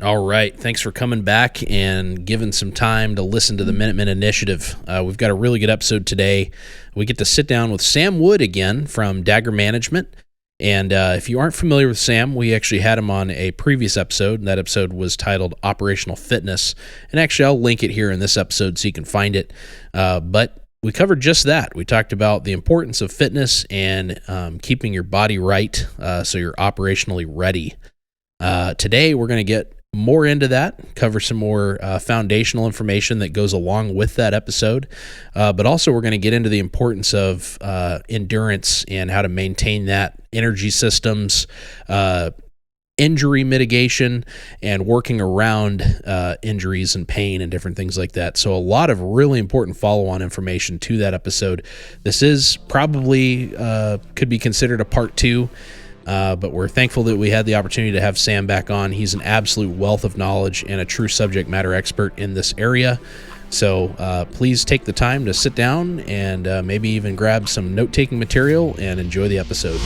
All right. Thanks for coming back and giving some time to listen to the Minutemen Initiative. We've got a really good episode today. We get to sit down with Sam Wood again from DAGR Management. And if you aren't familiar with Sam, we actually had him on a previous episode, and that episode was titled Operational Fitness. And actually, I'll link it here in this episode so you can find it. But we covered just that. We talked about the importance of fitness and keeping your body right so you're operationally ready. Today, we're going to get more into that, cover some more foundational information that goes along with that episode, but also we're going to get into the importance of endurance and how to maintain that, energy systems, injury mitigation, and working around injuries and pain and different things like that. So a lot of really important follow-on information to that episode. This is probably could be considered a part 2. But we're thankful that we had the opportunity to have Sam back on. He's an absolute wealth of knowledge and a true subject matter expert in this area. So please take the time to sit down and maybe even grab some note-taking material and enjoy the episode.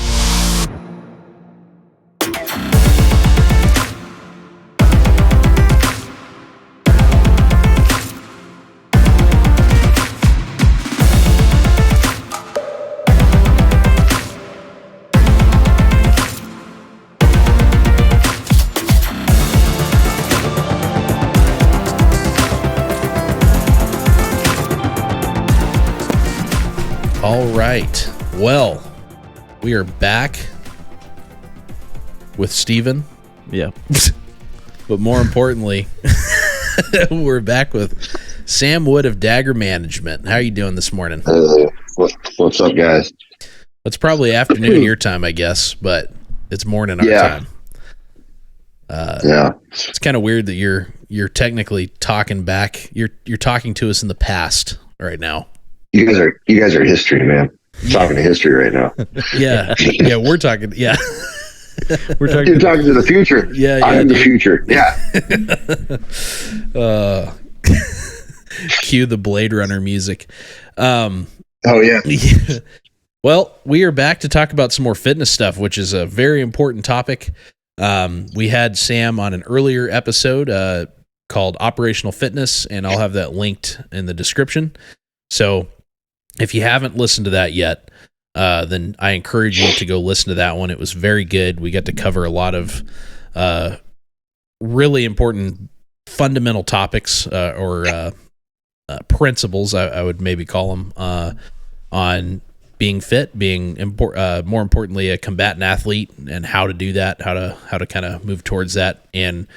All right. Well, we are back with Steven. Yeah. But more importantly, we're back with Sam Wood of DAGR Management. How are you doing this morning? What's up, guys? It's probably afternoon your time, I guess, but it's morning our time. Yeah. It's kind of weird that you're technically talking back. You're talking to us in the past right now. You guys are history, man. Talking to history right now. Yeah, we're talking. Yeah, You're talking to the future. Yeah, I'm the future. Yeah. Cue the Blade Runner music. Oh yeah. Well, we are back to talk about some more fitness stuff, which is a very important topic. We had Sam on an earlier episode called Operational Fitness, and I'll have that linked in the description. So if you haven't listened to that yet, then I encourage you to go listen to that one. It was very good. We got to cover a lot of really important fundamental topics or principles, I would maybe call them, on being fit, being more importantly a combatant athlete, and how to do that, how to kind of move towards that. And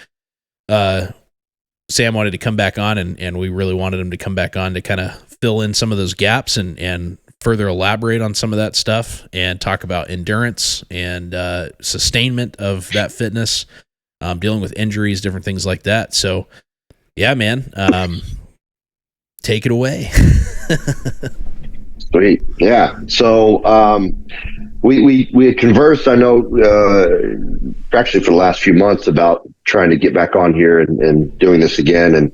Sam wanted to come back on, and we really wanted him to come back on to kind of fill in some of those gaps and further elaborate on some of that stuff and talk about endurance and sustainment of that fitness, dealing with injuries, different things like that. So, yeah, man, take it away. Sweet. Yeah. So we had conversed, I know, actually for the last few months about trying to get back on here and doing this again. And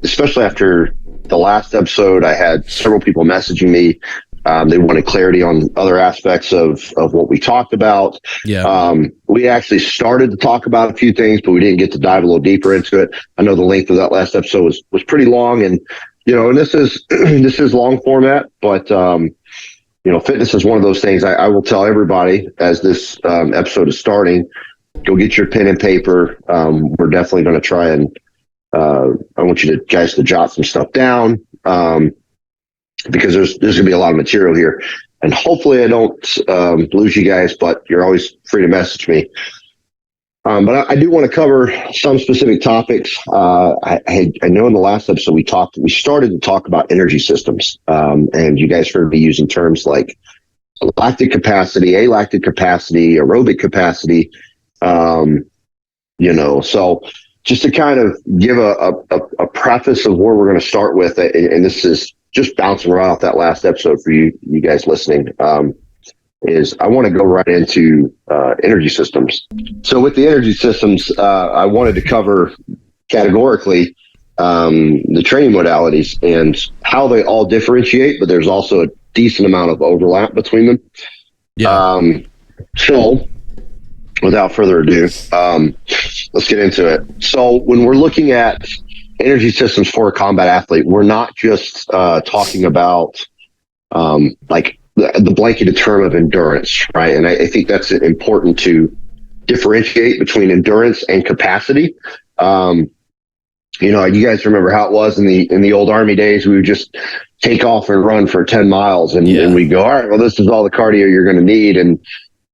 especially after the last episode, I had several people messaging me. They wanted clarity on other aspects of what we talked about. Yeah. We actually started to talk about a few things, but we didn't get to dive a little deeper into it. I know the length of that last episode was pretty long, and and this is long format, but fitness is one of those things. I will tell everybody as this episode is starting, go get your pen and paper. We're definitely going to try and I want you guys to jot some stuff down because there's going to be a lot of material here, and hopefully I don't lose you guys, but you're always free to message me. But I do want to cover some specific topics. I know in the last episode we started to talk about energy systems, and you guys heard me using terms like lactic capacity, alactic capacity, aerobic capacity. So just to kind of give a preface of where we're going to start with, and this is just bouncing right off that last episode for you guys listening. Is I want to go right into energy systems. So with the energy systems, I wanted to cover categorically the training modalities and how they all differentiate, but there's also a decent amount of overlap between them. Yeah. So without further ado, let's get into it. So when we're looking at energy systems for a combat athlete, we're not just talking about like the blanketed term of endurance, right? And I think that's important to differentiate between endurance and capacity. You guys remember how it was in the old Army days. We would just take off and run for 10 miles and we go, all right, well, this is all the cardio you're going to need. And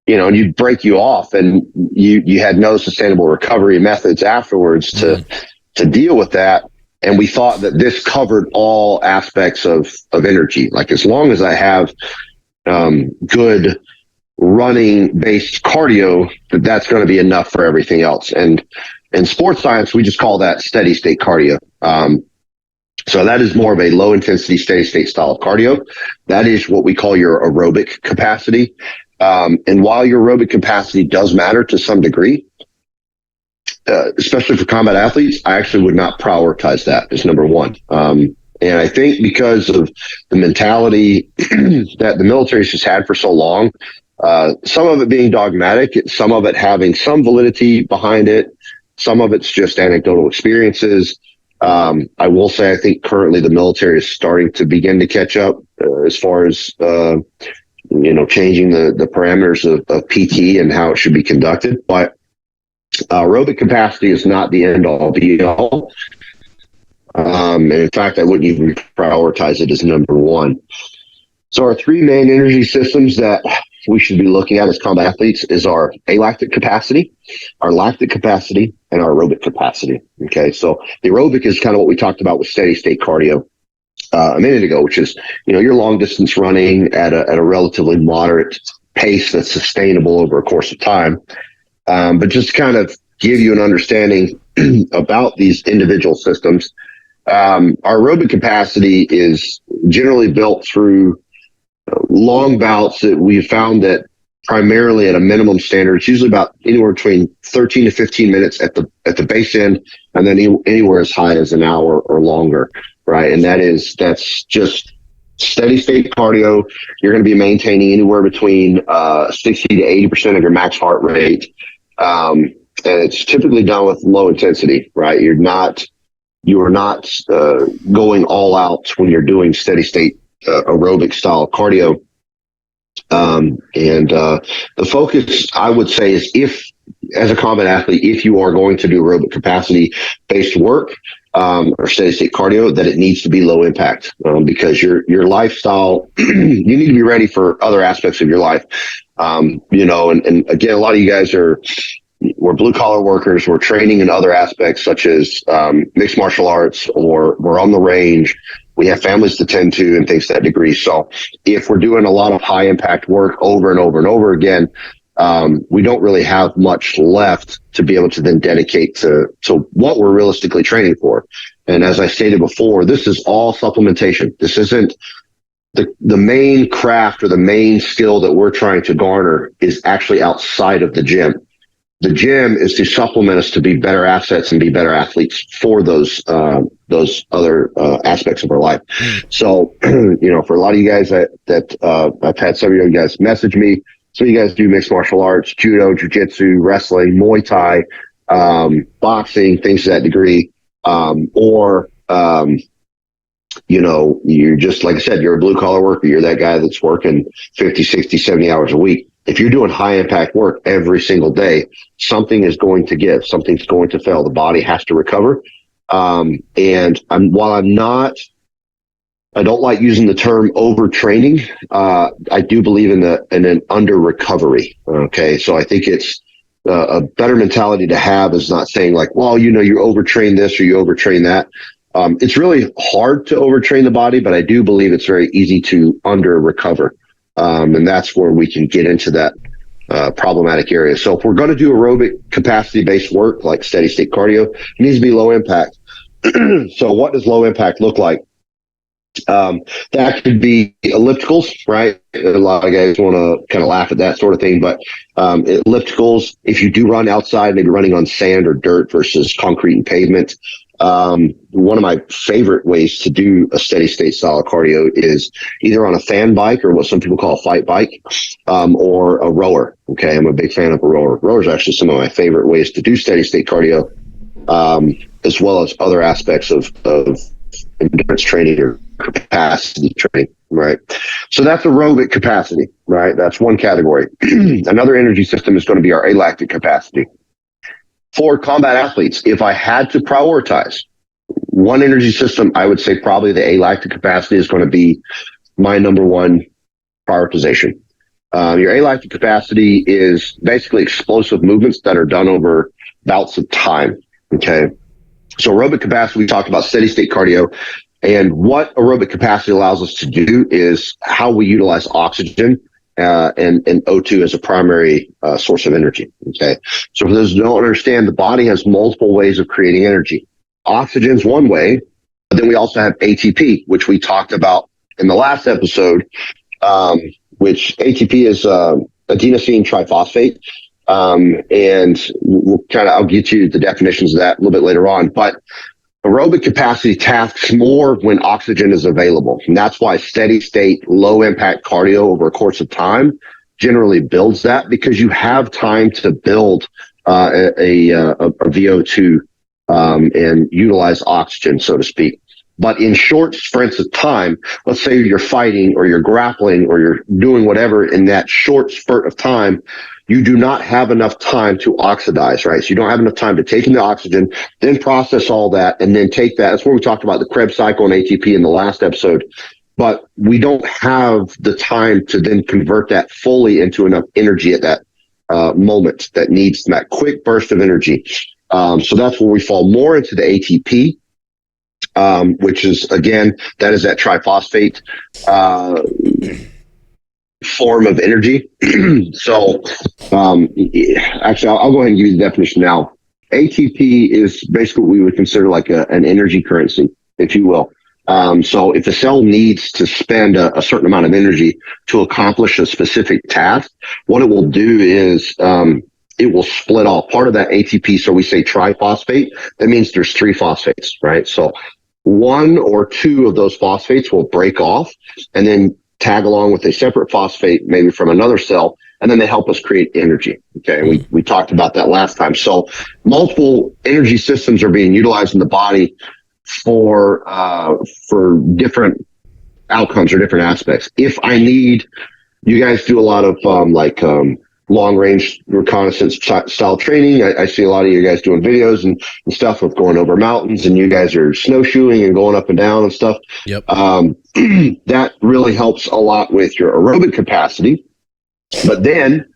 you'd break you off, and you had no sustainable recovery methods afterwards to deal with that. And we thought that this covered all aspects of energy. Like, as long as I have good running based cardio, that's going to be enough for everything else. And in sports science, we just call that steady state cardio. So that is more of a low intensity, steady state style of cardio. That is what we call your aerobic capacity. And while your aerobic capacity does matter to some degree, especially for combat athletes, I actually would not prioritize that as number one. And I think because of the mentality that the military's just had for so long, some of it being dogmatic, some of it having some validity behind it, some of it's just anecdotal experiences. I will say I think currently the military is starting to begin to catch up as far as changing the parameters of PT and how it should be conducted. But aerobic capacity is not the end all be all. And in fact, I wouldn't even prioritize it as number one. So our three main energy systems that we should be looking at as combat athletes is our alactic capacity, our lactic capacity, and our aerobic capacity. Okay, so the aerobic is kind of what we talked about with steady state cardio a minute ago, which is your long distance running at a relatively moderate pace that's sustainable over a course of time. But just to kind of give you an understanding about these individual systems, our aerobic capacity is generally built through long bouts that we've found that primarily at a minimum standard, it's usually about anywhere between 13 to 15 minutes at the base end, and then anywhere as high as an hour or longer, right? And that's just steady state cardio. You're going to be maintaining anywhere between 60 to 80% of your max heart rate. And it's typically done with low intensity, right? You are not going all out when you're doing steady state aerobic style cardio. And the focus, I would say, is as a combat athlete, if you are going to do aerobic capacity based work or steady state cardio, that it needs to be low impact because your lifestyle, you need to be ready for other aspects of your life. And again, a lot of you guys we're blue collar workers. We're training in other aspects such as mixed martial arts, or we're on the range. We have families to tend to and things to that degree. So if we're doing a lot of high impact work over and over and over again, we don't really have much left to be able to then dedicate to what we're realistically training for. And as I stated before, this is all supplementation. This isn't the main craft or the main skill that we're trying to garner is actually outside of the gym. The gym is to supplement us to be better assets and be better athletes for those other aspects of our life. So, for a lot of you guys that I've had some of you guys message me. Some of you guys do mixed martial arts, judo, jiu-jitsu, wrestling, Muay Thai, boxing, things to that degree. You're just, like I said, you're a blue collar worker. You're that guy that's working 50, 60, 70 hours a week. If you're doing high impact work every single day, something is going to give, something's going to fail. The body has to recover. And while I don't like using the term overtraining. I do believe in an under recovery. Okay. So I think it's a better mentality to have is not saying like, well, you overtrain this or you overtrain that. It's really hard to overtrain the body, but I do believe it's very easy to under recover. And that's where we can get into that problematic area. So if we're going to do aerobic capacity based work like steady state cardio, it needs to be low impact. So what does low impact look like? That could be ellipticals, right? A lot of guys want to kind of laugh at that sort of thing, but ellipticals, if you do run outside, maybe running on sand or dirt versus concrete and pavement, One of my favorite ways to do a steady state style of cardio is either on a fan bike or what some people call a fight bike, or a rower. Okay. I'm a big fan of a rower. Rowers are actually some of my favorite ways to do steady state cardio, as well as other aspects of endurance training or capacity training. Right. So that's aerobic capacity, right? That's one category. Another energy system is going to be our alactic capacity. For combat athletes, if I had to prioritize one energy system, I would say probably the alactic capacity is going to be my number one prioritization. Your alactic capacity is basically explosive movements that are done over bouts of time. Okay. So aerobic capacity, we talked about steady state cardio. And what aerobic capacity allows us to do is how we utilize oxygen and O2 as a primary source of energy. Okay. So for those who don't understand, the body has multiple ways of creating energy. Oxygen's one way, but then we also have ATP, which we talked about in the last episode, which ATP is adenosine triphosphate. And I'll get you the definitions of that a little bit later on. But aerobic capacity tasks more when oxygen is available. And that's why steady state, low impact cardio over a course of time generally builds that, because you have time to build a VO2 and utilize oxygen, so to speak. But in short sprints of time, let's say you're fighting or you're grappling or you're doing whatever in that short spurt of time, you do not have enough time to oxidize, right? So you don't have enough time to take in the oxygen, then process all that, and then take that. That's where we talked about the Krebs cycle and ATP in the last episode. But we don't have the time to then convert that fully into enough energy at that moment that needs that quick burst of energy. So that's where we fall more into the ATP, which is, again, that is that triphosphate form of energy. So actually, I'll go ahead and give you the definition now. ATP is basically what we would consider like an energy currency, if you will. So if a cell needs to spend a certain amount of energy to accomplish a specific task, what it will do is it will split off part of that ATP. So we say triphosphate. That means there's three phosphates, right? So one or two of those phosphates will break off and then tag along with a separate phosphate, maybe from another cell, and then they help us create energy. Okay. And we talked about that last time. So multiple energy systems are being utilized in the body for different outcomes or different aspects. If I need, you guys do a lot of long range reconnaissance style training. I see a lot of you guys doing videos and stuff of going over mountains, and you guys are snowshoeing and going up and down and stuff. Yep. That really helps a lot with your aerobic capacity. But then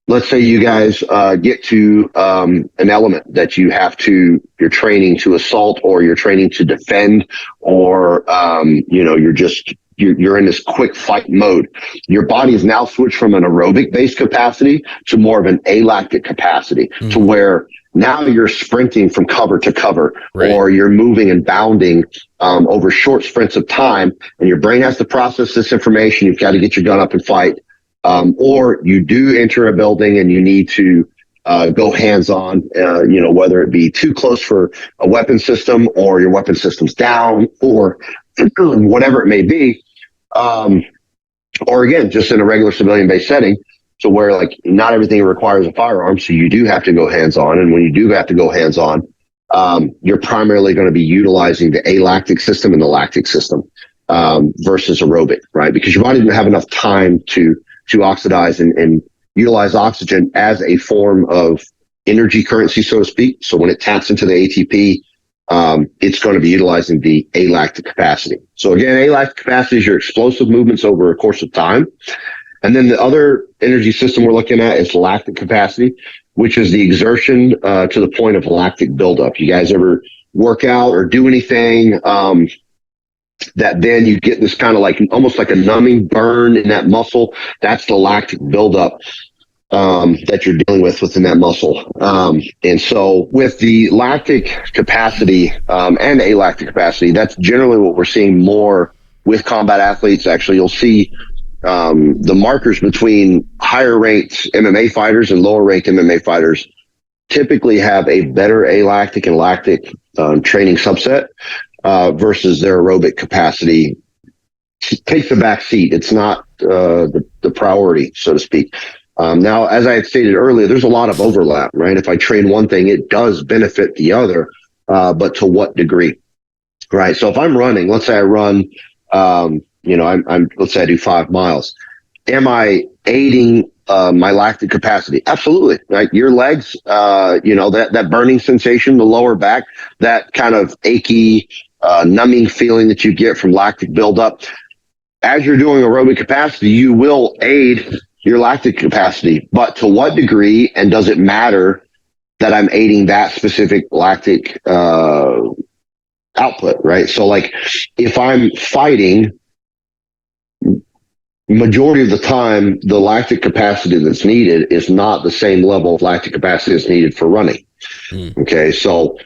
let's say you guys get to an element that you're training to assault, or you're training to defend, or you're in this quick fight mode. Your body is now switched from an aerobic based capacity to more of an alactic capacity, to where now you're sprinting from cover to cover, right, or you're moving and bounding over short sprints of time, and your brain has to process this information. You've got to get your gun up and fight. Or you do enter a building and you need to go hands-on, whether it be too close for a weapon system, or your weapon system's down, or whatever it may be. Or again, just in a regular civilian-based setting, so where like not everything requires a firearm, so you do have to go hands-on. And when you do have to go hands-on, you're primarily going to be utilizing the alactic system and the lactic system versus aerobic, right? Because your body didn't have enough time to oxidize and utilize oxygen as a form of energy currency, so to speak. So when it taps into the ATP, it's going to be utilizing the alactic capacity. So again, alactic capacity is your explosive movements over a course of time. And then the other energy system we're looking at is lactic capacity, which is the exertion to the point of lactic buildup. You guys ever work out or do anything that then you get this kind of like almost like a numbing burn in that muscle? That's the lactic buildup that you're dealing with within that muscle. And so with the lactic capacity and alactic capacity, that's generally what we're seeing more with combat athletes. Actually, you'll see the markers between higher ranked MMA fighters and lower ranked MMA fighters typically have a better alactic and lactic training subset versus their aerobic capacity takes the back seat. It's not the priority, so to speak. Now, as I had stated earlier, there's a lot of overlap, right? If I train one thing, it does benefit the other, but to what degree, right? So if I'm running, let's say I run, let's say I do 5 miles. Am I aiding my lactic capacity? Absolutely, right? Your legs, that burning sensation, the lower back, that kind of achy, numbing feeling that you get from lactic buildup. As you're doing aerobic capacity, you will aid your lactic capacity, but to what degree, and does it matter that I'm aiding that specific lactic output, right? So like if I'm fighting, majority of the time, the lactic capacity that's needed is not the same level of lactic capacity that's needed for running. Okay, so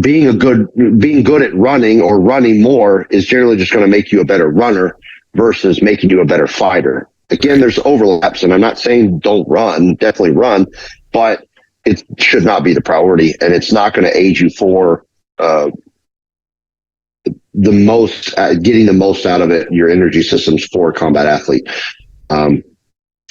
being good at running or running more is generally just going to make you a better runner versus making you a better fighter. Again, there's overlaps, and I'm not saying don't run, definitely run, but it should not be the priority, and it's not going to aid you for the most, getting the most out of it, your energy systems for a combat athlete.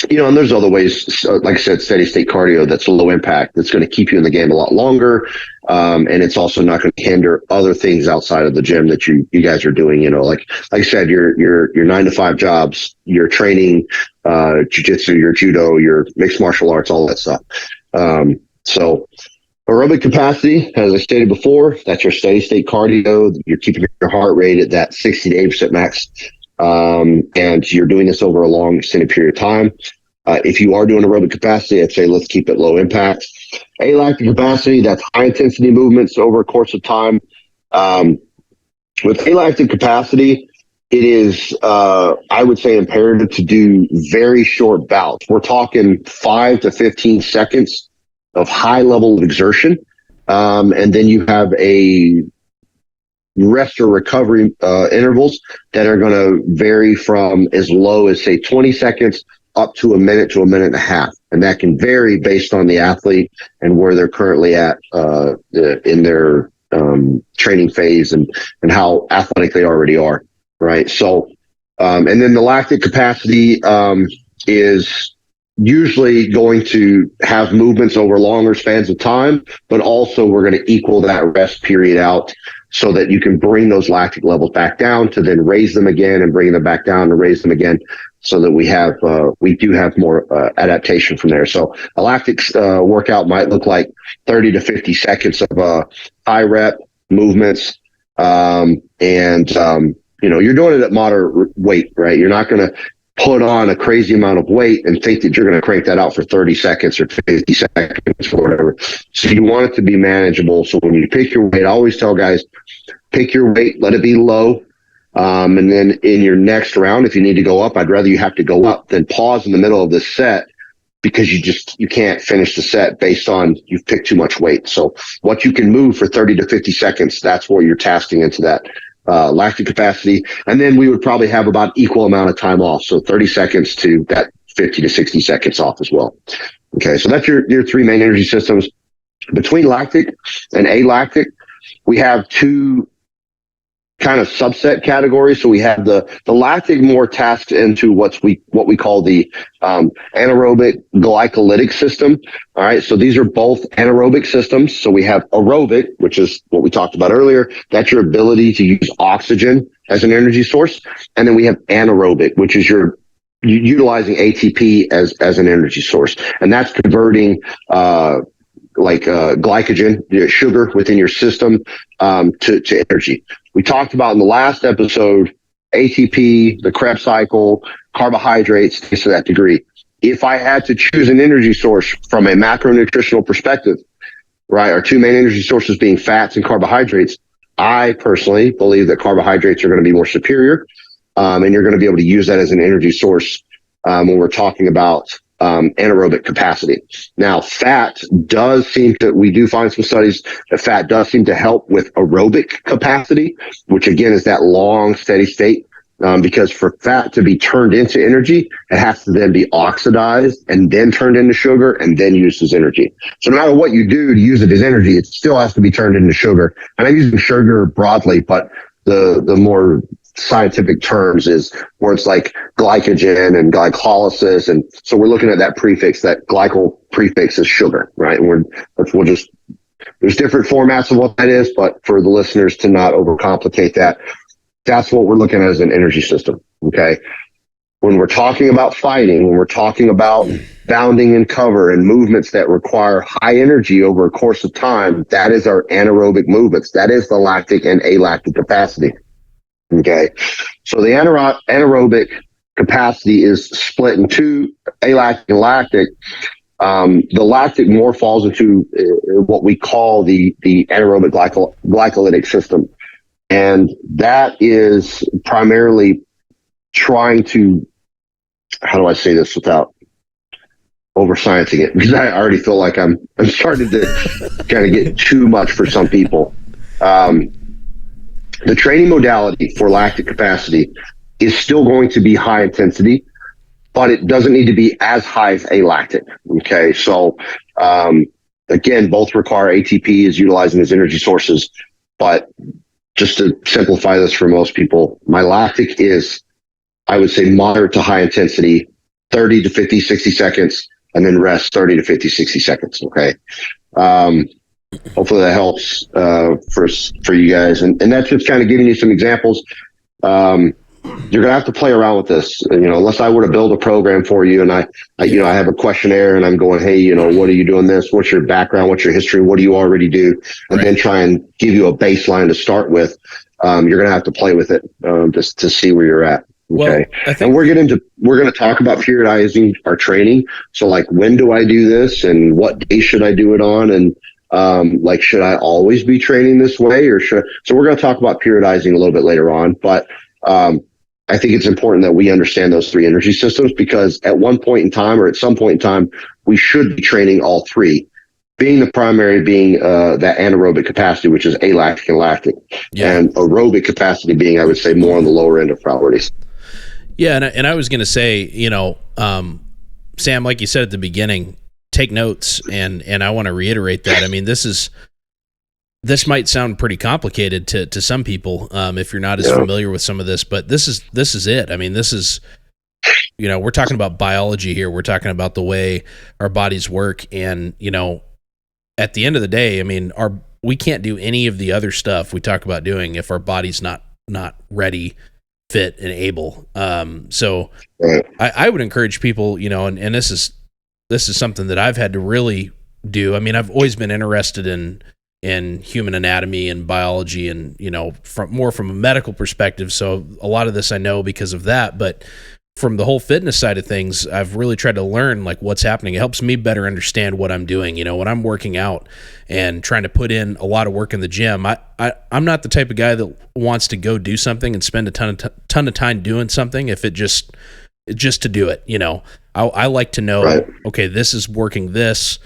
And there's other ways, like I said, steady state cardio that's low impact, that's going to keep you in the game a lot longer. And it's also not going to hinder other things outside of the gym that you guys are doing. Like I said, your 9 to 5 jobs, your training, jiu-jitsu, your judo, your mixed martial arts, all that stuff. So aerobic capacity, as I stated before, that's your steady state cardio. You're keeping your heart rate at that 60 to 80% max. And you're doing this over a long extended period of time. If you are doing aerobic capacity, I'd say let's keep it low impact. Alactic capacity, that's high intensity movements over a course of time. With alactic capacity, it is, I would say, imperative to do very short bouts. We're talking 5 to 15 seconds of high level of exertion. And then you have a rest or recovery intervals that are going to vary from as low as, say, 20 seconds up to a minute to a minute and a half. And that can vary based on the athlete and where they're currently at in their training phase and how athletic they already are, right? So, and then the lactic capacity is usually going to have movements over longer spans of time, but also we're going to equal that rest period out so that you can bring those lactic levels back down to then raise them again and bring them back down and raise them again, so that we do have more adaptation from there. So a lactic workout might look like 30 to 50 seconds of high rep movements. You're doing it at moderate weight, right? You're not going to put on a crazy amount of weight and think that you're going to crank that out for 30 seconds or 50 seconds or whatever. So you want it to be manageable. So when you pick your weight, I always tell guys, pick your weight, let it be low. And then in your next round, if you need to go up, I'd rather you have to go up than pause in the middle of this set because you can't finish the set based on you've picked too much weight. So what you can move for 30 to 50 seconds, that's what you're tasking into that lactic capacity. And then we would probably have about equal amount of time off. So 30 seconds to that 50 to 60 seconds off as well. Okay. So that's your 3 main energy systems. Between lactic and alactic, we have 2 kind of subset categories. So we have the lactic more tasked into what we call the anaerobic glycolytic system. All right. So these are both anaerobic systems. So we have aerobic, which is what we talked about earlier. That's your ability to use oxygen as an energy source. And then we have anaerobic, which is your utilizing ATP as an energy source. And that's converting glycogen, sugar within your system, to energy. We talked about in the last episode, ATP, the Krebs cycle, carbohydrates, to that degree. If I had to choose an energy source from a macronutritional perspective, right, our 2 main energy sources being fats and carbohydrates, I personally believe that carbohydrates are going to be more superior, and you're going to be able to use that as an energy source when we're talking about anaerobic capacity. Now, we do find some studies that fat does seem to help with aerobic capacity, which again is that long steady state because for fat to be turned into energy, it has to then be oxidized and then turned into sugar and then used as energy. So no matter what you do to use it as energy, it still has to be turned into sugar. And I'm using sugar broadly, but the more scientific terms is where it's like glycogen and glycolysis. And so we're looking at that prefix, that glycol prefix is sugar, right? And there's different formats of what that is, but for the listeners to not overcomplicate that, that's what we're looking at as an energy system. Okay. When we're talking about fighting, when we're talking about bounding and cover and movements that require high energy over a course of time, that is our anaerobic movements. That is the lactic and alactic capacity. Okay. So the anaerobic capacity is split into alactic and lactic. The lactic more falls into what we call the anaerobic glycolytic system. And that is primarily trying to, how do I say this without over-sciencing it? Because I already feel like I'm starting to kind of get too much for some people. The training modality for lactic capacity is still going to be high intensity, but it doesn't need to be as high as alactic. Okay. So, again, both require ATP is utilizing as energy sources, but just to simplify this for most people, my lactic is, I would say, moderate to high intensity, 30 to 50, 60 seconds, and then rest 30 to 50, 60 seconds. Okay. Hopefully that helps for you guys. And that's just kind of giving you some examples. You're going to have to play around with this, unless I were to build a program for you and I have a questionnaire and I'm going, hey, what are you doing this? What's your background? What's your history? What do you already do? And then try and give you a baseline to start with. You're going to have to play with it just to see where you're at. Okay. Well, and we're going to talk about periodizing our training. So like, when do I do this and what day should I do it on? And should I always be training this way so we're going to talk about periodizing a little bit later on, but I think it's important that we understand those three energy systems, because at one point in time or at some point in time, we should be training all three, being the primary being that anaerobic capacity, which is alactic and lactic, and aerobic capacity being, I would say, more on the lower end of priorities. Yeah. And I was going to say, Sam, like you said at the beginning, take notes. And I want to reiterate that. I mean, this might sound pretty complicated to some people if you're not as familiar with some of this, but this is it. I mean, this is, we're talking about biology here. We're talking about the way our bodies work. And, at the end of the day, I mean, we can't do any of the other stuff we talk about doing if our body's not ready, fit, and able. So I would encourage people, and this is something that I've had to really do. I mean, I've always been interested in human anatomy and biology and, from a medical perspective. So a lot of this I know because of that, but from the whole fitness side of things, I've really tried to learn like what's happening. It helps me better understand what I'm doing. When I'm working out and trying to put in a lot of work in the gym, I'm not the type of guy that wants to go do something and spend a ton of time doing something if it just to do it. I like to know, okay, this is working this.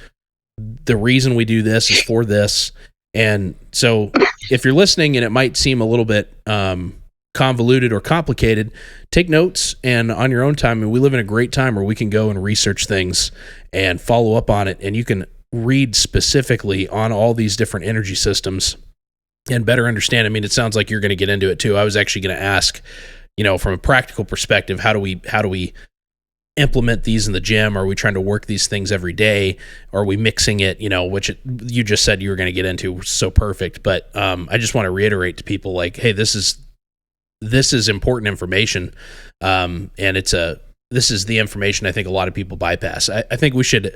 The reason we do this is for this. And so if you're listening and it might seem a little bit convoluted or complicated, take notes, and on your own time. And we live in a great time where we can go and research things and follow up on it. And you can read specifically on all these different energy systems and better understand. I mean, it sounds like you're going to get into it too. I was actually going to ask, from a practical perspective, how do we implement these in the gym? Are we trying to work these things every day? Are we mixing it, which you just said you were going to get into, so perfect. But I just want to reiterate to people like, hey, this is important information. And this is the information I think a lot of people bypass. I think we should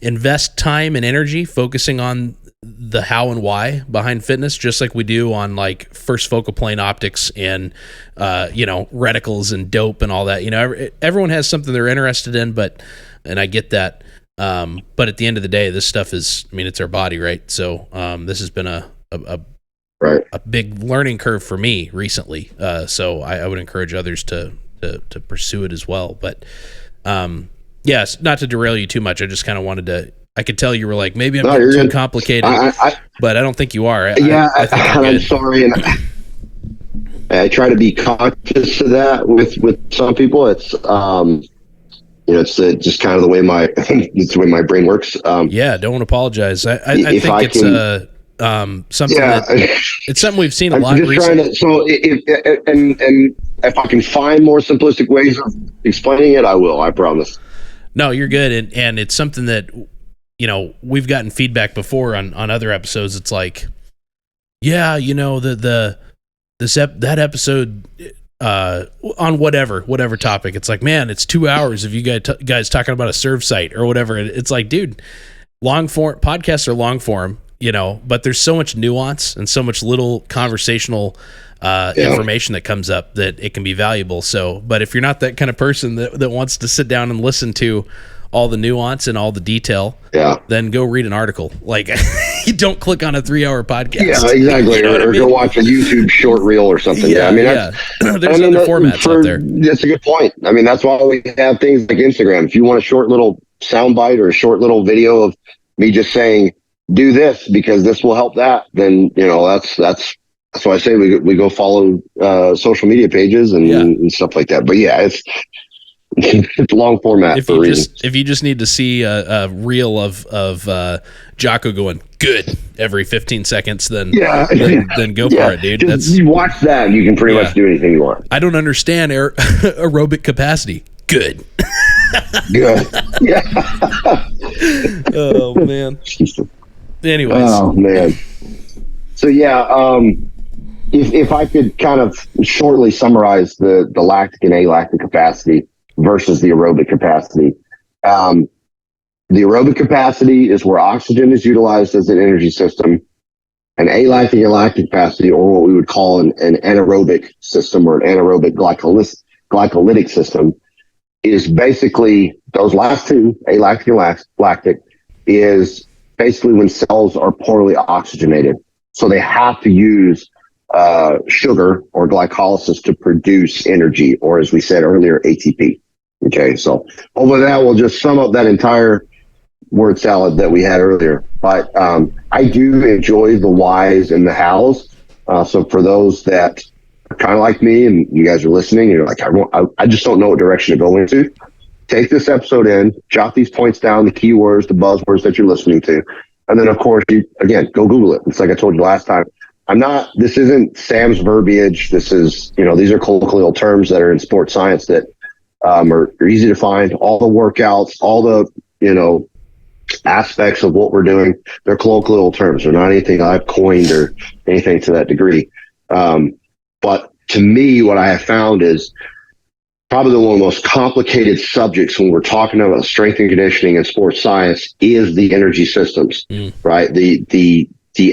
invest time and energy focusing on the how and why behind fitness, just like we do on like first focal plane optics and, reticles and dope and all that. Everyone has something they're interested in, and I get that. But at the end of the day, this stuff is, it's our body, right? So this has been a big learning curve for me recently. So I would encourage others to pursue it as well. But yes, not to derail you too much. I just kind of wanted to. I could tell you were like, maybe I'm getting too complicated, but I don't think you are. I think I'm sorry. And I try to be conscious of that with some people. It's it's just kind of the way it's the way my brain works. Yeah, don't apologize. I If think I it's can, something yeah, it's something we've seen a I'm lot just recently. trying to. So and if I can find more simplistic ways of explaining it, I will. I promise. No, you're good, and it's something that we've gotten feedback before on other episodes. It's like, yeah, that episode on whatever topic. It's like, man, it's 2 hours of you guys talking about a serve site or whatever. It's like, dude, long form podcasts are long form, but there's so much nuance and so much little conversational information that comes up that it can be valuable. So, but if you're not that kind of person that wants to sit down and listen to all the nuance and all the detail, then go read an article. Like, you don't click on a 3-hour podcast. Yeah, exactly. Or go watch a YouTube short reel or something. Yeah, I mean, there's other formats out there. That's a good point. I mean, that's why we have things like Instagram. If you want a short little soundbite or a short little video of me just saying, do this because this will help that, then, that's why I say we go follow social media pages and stuff like that. But yeah, it's long format. If you just need to see a reel of Jocko going good every 15 seconds, then go for it, dude. You watch that, and you can pretty much do anything you want. I don't understand aerobic capacity. Good. Good. Yeah. Oh man. Anyways. Oh man. So if I could kind of shortly summarize the lactic and alactic capacity versus the aerobic capacity. The aerobic capacity is where oxygen is utilized as an energy system. An alactic and lactic capacity, or what we would call an anaerobic system or an anaerobic glycolytic system, is basically those last two, alactic and lactic, is basically when cells are poorly oxygenated. So they have to use sugar or glycolysis to produce energy, or as we said earlier, ATP. Okay, so over that, we'll just sum up that entire word salad that we had earlier. But I do enjoy the whys and the hows. So for those that are kind of like me and you guys are listening and you're like, I just don't know what direction to go into, take this episode in, jot these points down, the keywords, the buzzwords that you're listening to. And then, of course, go Google it. It's like I told you last time. This isn't Sam's verbiage. This is, these are colloquial terms that are in sports science that are easy to find. All the workouts, all the, aspects of what we're doing, they're colloquial terms. They're not anything I've coined or anything to that degree. But to me, what I have found is probably one of the most complicated subjects when we're talking about strength and conditioning and sports science is the energy systems, right? The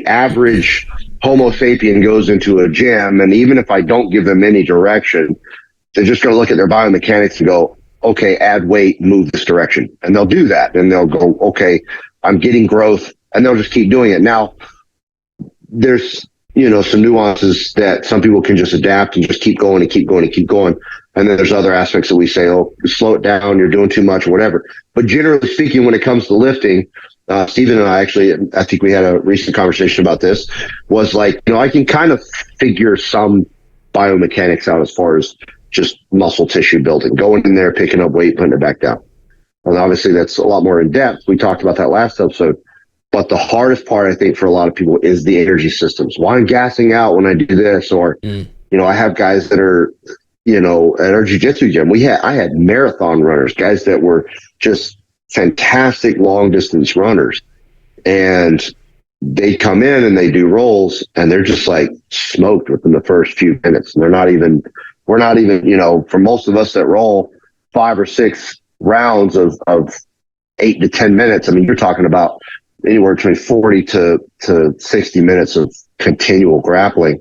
average Homo sapien goes into a gym, and even if I don't give them any direction, they're just going to look at their biomechanics and go, okay, add weight, move this direction. And they'll do that. And they'll go, okay, I'm getting growth. And they'll just keep doing it. Now, there's, some nuances that some people can just adapt and just keep going and keep going and keep going. And then there's other aspects that we say, oh, slow it down, you're doing too much or whatever. But generally speaking, when it comes to lifting, Stephen and I think we had a recent conversation about this, was like, I can kind of figure some biomechanics out as far as just muscle tissue building, going in there, picking up weight, putting it back down. And obviously that's a lot more in depth. We talked about that last episode. But the hardest part, I think, for a lot of people is the energy systems. Why I'm gassing out when I do this, or, I have guys that are, at our jiu-jitsu gym. I had marathon runners, guys that were just fantastic long distance runners. And they come in and they do rolls and they're just like smoked within the first few minutes. And we're not even, for most of us that roll 5 or 6 rounds of 8 to 10 minutes. I mean, you're talking about anywhere between 40 to 60 minutes of continual grappling.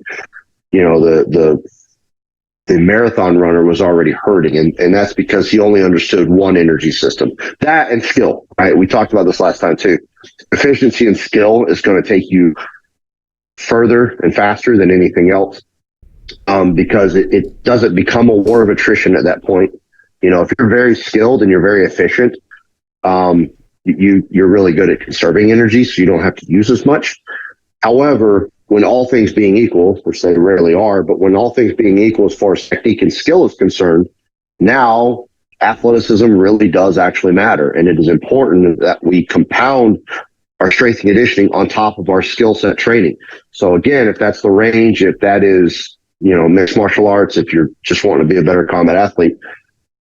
The marathon runner was already hurting, and that's because he only understood one energy system. That and skill, right? We talked about this last time too. Efficiency and skill is going to take you further and faster than anything else, because it doesn't become a war of attrition at that point. If you're very skilled and you're very efficient, you're really good at conserving energy, so you don't have to use as much. However, when all things being equal, which they rarely are, but when all things being equal as far as technique and skill is concerned, now athleticism really does actually matter. And it is important that we compound our strength and conditioning on top of our skill set training. So again, if that's the range, if that is, mixed martial arts, if you're just wanting to be a better combat athlete,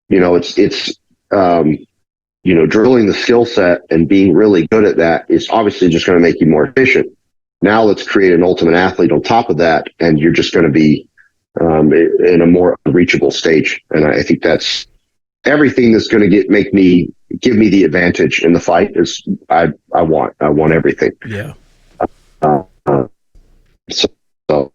it's drilling the skill set and being really good at that is obviously just going to make you more efficient. Now let's create an ultimate athlete on top of that, and you're just going to be in a more reachable stage. And I think that's everything that's going to give me the advantage in the fight. Is I want everything. Yeah. So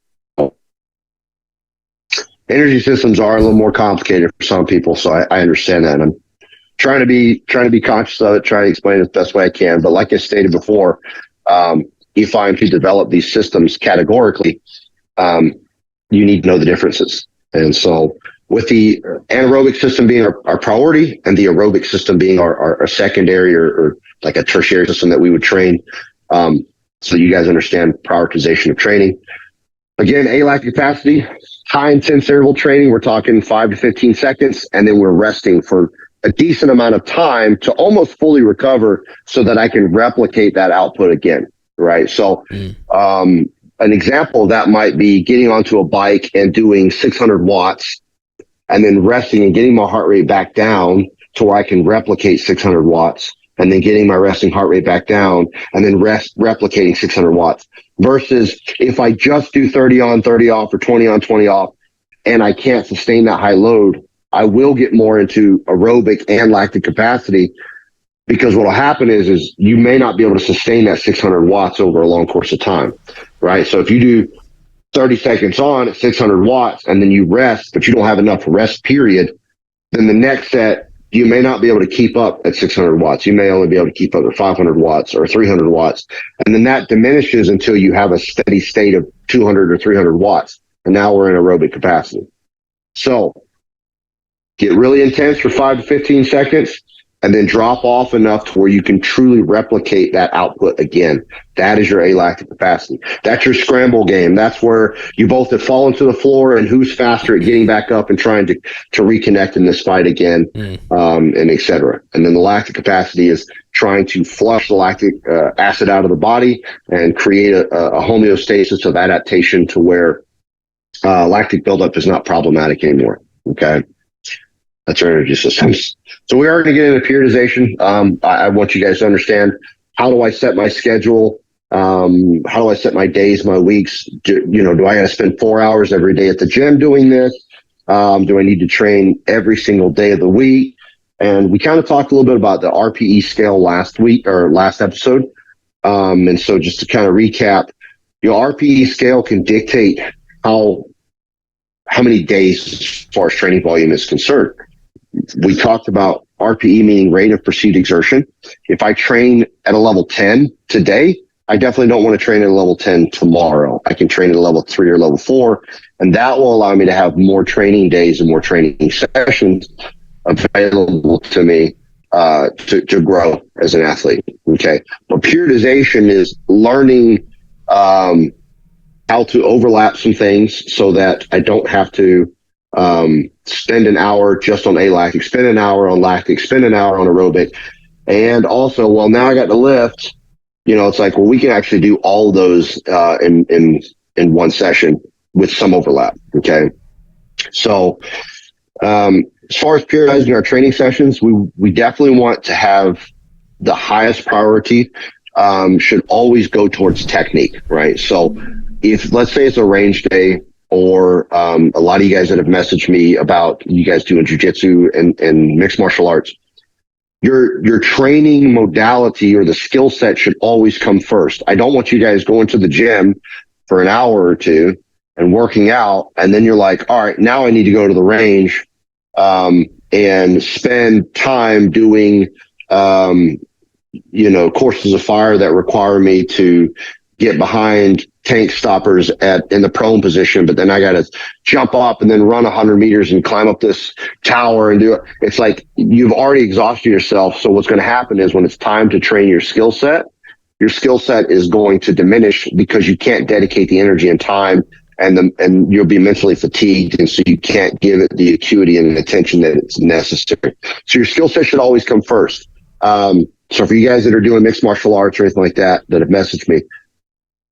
energy systems are a little more complicated for some people, so I understand that. And I'm trying to be conscious of it, trying to explain it the best way I can. But like I stated before, if I'm to develop these systems categorically, you need to know the differences. And so with the anaerobic system being our priority and the aerobic system being our secondary or like a tertiary system that we would train, so you guys understand prioritization of training. Again, alactic capacity, high intense interval training, we're talking 5 to 15 seconds, and then we're resting for a decent amount of time to almost fully recover so that I can replicate that output again, right? So an example of that might be getting onto a bike and doing 600 watts and then resting and getting my heart rate back down to where I can replicate 600 watts, and then getting my resting heart rate back down and then replicating 600 watts. Versus if I just do 30 on, 30 off, or 20 on, 20 off, and I can't sustain that high load, I will get more into aerobic and lactic capacity, because what will happen is you may not be able to sustain that 600 watts over a long course of time, right? So if you do 30 seconds on at 600 watts and then you rest, but you don't have enough rest period, then the next set, you may not be able to keep up at 600 watts. You may only be able to keep up at 500 watts or 300 watts. And then that diminishes until you have a steady state of 200 or 300 watts. And now we're in aerobic capacity. So get really intense for 5 to 15 seconds and then drop off enough to where you can truly replicate that output again. That is your alactic capacity. That's your scramble game. That's where you both have fallen to the floor and who's faster at getting back up and trying to reconnect in this fight again, and et cetera. And then the lactic capacity is trying to flush the lactic acid out of the body and create a homeostasis of adaptation to where lactic buildup is not problematic anymore. Okay. That's our energy systems. So we are going to get into periodization. I want you guys to understand, how do I set my schedule? How do I set my days, my weeks? Do I got to spend 4 hours every day at the gym doing this? Do I need to train every single day of the week? And we kind of talked a little bit about the RPE scale last episode. And so just to kind of recap, your RPE scale can dictate how many days as far as training volume is concerned. We talked about RPE, meaning rate of perceived exertion. If I train at a level 10 today, I definitely don't want to train at a level 10 tomorrow. I can train at a level 3 or level 4, and that will allow me to have more training days and more training sessions available to me to grow as an athlete. Okay. But periodization is learning how to overlap some things so that I don't have to spend an hour just on alactic, spend an hour on lactic, spend an hour on aerobic. And also, well, now I got to lift, it's like, well, we can actually do all of those in one session with some overlap. Okay. So as far as periodizing our training sessions, we definitely want to have the highest priority should always go towards technique, right? So if, let's say it's a range day, or a lot of you guys that have messaged me about you guys doing jiu-jitsu and mixed martial arts, your training modality or the skill set should always come first. I don't want you guys going to the gym for an hour or two and working out, and then you're like, all right, now I need to go to the range and spend time doing courses of fire that require me to get behind tank stoppers in the prone position, but then I got to jump up and then run 100 meters and climb up this tower and do it. It's like you've already exhausted yourself. So what's going to happen is when it's time to train your skill set, your skill set is going to diminish because you can't dedicate the energy and time, and you'll be mentally fatigued, and so you can't give it the acuity and attention that it's necessary. So your skill set should always come first. So for you guys that are doing mixed martial arts or anything like that have messaged me,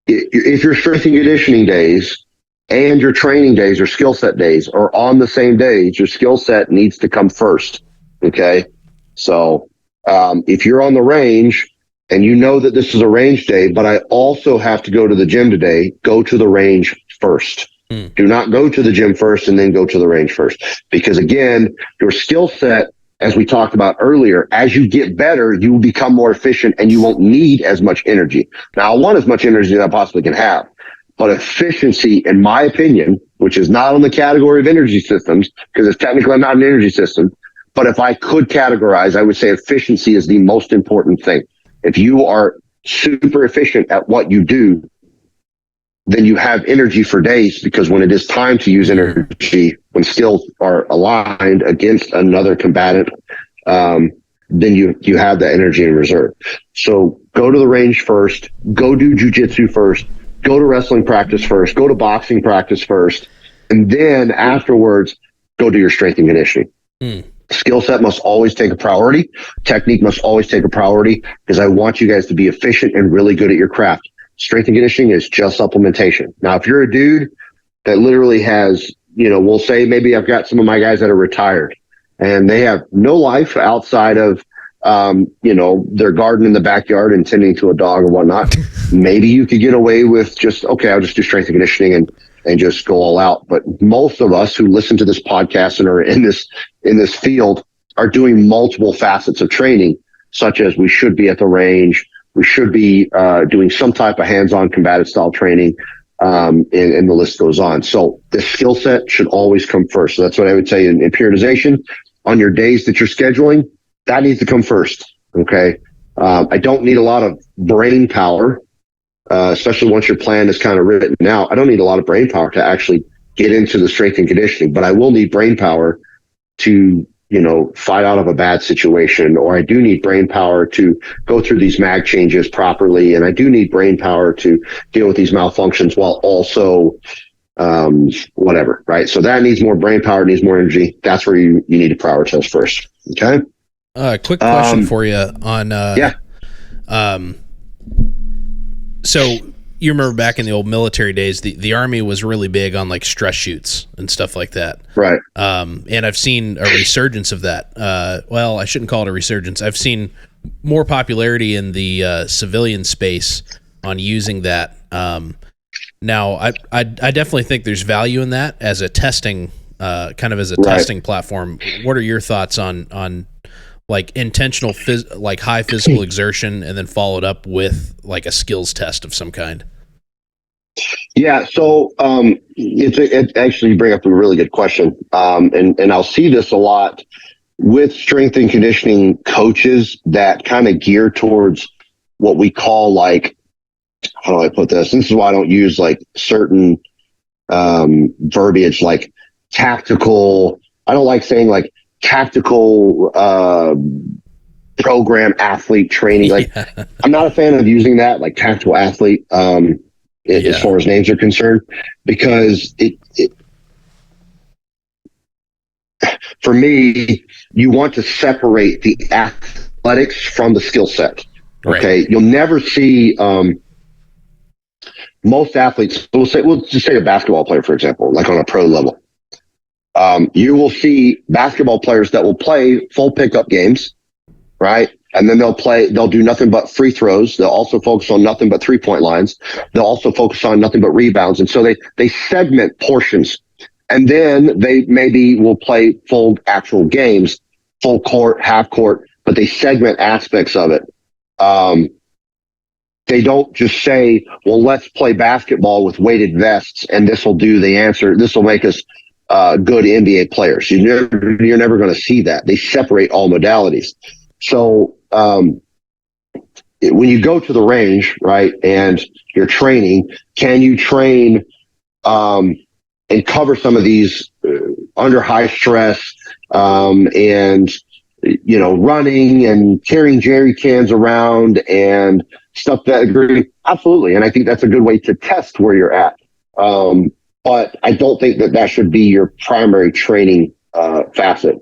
if your strength and conditioning days and your training days or skill set days are on the same days, your skill set needs to come first. Okay. So if you're on the range and you know that this is a range day, but I also have to go to the gym today, go to the range first. Do not go to the gym first and then go to the range first. Because again, your skill set, as we talked about earlier, as you get better, you will become more efficient and you won't need as much energy. Now, I want as much energy as I possibly can have, but efficiency, in my opinion, which is not on the category of energy systems, because it's technically not an energy system, but if I could categorize, I would say efficiency is the most important thing. If you are super efficient at what you do, then you have energy for days, because when it is time to use energy, when skills are aligned against another combatant, then you have that energy in reserve. So go to the range first, go do jujitsu first, go to wrestling practice first, go to boxing practice first, and then afterwards, go do your strength and conditioning. Skill set must always take a priority. Technique must always take a priority, because I want you guys to be efficient and really good at your craft. Strength and conditioning is just supplementation. Now, if you're a dude that literally has, we'll say maybe I've got some of my guys that are retired and they have no life outside of, their garden in the backyard and tending to a dog or whatnot. Maybe you could get away with just, okay, I'll just do strength and conditioning and just go all out. But most of us who listen to this podcast and are in this field are doing multiple facets of training, such as we should be at the range. We should be doing some type of hands-on combative style training, and the list goes on. So the skill set should always come first. So that's what I would say in periodization. On your days that you're scheduling, that needs to come first. Okay. I don't need a lot of brain power, especially once your plan is kind of written out. I don't need a lot of brain power to actually get into the strength and conditioning, but I will need brain power to fight out of a bad situation, or I do need brain power to go through these mag changes properly. And I do need brain power to deal with these malfunctions while also, whatever, right? So that needs more brain power, needs more energy. That's where you need to prioritize first. Okay. Quick question for you on, so you remember back in the old military days, the Army was really big on like stress shoots and stuff like that. Right. And I've seen a resurgence of that. Well, I shouldn't call it a resurgence. I've seen more popularity in the civilian space on using that. Now, I definitely think there's value in that as a testing, testing platform. What are your thoughts on like intentional, like high physical exertion, and then followed up with like a skills test of some kind? Yeah. So, it actually, you bring up a really good question. And I'll see this a lot with strength and conditioning coaches that kind of gear towards what we call, like, how do I put this? This is why I don't use like certain, verbiage, like tactical. I don't like saying like tactical program athlete training. Like, I'm not a fan of using that, like tactical athlete, as far as names are concerned, because it for me, you want to separate the athletics from the skill set. Okay. Right. You'll never see most athletes, we'll just say a basketball player, for example, like on a pro level. You will see basketball players that will play full pickup games, right? And then they'll do nothing but free throws. They'll also focus on nothing but 3-point lines. They'll also focus on nothing but rebounds. And so they segment portions. And then they maybe will play full actual games, full court, half court, but they segment aspects of it. They don't just say, well, let's play basketball with weighted vests and this will do the answer. This will make us good NBA players. You're never going to see that. They separate all modalities. So when you go to the range, right, and you're training, can you train and cover some of these under high stress and running and carrying jerry cans around and stuff to that degree? Absolutely. And I think that's a good way to test where you're at. But I don't think that should be your primary training facet.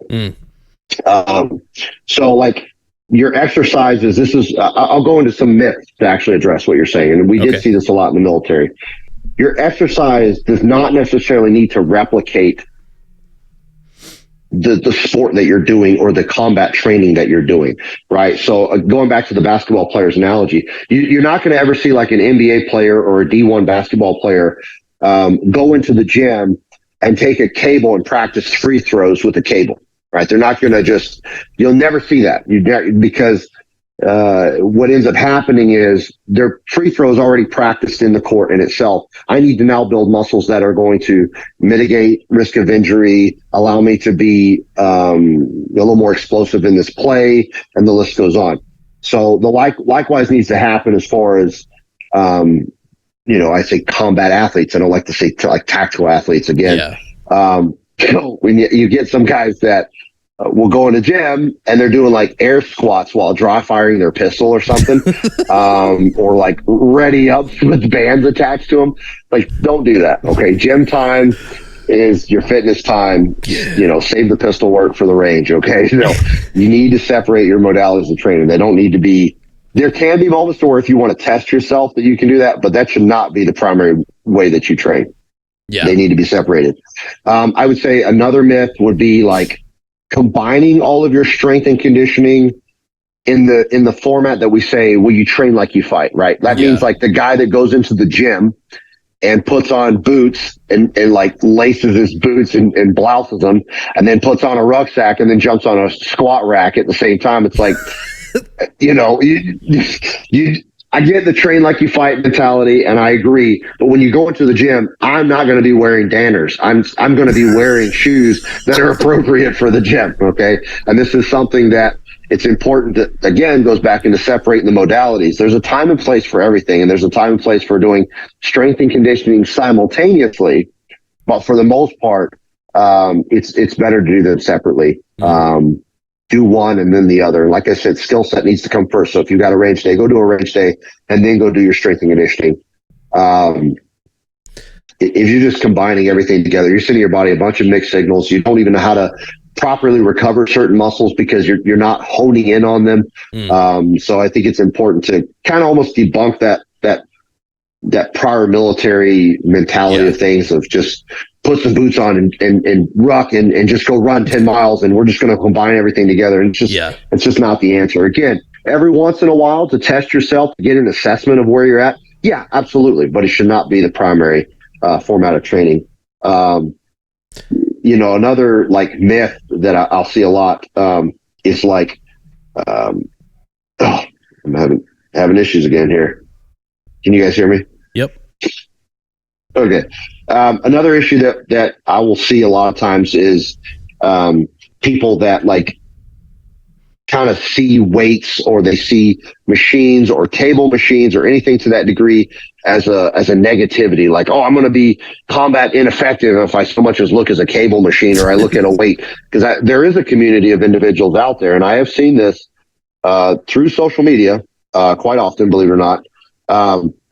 So like your exercises, I'll go into some myths to actually address what you're saying. And we did see this a lot in the military. Your exercise does not necessarily need to replicate the sport that you're doing or the combat training that you're doing, right? So going back to the basketball player's analogy, you're not going to ever see like an NBA player or a D1 basketball player go into the gym and take a cable and practice free throws with a cable, right? They're not going to you'll never see that because what ends up happening is their free throws already practiced in the court in itself. I need to now build muscles that are going to mitigate risk of injury, allow me to be a little more explosive in this play, and the list goes on. So the likewise needs to happen as far as I say combat athletes. I don't like to say like tactical athletes again. When you get some guys that will go in the gym and they're doing like air squats while dry firing their pistol or something, or like ready ups with bands attached to them. Like, don't do that. Okay. Gym time is your fitness time. Save the pistol work for the range. Okay. You need to separate your modalities of training. They don't need to be, there can be moments where if you want to test yourself that you can do that, but that should not be the primary way that you train. Yeah. They need to be separated. I would say another myth would be like, combining all of your strength and conditioning in the format that we say, well, you train like you fight, right? That means like the guy that goes into the gym and puts on boots and like laces his boots and blouses them and then puts on a rucksack and then jumps on a squat rack at the same time. It's like, I get the train like you fight mentality, and I agree. But when you go into the gym, I'm not going to be wearing Danners. I'm going to be wearing shoes that are appropriate for the gym. Okay. And this is something that it's important to, again, goes back into separating the modalities. There's a time and place for everything. And there's a time and place for doing strength and conditioning simultaneously. But for the most part, it's better to do them separately. Do one and then the other. Like I said, skill set needs to come first. So if you got a range day, go do a range day and then go do your strength and conditioning. If you're just combining everything together, you're sending your body a bunch of mixed signals. You don't even know how to properly recover certain muscles because you're not honing in on them. So I think it's important to kind of almost debunk that prior military mentality of things of just put some boots on and ruck and just go run 10 miles and we're just going to combine everything together. And it's just not the answer. Again, every once in a while to test yourself, to get an assessment of where you're at. Yeah, absolutely. But it should not be the primary format of training. Another like myth that I'll see a lot is like, I'm having issues again here. Can you guys hear me? Yep. Okay. Another issue that I will see a lot of times is people that like kind of see weights or they see machines or table machines or anything to that degree as a negativity. Like, oh, I'm going to be combat ineffective if I so much as look as a cable machine or I look at a weight. Because there is a community of individuals out there, and I have seen this through social media quite often, believe it or not,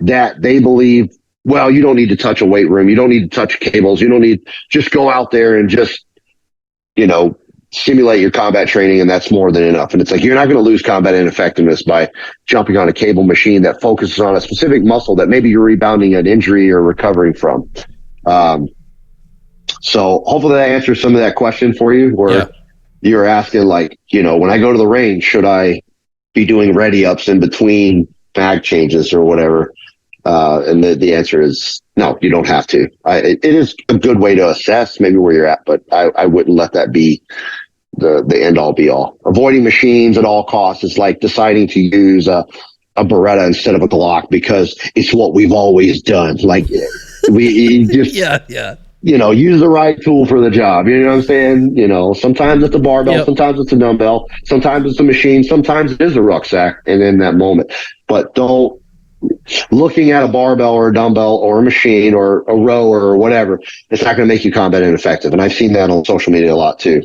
that they believe, well, you don't need to touch a weight room. You don't need to touch cables. You don't need, just go out there and just, simulate your combat training. And that's more than enough. And it's like, you're not going to lose combat ineffectiveness by jumping on a cable machine that focuses on a specific muscle that maybe you're rebounding an injury or recovering from. So hopefully that answers some of that question for you where you're asking like, when I go to the range, should I be doing ready ups in between mag changes or whatever? And the answer is no, you don't have to. It is a good way to assess maybe where you're at, but I wouldn't let that be the end all be all. Avoiding machines at all costs is like deciding to use a Beretta instead of a Glock because it's what we've always done. Like we just, use the right tool for the job. You know what I'm saying? Sometimes it's a barbell, sometimes it's a dumbbell, sometimes it's a machine, sometimes it is a rucksack. And in that moment, but don't, looking at a barbell or a dumbbell or a machine or a rower or whatever, it's not going to make you combat ineffective. And I've seen that on social media a lot too.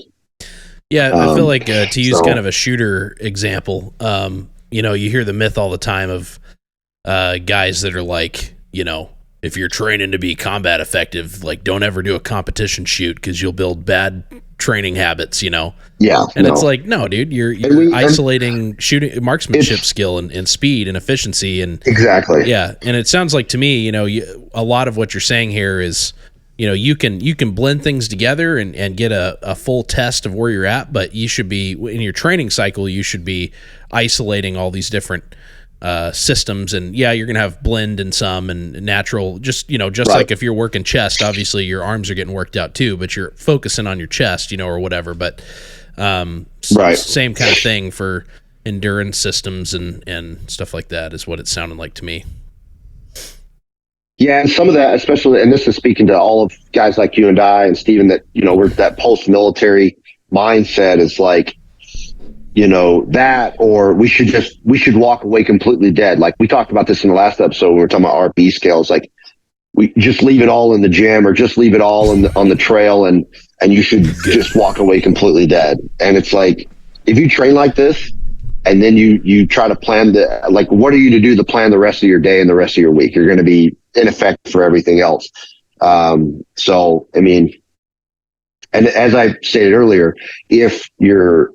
Yeah, I feel like to use kind of a shooter example, you hear the myth all the time of guys that are like, if you're training to be combat effective, like don't ever do a competition shoot because you'll build bad training habits, Yeah. And it's like, no, dude, you're isolating shooting, marksmanship skill and speed and efficiency. And exactly. Yeah. And it sounds like to me, a lot of what you're saying here is, you can blend things together and get a full test of where you're at, but you should be in your training cycle, you should be isolating all these different systems. And yeah, you're going to have blend in some and natural, just right. Like if you're working chest, obviously your arms are getting worked out too, but you're focusing on your chest, or whatever. But right. Same kind of thing for endurance systems and stuff like that is what it sounded like to me. Yeah, and some of that, especially, and this is speaking to all of guys like you and I and Steven, that, we're that post-military mindset is like, that, or we should walk away completely dead. Like we talked about this in the last episode when we were talking about RP scales, like we just leave it all in the gym or just leave it all on the trail and you should just walk away completely dead. And it's like, if you train like this, and then you try to plan what are you to do to plan the rest of your day and the rest of your week? You're going to be ineffective for everything else. So, I mean, and as I stated earlier, if your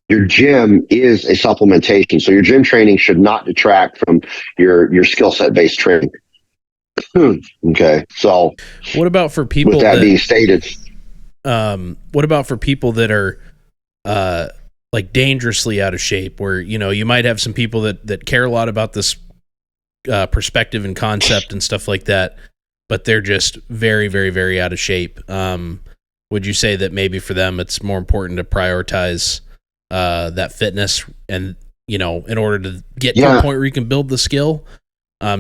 gym is a supplementation, so your gym training should not detract from your skill set based training. Okay. So what about for people with that being stated, what about for people that are, like dangerously out of shape, where you might have some people that care a lot about this perspective and concept and stuff like that, but they're just very, very, very out of shape. Would you say that maybe for them it's more important to prioritize that fitness and in order to get to a point where you can build the skill,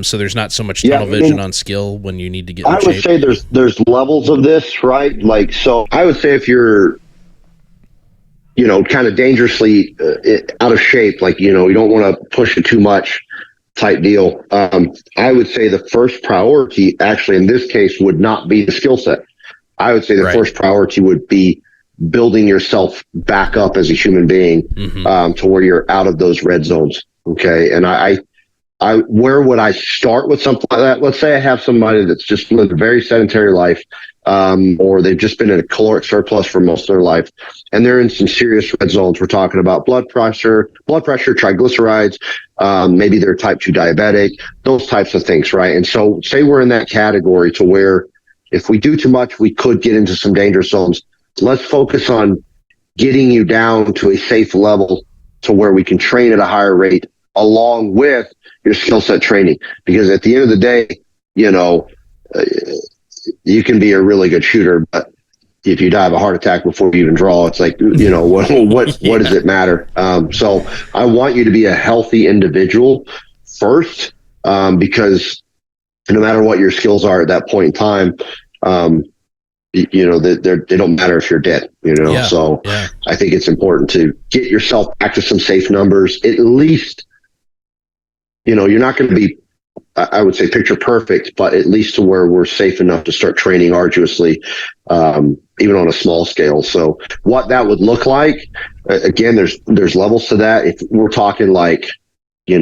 so there's not so much tunnel vision on skill when you need to get in shape? I would say there's levels of this, right? Like, so I would say if you're kind of dangerously out of shape, like, you don't want to push it too much type deal. I would say the first priority actually in this case would not be the skill set. I would say the first priority would be building yourself back up as a human being, to where you're out of those red zones. Okay. And I where would I start with something like that? Let's say I have somebody that's just lived a very sedentary life, or they've just been in a caloric surplus for most of their life, and they're in some serious red zones. We're talking about blood pressure, triglycerides, maybe they're type 2 diabetic, those types of things, right? And so say we're in that category to where if we do too much, we could get into some dangerous zones. Let's focus on getting you down to a safe level to where we can train at a higher rate along with your skill set training. Because at the end of the day, you can be a really good shooter, but if you die of a heart attack before you even draw, it's like, what does it matter? So I want you to be a healthy individual first, because no matter what your skills are at that point in time, they don't matter if you're dead, So I think it's important to get yourself back to some safe numbers. At least, you're not going to be, I would say, picture perfect, but at least to where we're safe enough to start training arduously, even on a small scale. So what that would look like, again, there's levels to that. If we're talking like, the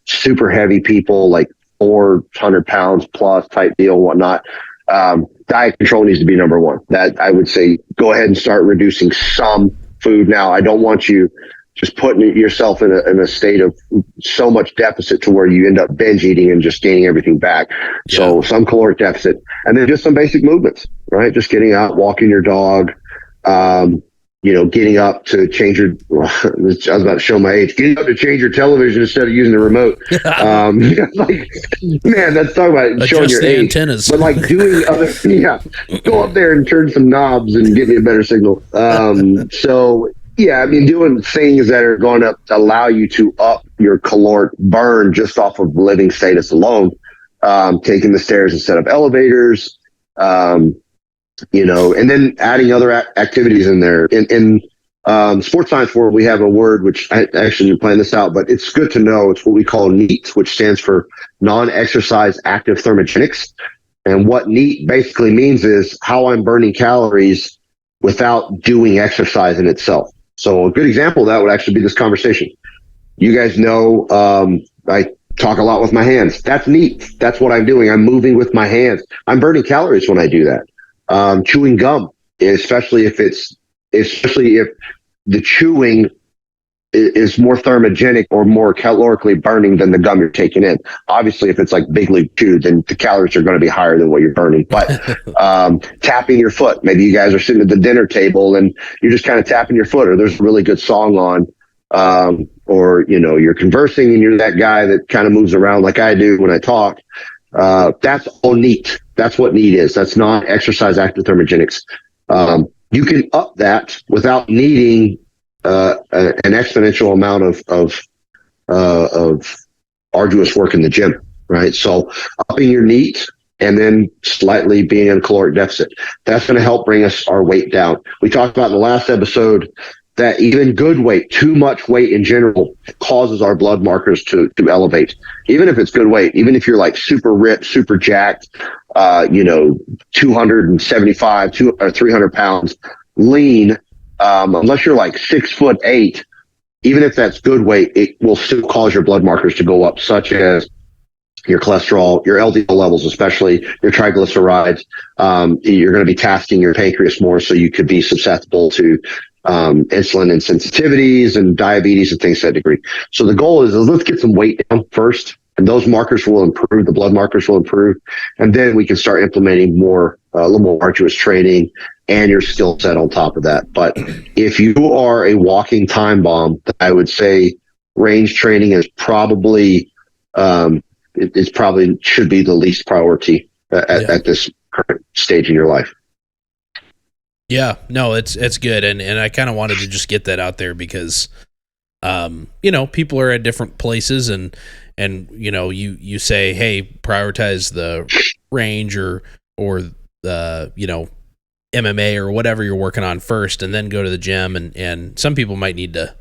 super heavy people, like 400 pounds plus type deal, whatnot, diet control needs to be number one. That I would say, go ahead and start reducing some food. Now, I don't want you just putting yourself in a state of so much deficit to where you end up binge eating and just gaining everything back. Yeah. So some caloric deficit, and then just some basic movements, right? Just getting out, walking your dog, getting up to change your, I was about to show my age, getting up to change your television instead of using the remote. Man, that's talking about adjust showing your age. Antennas. But like doing other, go up there and turn some knobs and get me a better signal. So yeah, I mean, doing things that are going to allow you to up your caloric burn just off of living status alone, taking the stairs instead of elevators, and then adding other activities in there. In sports science world, we have a word, which I actually didn't plan this out, but it's good to know. It's what we call NEAT, which stands for non-exercise active thermogenics. And what NEAT basically means is how I'm burning calories without doing exercise in itself. So a good example of that would actually be this conversation. You guys know, I talk a lot with my hands. That's neat. That's what I'm doing. I'm moving with my hands. I'm burning calories when I do that. Chewing gum, especially if the chewing is more thermogenic or more calorically burning than the gum you're taking in. Obviously, if it's like Big League Chew, then the calories are going to be higher than what you're burning. But tapping your foot, maybe you guys are sitting at the dinner table and you're just kind of tapping your foot, or there's a really good song on, or you're conversing and you're that guy that kind of moves around like I do when I talk. That's all neat. That's what neat is. That's not exercise active thermogenics. You can up that without needing an exponential amount of arduous work in the gym, right? So upping your NEAT and then slightly being in a caloric deficit, that's going to help bring our weight down. We talked about in the last episode that even good weight, too much weight in general, causes our blood markers to elevate. Even if it's good weight, even if you're like super ripped, super jacked, 275 or 300 pounds, lean, unless you're like 6'8", even if that's good weight, it will still cause your blood markers to go up, such as your cholesterol, your LDL levels, especially your triglycerides. You're going to be tasking your pancreas more, so you could be susceptible to insulin insensitivities and diabetes and things to that degree. So the goal is let's get some weight down first, and those markers will improve. The blood markers will improve, and then we can start implementing a little more arduous training and your skill set on top of that. But if you are a walking time bomb, I would say range training is probably should be the least priority at this current stage in your life. Yeah, no, it's good, and I kind of wanted to just get that out there because, people are at different places, and you say, hey, prioritize the range or the MMA or whatever you're working on first, and then go to the gym, and some people might need to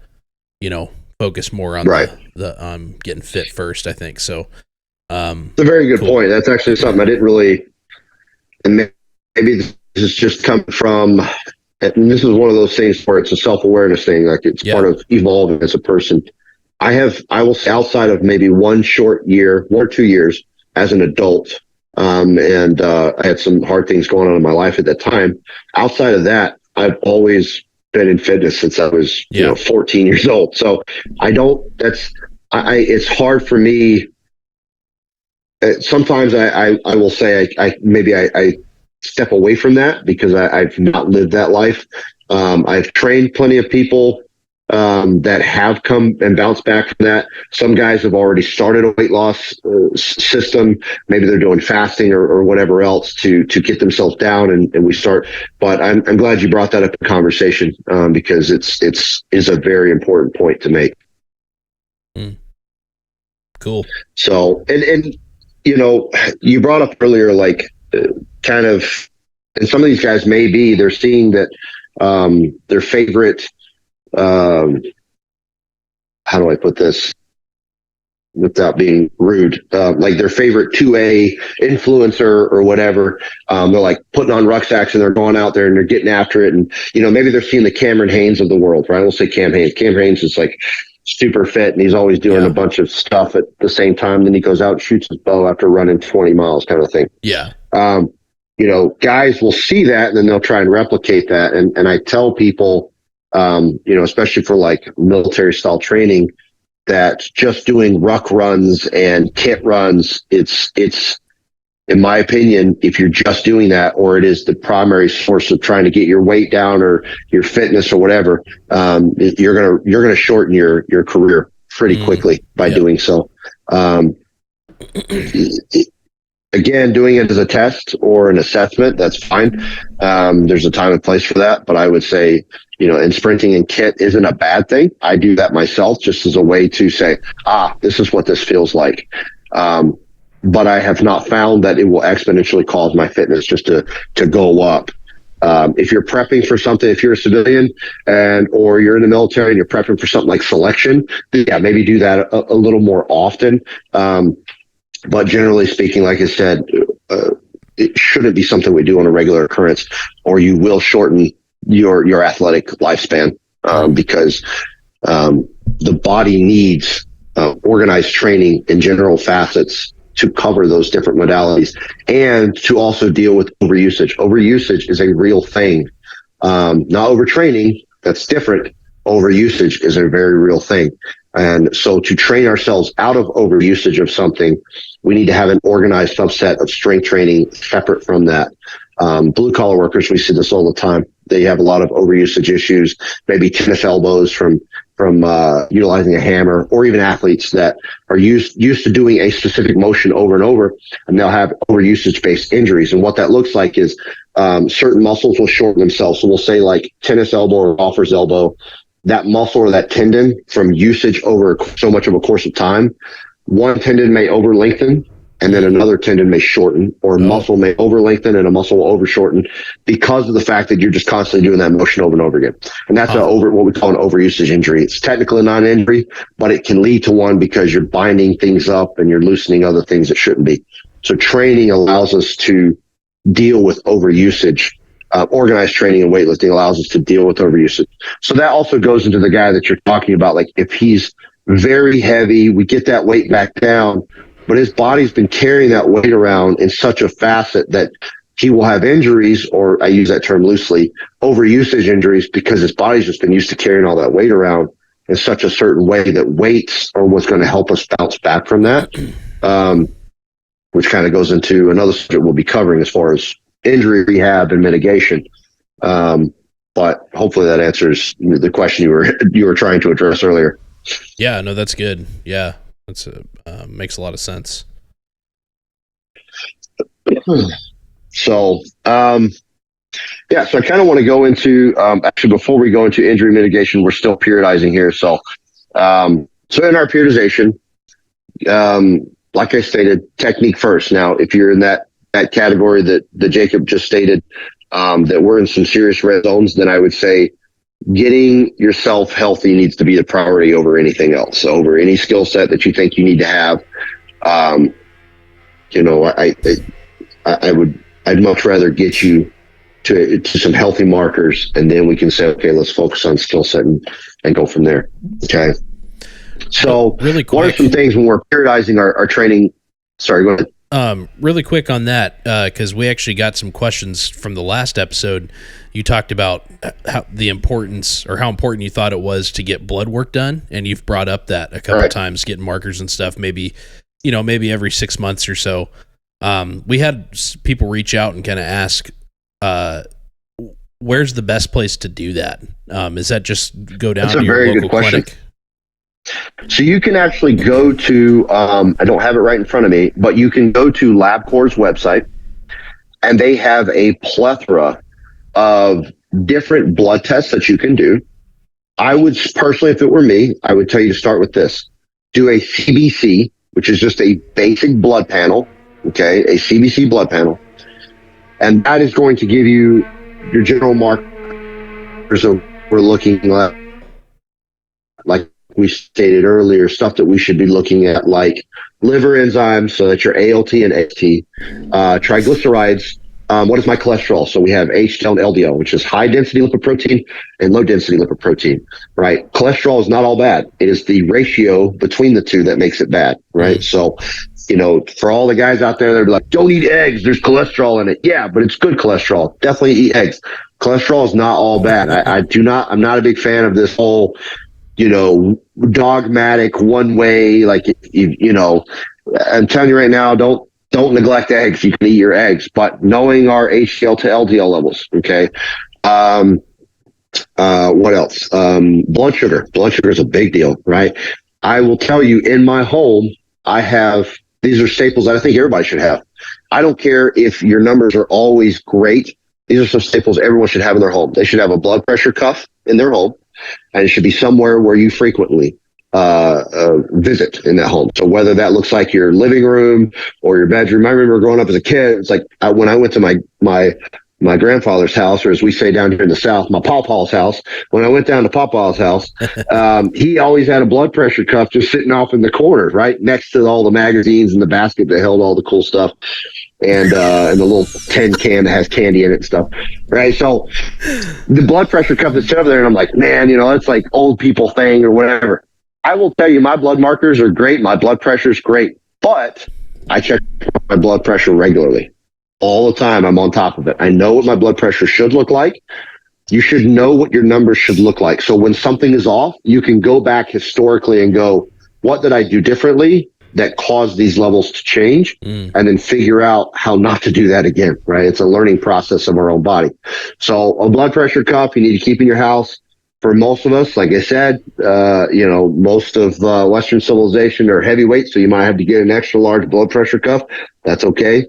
focus more on the getting fit first, I think. So it's a very good point. That's actually something I didn't really, and maybe this is just coming from, and this is one of those things where it's a self-awareness thing, like it's part of evolving as a person. I will say, outside of maybe 1 or 2 years as an adult, and I had some hard things going on in my life at that time. Outside of that, I've always been in fitness since I was 14 years old. So it's hard for me. Sometimes I will say I step away from that because I've not lived that life. I've trained plenty of people that have come and bounced back from that. Some guys have already started a weight loss system.Maybe they're doing fasting or whatever else to get themselves down, and we start. But I'm glad you brought that up in conversation because it's a very important point to make. Cool. So and you brought up earlier, like kind of, and some of these guys they're seeing that their favorite. How do I put this without being rude? Like their favorite 2A influencer or whatever, they're like putting on rucksacks and they're going out there and they're getting after it. And, maybe they're seeing the Cameron Haynes of the world, right? I will say Cam Haynes. Cam Haynes is like super fit and he's always doing a bunch of stuff at the same time. Then he goes out and shoots his bow after running 20 miles kind of thing. Yeah. Guys will see that and then they'll try and replicate that. And I tell people, especially for like military style training, that just doing ruck runs and kit runs, it's in my opinion, if you're just doing that, or it is the primary source of trying to get your weight down or your fitness or whatever, you're gonna shorten your career pretty quickly by doing so. Again, doing it as a test or an assessment, that's fine. There's a time and place for that, but I would say, and sprinting and kit isn't a bad thing. I do that myself just as a way to say, this is what this feels like. But I have not found that it will exponentially cause my fitness just to go up. If you're prepping for something, if you're a civilian or you're in the military and you're prepping for something like selection, then maybe do that a little more often. But generally speaking, like I said, it shouldn't be something we do on a regular occurrence, or you will shorten your athletic lifespan because the body needs organized training in general facets to cover those different modalities and to also deal with overusage. Overusage is a real thing. Not overtraining, that's different. Overusage is a very real thing. And so to train ourselves out of overusage of something, we need to have an organized subset of strength training separate from that. Blue collar workers, we see this all the time. They have a lot of overusage issues, maybe tennis elbows from utilizing a hammer, or even athletes that are used to doing a specific motion over and over, and they'll have overusage based injuries. And what that looks like is certain muscles will shorten themselves. So we'll say like tennis elbow or golfer's elbow, that muscle or that tendon from usage over so much of a course of time, one tendon may over lengthen and then another tendon may shorten, or a muscle may over lengthen and a muscle will over shorten because of the fact that you're just constantly doing that motion over and over again. And that's what we call an overusage injury. It's technically not an injury, but it can lead to one because you're binding things up and you're loosening other things that shouldn't be. So training allows us to deal with overusage. Organized training and weightlifting allows us to deal with overusage. So that also goes into the guy that you're talking about. Like if he's very heavy, we get that weight back down, but his body's been carrying that weight around in such a facet that he will have injuries, or I use that term loosely, overusage injuries, because his body's just been used to carrying all that weight around in such a certain way that weights are what's going to help us bounce back from that, which kind of goes into another subject we'll be covering as far as injury rehab and mitigation. But hopefully that answers the question you were trying to address earlier. Yeah, no, that's good. Yeah, that's makes a lot of sense. So, so I kind of want to go into, actually, before we go into injury mitigation, we're still periodizing here. So, so in our periodization, like I stated, technique first. Now, if you're in that category that Jacob just stated, that we're in some serious red zones, then I would say getting yourself healthy needs to be the priority over anything else, over any skill set that you think you need to have. I'd much rather get you to some healthy markers, and then we can say, okay, let's focus on skill set and go from there. Okay. So really quick, what are some things when we're periodizing our training? Sorry, go ahead. Really quick on that, because we actually got some questions from the last episode. You talked about how important you thought it was to get blood work done, and you've brought up that a couple times, getting markers and stuff. Maybe every 6 months or so. We had people reach out and kind of ask, where's the best place to do that? Is that just go down to your local clinic? So you can actually go to, I don't have it right in front of me, but you can go to LabCorp's website, and they have a plethora of different blood tests that you can do. I would personally, if it were me, I would tell you to start with this. Do a CBC, which is just a basic blood panel, okay, a CBC blood panel. And that is going to give you your general markers of we're looking at, like we stated earlier, stuff that we should be looking at, like liver enzymes, so that's your ALT and AST, triglycerides. What is my cholesterol? So we have HDL and LDL, which is high density lipoprotein and low density lipoprotein, right? Cholesterol is not all bad. It is the ratio between the two that makes it bad, right? So, for all the guys out there that are like, don't eat eggs, there's cholesterol in it. Yeah, but it's good cholesterol. Definitely eat eggs. Cholesterol is not all bad. I'm not a big fan of this whole, dogmatic one way, like, I'm telling you right now, don't neglect eggs. You can eat your eggs, but knowing our HDL to LDL levels. Okay. What else? Blood sugar. Blood sugar is a big deal, right? I will tell you, in my home, these are staples that I think everybody should have. I don't care if your numbers are always great. These are some staples everyone should have in their home. They should have a blood pressure cuff in their home, and it should be somewhere where you frequently visit in that home. So whether that looks like your living room or your bedroom. I remember growing up as a kid, it's like when I went to my grandfather's house, or as we say down here in the South, my pawpaw's house. When I went down to pawpaw's house, he always had a blood pressure cuff just sitting off in the corner, right next to all the magazines and the basket that held all the cool stuff, and the little tin can that has candy in it and stuff, right? So the blood pressure cuff is over there, and I'm like, man, it's like old people thing or whatever. I will tell you, my blood markers are great. My blood pressure is great, but I check my blood pressure regularly. All the time, I'm on top of it. I know what my blood pressure should look like. You should know what your numbers should look like. So when something is off, you can go back historically and go, what did I do differently that caused these levels to change? And then figure out how not to do that again, right? It's a learning process of our own body. So a blood pressure cuff you need to keep in your house. For most of us, like I said, most of Western civilization are heavyweight, so you might have to get an extra large blood pressure cuff. That's okay.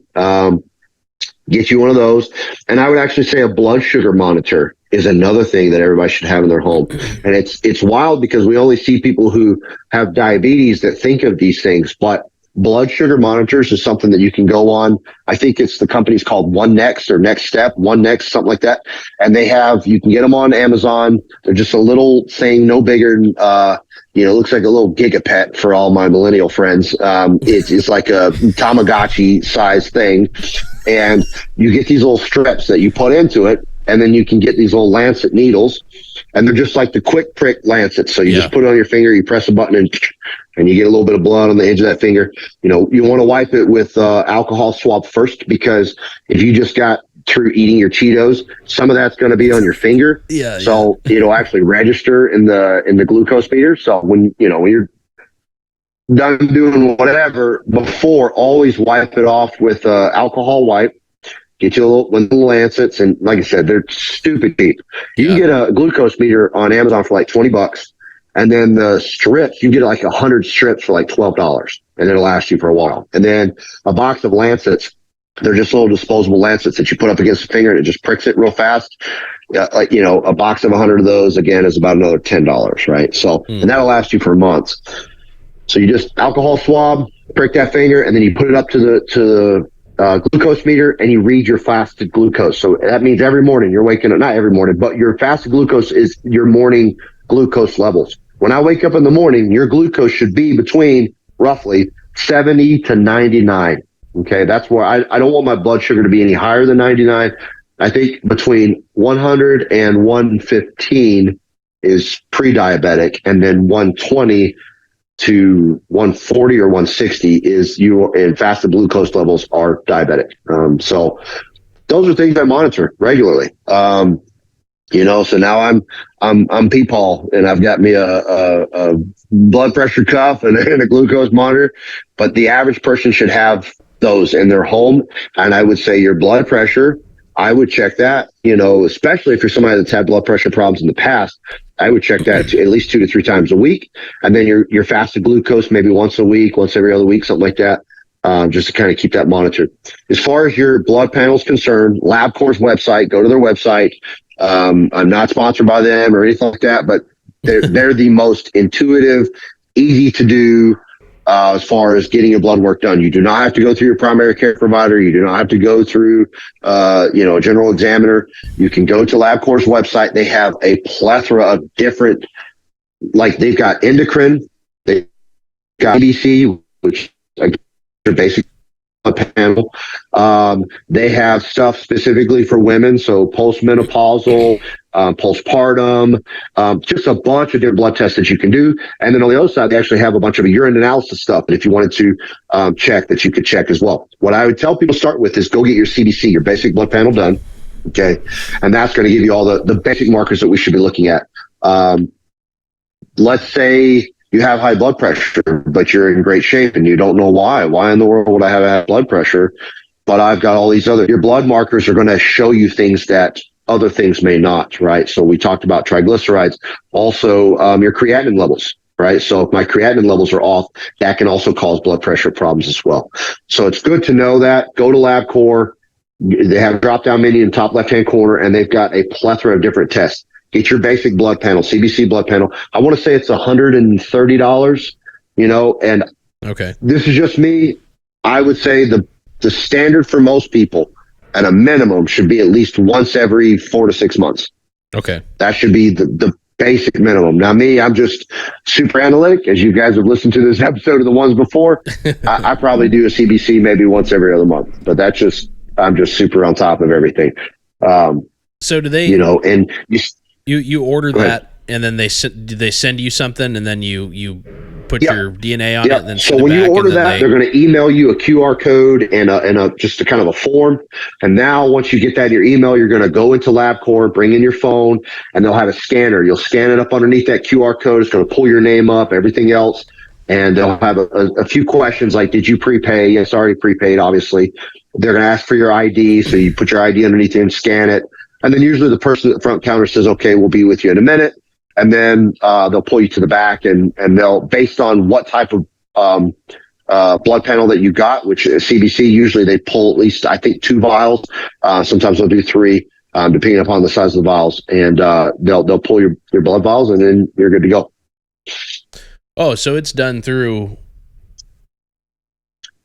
Get you one of those. And I would actually say a blood sugar monitor is another thing that everybody should have in their home. And it's wild because we only see people who have diabetes that think of these things, but blood sugar monitors is something that you can go on. I think it's the company's called One Next or Next Step, One Next, something like that. And you can get them on Amazon. They're just a little thing, no bigger than, looks like a little gigapet for all my millennial friends. It's like a Tamagotchi size thing. And you get these little strips that you put into it. And then you can get these little lancet needles, and they're just like the quick prick lancets. So you just put it on your finger, you press a button, and you get a little bit of blood on the edge of that finger. You want to wipe it with alcohol swab first, because if you just got through eating your Cheetos, some of that's going to be on your finger. So it'll actually register in the glucose meter. So when you're done doing whatever, before, always wipe it off with alcohol wipe. Get you a little lancets, and like I said, they're stupid cheap. You can get a glucose meter on Amazon for like $20, and then the strips, you get like 100 strips for like $12, and it'll last you for a while. And then a box of lancets, they're just little disposable lancets that you put up against the finger, and it just pricks it real fast. A box of 100 of those again is about another $10, right? So, and that'll last you for months. So you just alcohol swab, prick that finger, and then you put it up to the glucose meter, and you read your fasted glucose. So that means every morning you're waking up, not every morning, but your fasted glucose is your morning glucose levels. When I wake up in the morning, your glucose should be between roughly 70 to 99. Okay. That's where I don't want my blood sugar to be any higher than 99. I think between 100 and 115 is pre-diabetic, and then 120 to 140 or 160 and fasted glucose levels are diabetic. So those are things I monitor regularly. So now I'm Peepaw, and I've got me a blood pressure cuff and a glucose monitor, but the average person should have those in their home. And I would say your blood pressure, I would check that, especially if you're somebody that's had blood pressure problems in the past. I would check that at least 2 to 3 times a week. And then your fasted glucose, maybe once a week, once every other week, something like that, just to kind of keep that monitored. As far as your blood panel is concerned, LabCorp's website, go to their website. I'm not sponsored by them or anything like that, but they're the most intuitive, easy to do, as far as getting your blood work done. You do not have to go through your primary care provider. You do not have to go through, a general examiner. You can go to LabCorp's website. They have a plethora of different, like they've got endocrine, they've got ABC, which are basic panel. They have stuff specifically for women, so postmenopausal, postpartum, just a bunch of different blood tests that you can do. And then on the other side, they actually have a bunch of urine analysis stuff. And if you wanted to check, that you could check as well. What I would tell people to start with is go get your CBC, your basic blood panel, done. Okay. And that's going to give you all the basic markers that we should be looking at. Let's say you have high blood pressure, but you're in great shape and you don't know why. Why in the world would I have high blood pressure? But I've got all these your blood markers are going to show you things that other things may not, right? So we talked about triglycerides, also your creatinine levels, right? So if my creatinine levels are off, that can also cause blood pressure problems as well. So it's good to know that. Go to LabCorp. They have a drop-down menu in the top left-hand corner, and they've got a plethora of different tests. Get your basic blood panel, CBC blood panel. I want to say it's $130, and okay, this is just me. I would say the standard for most people at a minimum should be at least once every 4 to 6 months. Okay. That should be the basic minimum. Now me, I'm just super analytic. As you guys have listened to this episode of the ones before, I probably do a CBC maybe once every other month, but I'm just super on top of everything. So do they, and you order that and then did they send you something, and then you put your DNA on it, and then so send it when back, you order that, they're going to email you a QR code and a just a kind of a form. And now once you get that in your email, you're going to go into LabCorp, bring in your phone, and they'll have a scanner. You'll scan it up underneath that QR code. It's going to pull your name up, everything else. And they'll have a few questions like, did you prepay? Yes, already prepaid, obviously. They're going to ask for your ID. So you put your ID underneath it and scan it. And then usually the person at the front counter says, okay, we'll be with you in a minute. And then they'll pull you to the back, and they'll, based on what type of blood panel that you got, which is CBC, usually they pull at least, I think, 2 vials. Sometimes they'll do 3, depending upon the size of the vials. And they'll pull your blood vials, and then you're good to go. Oh, so it's done through...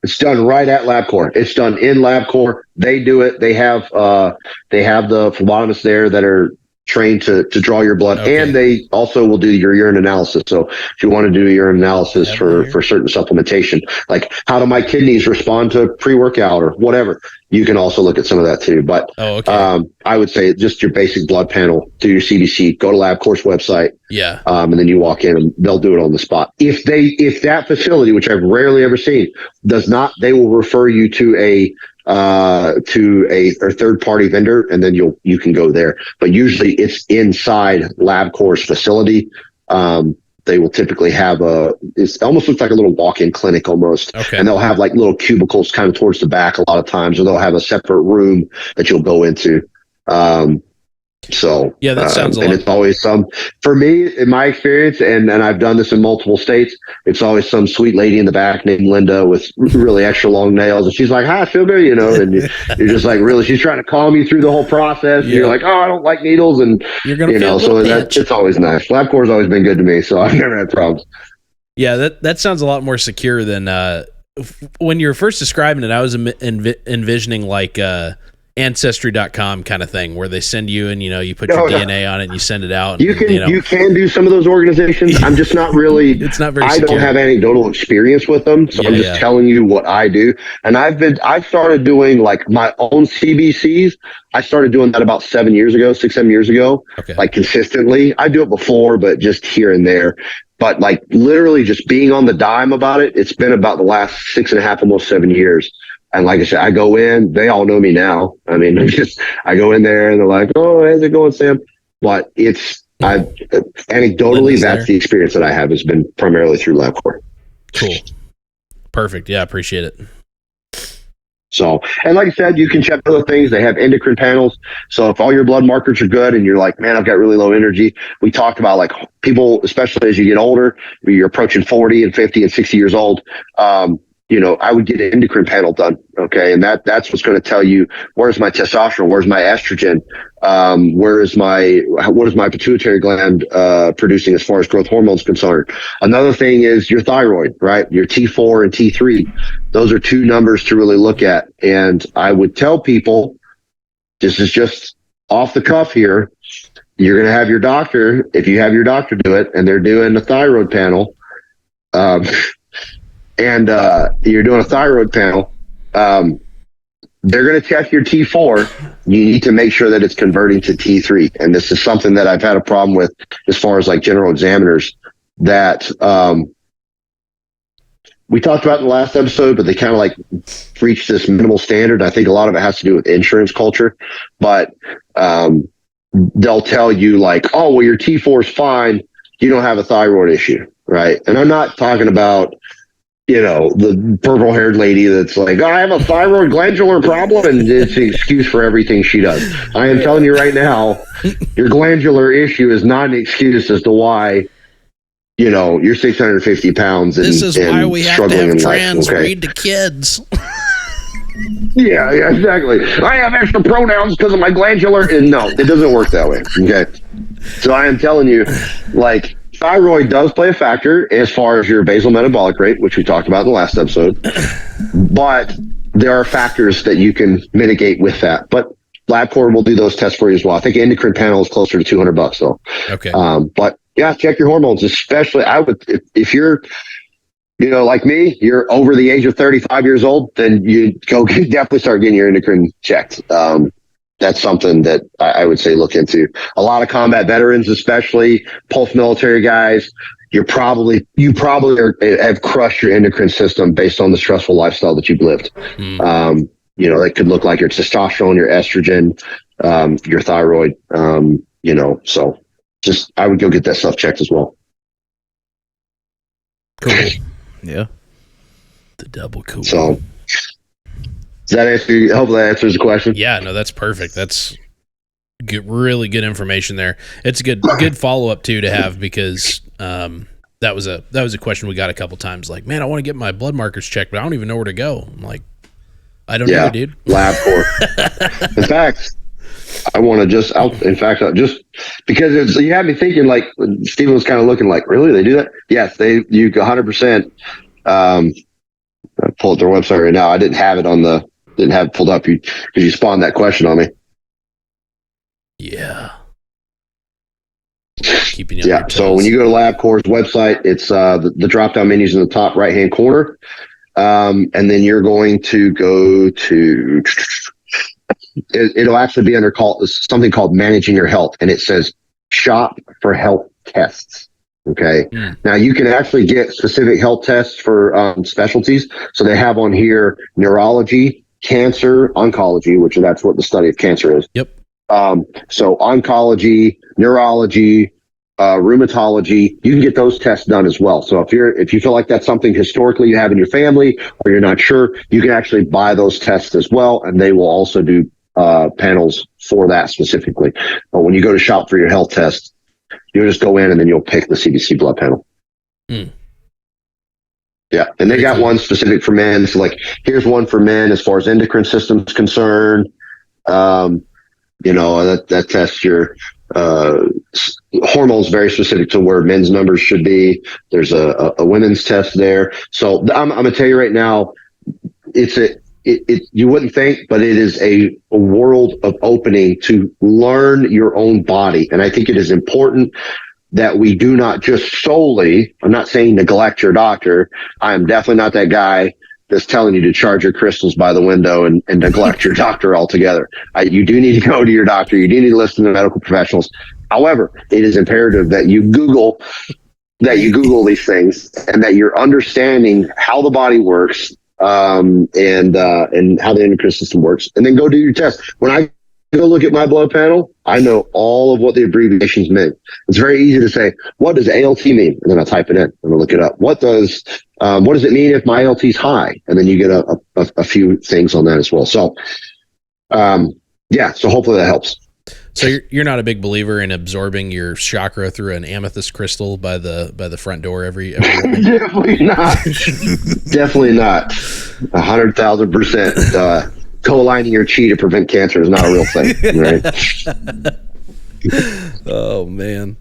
It's done right at LabCorp. It's done in LabCorp. They do it. They have the phlebotomists there that are trained to draw your blood, and they also will do your urine analysis. So if you want to do urine analysis for certain supplementation, like how do my kidneys respond to pre-workout or whatever, you can also look at some of that too. But I would say just your basic blood panel, do your CBC, go to LabCorp's website, and then you walk in and they'll do it on the spot. If that facility, which I've rarely ever seen, does not, they will refer you to a third party vendor, and then you can go there. But usually it's inside LabCorp's facility. They will typically have it almost looks like a little walk-in clinic almost. And they'll have like little cubicles kind of towards the back a lot of times, or they'll have a separate room that you'll go into. So that sounds and it's always for me, in my experience, and I've done this in multiple states, it's always some sweet lady in the back named Linda with really extra long nails, and she's like, hi, I feel good, and you're just like, really, she's trying to calm you through the whole process. And you're like, oh, I don't like needles, and you're gonna feel so it's always nice. LabCorp's always been good to me, so I've never had problems. Yeah, that sounds a lot more secure than when you were first describing it. I was envisioning like Ancestry.com kind of thing, where they send you and you put your DNA on it and you send it out. You can do some of those organizations. I'm just not really. It's not very. I don't have anecdotal experience with them, so I'm just telling you what I do. And I've started doing like my own CBCs. I started doing that about 7 years ago, 6-7 years ago, like consistently. I do it before, but just here and there. But like literally just being on the dime about it, it's been about the last 6.5, almost 7 years. And like I said, I go in, they all know me now. I mean, I go in there and they're like, oh, how's it going, Sam? But anecdotally, that's the experience that I have has been primarily through LabCorp. Cool. Perfect. Yeah, I appreciate it. So, and like I said, you can check other things. They have endocrine panels. So if all your blood markers are good and you're like, man, I've got really low energy. We talked about like people, especially as you get older, you're approaching 40 and 50 and 60 years old. I would get an endocrine panel done. Okay. And that's what's going to tell you, where's my testosterone? Where's my estrogen? What is my pituitary gland, producing as far as growth hormones concerned? Another thing is your thyroid, right? Your T4 and T3. Those are 2 numbers to really look at. And I would tell people, this is just off the cuff here. You're going to have your doctor, if you have your doctor do it and they're doing a thyroid panel, and you're doing a thyroid panel, they're going to check your T4. You need to make sure that it's converting to T3. And this is something that I've had a problem with as far as like general examiners that we talked about in the last episode, but they kind of like reached this minimal standard. I think a lot of it has to do with insurance culture, but they'll tell you like, oh, well, your T4 is fine. You don't have a thyroid issue, right? And I'm not talking about the purple-haired lady that's like, oh, I have a thyroid glandular problem, and it's the excuse for everything she does. I am telling you right now, your glandular issue is not an excuse as to why, you're 650 pounds and this is why we have to have trans read to kids. Yeah, exactly. I have extra pronouns because of my glandular. And no, it doesn't work that way. Okay. So I am telling you, like, thyroid does play a factor as far as your basal metabolic rate, which we talked about in the last episode. But there are factors that you can mitigate with that. But LabCorp will do those tests for you as well. I think endocrine panel is closer to $200 though. Okay. But yeah, check your hormones, especially if you're, like me, you're over the age of 35 years old, then you definitely start getting your endocrine checked. that's something that I would say look into. A lot of combat veterans, especially post-military guys, you probably have crushed your endocrine system based on the stressful lifestyle that you've lived. That could look like your testosterone, your estrogen, your thyroid, so just, I would go get that stuff checked as well. Cool. Yeah. The double cool. So does that answer? Hopefully that answers the question. Yeah, no, that's perfect. That's really good information there. It's a good follow up too to have, because that was a question we got a couple times. Like, man, I want to get my blood markers checked, but I don't even know where to go. I'm like, I don't know, dude. LabCorp. In fact, I want to just because you had me thinking, like, Steven was kind of looking like, really, they do that? Yes, you 100%. I pulled their website right now. I didn't have it pulled up because you spawned that question on me. Yeah. Keeping you on your toes. So when you go to LabCorp's website, it's the drop down menus in the top right hand corner, and then you're going to go to. It'll actually be under something called Managing Your Health, and it says Shop for Health Tests. Okay. Now you can actually get specific health tests for specialties. So they have on here neurology, cancer, oncology, which that's what the study of cancer is. Yep. So oncology, neurology, rheumatology, you can get those tests done as well. So if you feel like that's something historically you have in your family, or you're not sure, you can actually buy those tests as well, and they will also do panels for that specifically. But when you go to shop for your health test, you'll just go in and then you'll pick the CBC blood panel. Yeah, and they got one specific for men. So like, here's one for men as far as endocrine system's concerned. That tests your hormones very specific to where men's numbers should be. There's a women's test there. So I'm going to tell you right now, you wouldn't think, but it is a world of opening to learn your own body. And I think it is important that we do not just solely, I'm not saying neglect your doctor. I am definitely not that guy that's telling you to charge your crystals by the window and neglect your doctor altogether. You do need to go to your doctor. You do need to listen to medical professionals. However, it is imperative that you Google these things, and that you're understanding how the body works, and how the endocrine system works, and then go do your test. When I go look at my blood panel, I know all of what the abbreviations mean. It's very easy to say, what does ALT mean? And then I type it in and I look it up. What does it mean if my ALT is high? And then you get a few things on that as well. So, so hopefully that helps. So you're not a big believer in absorbing your chakra through an amethyst crystal by the front door every Definitely not. Definitely not. 100,000%. Co-aligning your chi to prevent cancer is not a real thing, right? Oh man.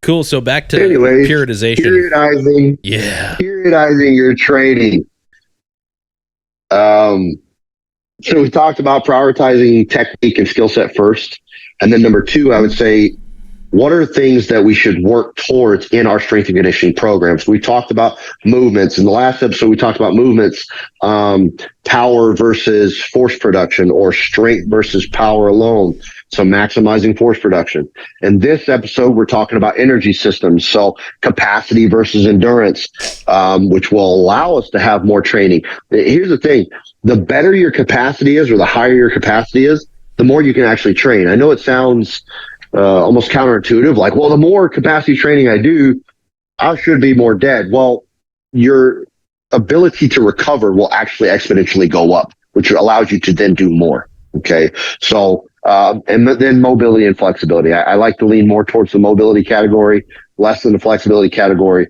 Cool. So back to periodization. Periodizing your training. So we talked about prioritizing technique and skill set first. And then number two, I would say, what are things that we should work towards in our strength and conditioning programs? We talked about movements. In the last episode, we talked about movements, power versus force production, or strength versus power alone. So maximizing force production. In this episode, we're talking about energy systems. So capacity versus endurance, which will allow us to have more training. Here's the thing. The better your capacity is, or the higher your capacity is, the more you can actually train. I know it sounds almost counterintuitive, like, well, the more capacity training I do, I should be more dead. Well, your ability to recover will actually exponentially go up, which allows you to then do more. Okay. So, and then mobility and flexibility. I like to lean more towards the mobility category, less than the flexibility category.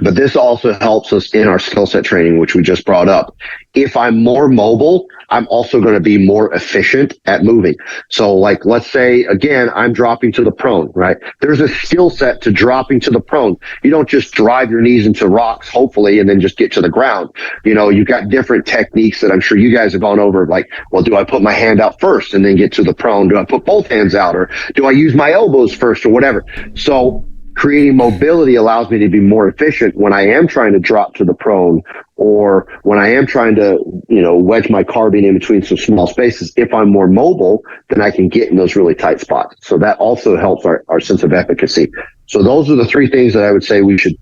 But this also helps us in our skill set training, which we just brought up. If I'm more mobile, I'm also going to be more efficient at moving. So like, let's say, again, I'm dropping to the prone, right? There's a skill set to dropping to the prone. You don't just drive your knees into rocks, hopefully, and then just get to the ground. You've got different techniques that I'm sure you guys have gone over. Like, well, do I put my hand out first and then get to the prone? Do I put both hands out, or do I use my elbows first, or whatever? So creating mobility allows me to be more efficient when I am trying to drop to the prone or when I am trying to, wedge my carbine in between some small spaces, if I'm more mobile, then I can get in those really tight spots. So that also helps our sense of efficacy. So those are the three things that I would say we should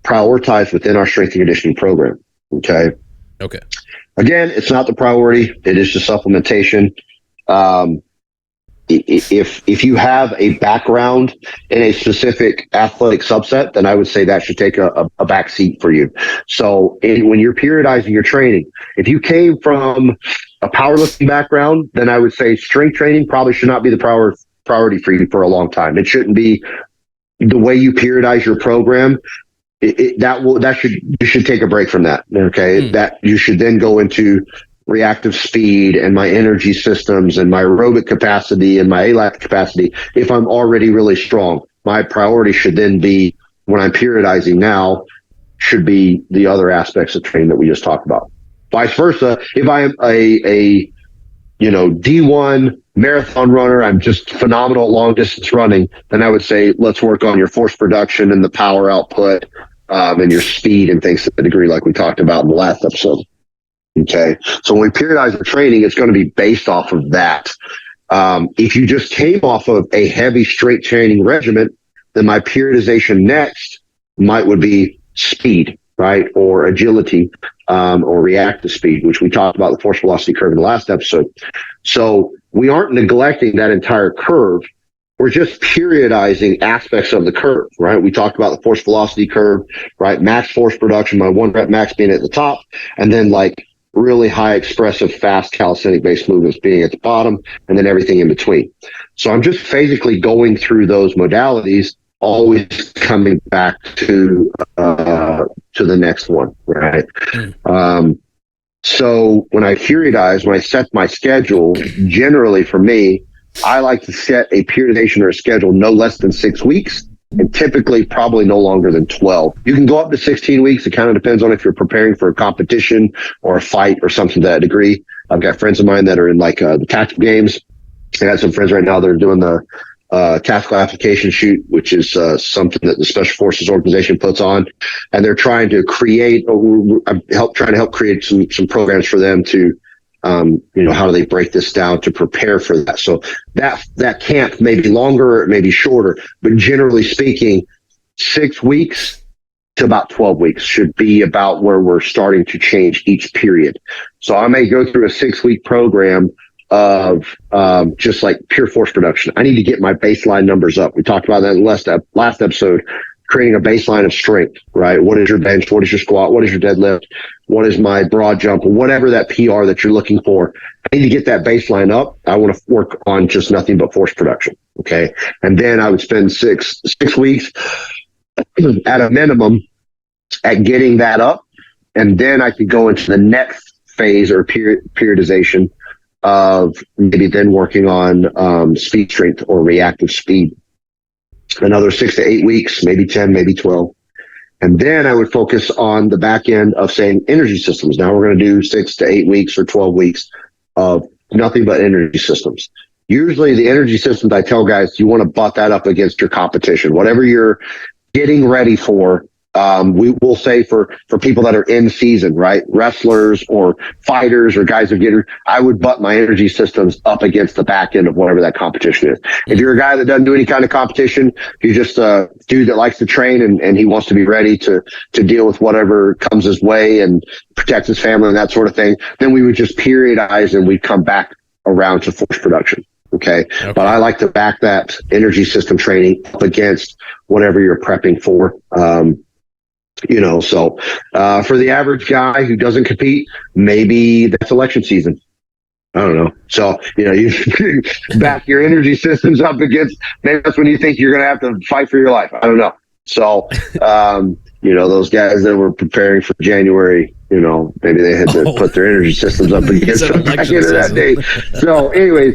prioritize within our strength and conditioning program. Okay. Okay. Again, it's not the priority. It is just supplementation. If you have a background in a specific athletic subset, then I would say that should take a back seat for you. So when you're periodizing your training, if you came from a powerlifting background, then I would say strength training probably should not be the priority for you for a long time. It shouldn't be the way you periodize your program. You should take a break from that. Okay. That you should then go into reactive speed and my energy systems and my aerobic capacity and my ALAC capacity. If I'm already really strong, my priority should then be, when I'm periodizing now, should be the other aspects of training that we just talked about. Vice versa, if I am a D1 marathon runner, I'm just phenomenal at long distance running, then I would say let's work on your force production and the power output and your speed and things to the degree like we talked about in the last episode. Okay. So when we periodize the training, it's going to be based off of that. If you just came off of a heavy straight training regimen, then my periodization next would be speed, right? Or agility, or reactive speed, which we talked about the force velocity curve in the last episode. So we aren't neglecting that entire curve. We're just periodizing aspects of the curve, right? We talked about the force velocity curve, right? Max force production, my 1 rep max being at the top, and then like really high expressive, fast calisthenic based movements being at the bottom, and then everything in between. So I'm just physically going through those modalities, always coming back to the next one, right? So when I periodize, when I set my schedule, generally for me, I like to set a periodization or a schedule no less than 6 weeks, and typically probably no longer than 12. You can go up to 16 weeks. It kind of depends on if you're preparing for a competition or a fight or something to that degree. I've got friends of mine that are in like the tactical games. I got some friends right now that are doing the tactical application shoot, which is something that the Special Forces organization puts on, and they're trying to create, or trying to help create some programs for them to, how do they break this down to prepare for that? So that camp may be longer, it may be shorter, but generally speaking, 6 weeks to about 12 weeks should be about where we're starting to change each period. So I may go through a 6-week program of just like pure force production. I need to get my baseline numbers up. We talked about that in the last episode, creating a baseline of strength, right? What is your bench? What is your squat? What is your deadlift? What is my broad jump? Whatever that PR that you're looking for, I need to get that baseline up. I want to work on just nothing but force production. Okay. And then I would spend six weeks at a minimum at getting that up. And then I could go into the next phase or periodization of maybe then working on speed strength or reactive speed. Another 6 to 8 weeks, maybe 10, maybe 12. And then I would focus on the back end of saying energy systems. Now we're going to do 6 to 8 weeks or 12 weeks of nothing but energy systems. Usually the energy systems, I tell guys, you want to butt that up against your competition. Whatever you're getting ready for, we will say for people that are in season, right? Wrestlers or fighters or guys that get, I would butt my energy systems up against the back end of whatever that competition is. If you're a guy that doesn't do any kind of competition, you're just a dude that likes to train and he wants to be ready to deal with whatever comes his way and protect his family and that sort of thing, then we would just periodize and we'd come back around to force production. Okay. But I like to back that energy system training up against whatever you're prepping for. So for the average guy who doesn't compete, maybe that's election season. I don't know. So, you back your energy systems up against, maybe that's when you think you're going to have to fight for your life. I don't know. So, those guys that were preparing for January, maybe they had to put their energy systems up against them back into that day. So anyways,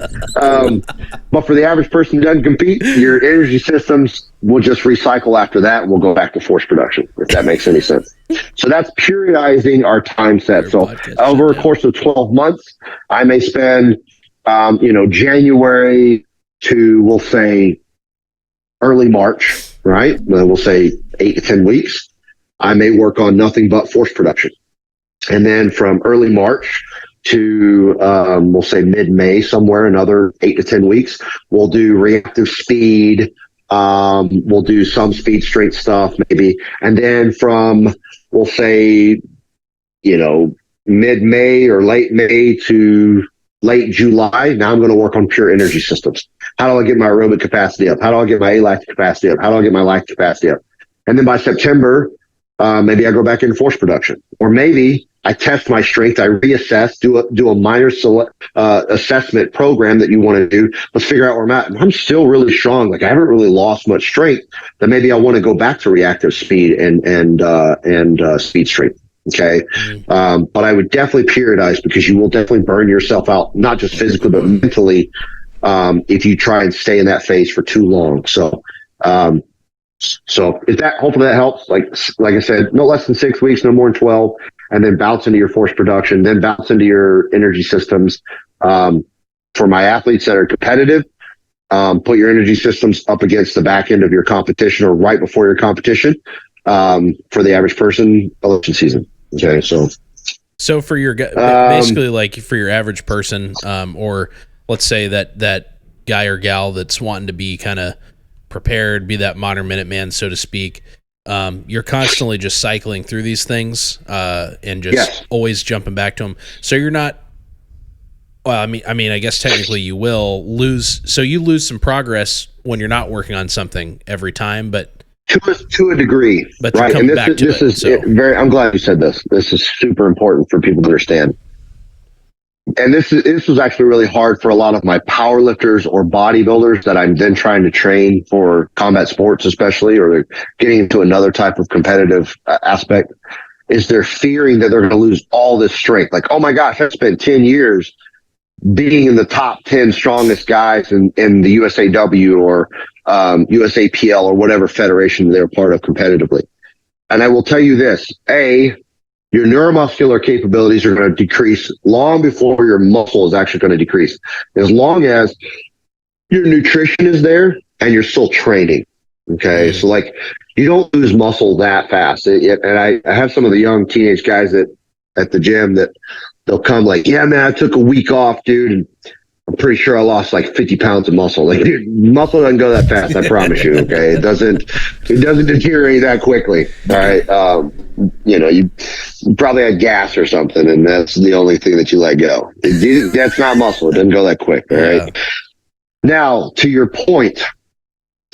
but for the average person who doesn't compete, your energy systems will just recycle after that and we'll go back to force production, if that makes any sense. So that's periodizing our time set. So over a course of 12 months, I may spend, January to, we'll say, early March, right? We'll say 8 to 10 weeks. I may work on nothing but force production. And then from early March to we'll say mid-May, somewhere another 8 to 10 weeks, we'll do reactive speed. We'll do some speed strength stuff maybe. And then from, we'll say, mid-May or late May to late July, now I'm going to work on pure energy systems. How do I get my aerobic capacity up? How do I get my alactic capacity up? How do I get my lactic capacity up? And then by September, maybe I go back into force production, or maybe I test my strength. I reassess, do a minor assessment program that you want to do. Let's figure out where I'm at. And I'm still really strong. Like I haven't really lost much strength. Then maybe I want to go back to reactive speed and speed strength. Okay. But I would definitely periodize, because you will definitely burn yourself out, not just physically, but mentally, if you try and stay in that phase for too long. So hopefully that helps. Like I said, no less than 6 weeks, no more than 12, and then bounce into your force production, then bounce into your energy systems. For my athletes that are competitive, put your energy systems up against the back end of your competition or right before your competition. For the average person, election season. Okay. So for your basically, like for your average person, or let's say that guy or gal that's wanting to be kind of prepared, be that modern Minuteman, so to speak. You're constantly just cycling through these things, and just always jumping back to them. So you're not, well, I mean, I guess technically you will lose. So you lose some progress when you're not working on something every time, but to a degree, but right? And this is very. I'm glad you said this. This is super important for people to understand. And this was actually really hard for a lot of my power lifters or bodybuilders that I'm then trying to train for combat sports, especially, or they're getting into another type of competitive aspect. Is they're fearing that they're going to lose all this strength? Like, oh my gosh, I spent 10 years being in the top 10 strongest guys in the USAW or USAPL or whatever federation they're part of competitively. And I will tell you this, your neuromuscular capabilities are going to decrease long before your muscle is actually going to decrease, as long as your nutrition is there and you're still training. Okay. So like you don't lose muscle that fast. And I have some of the young teenage guys at the gym that they'll come like, yeah, man, I took a week off, dude. And I'm pretty sure I lost like 50 pounds of muscle. Like, dude, muscle doesn't go that fast. I promise you. Okay. It doesn't deteriorate that quickly. All right. You probably had gas or something, and that's the only thing that you let go. That's not muscle. It doesn't go that quick. All right. Now, to your point,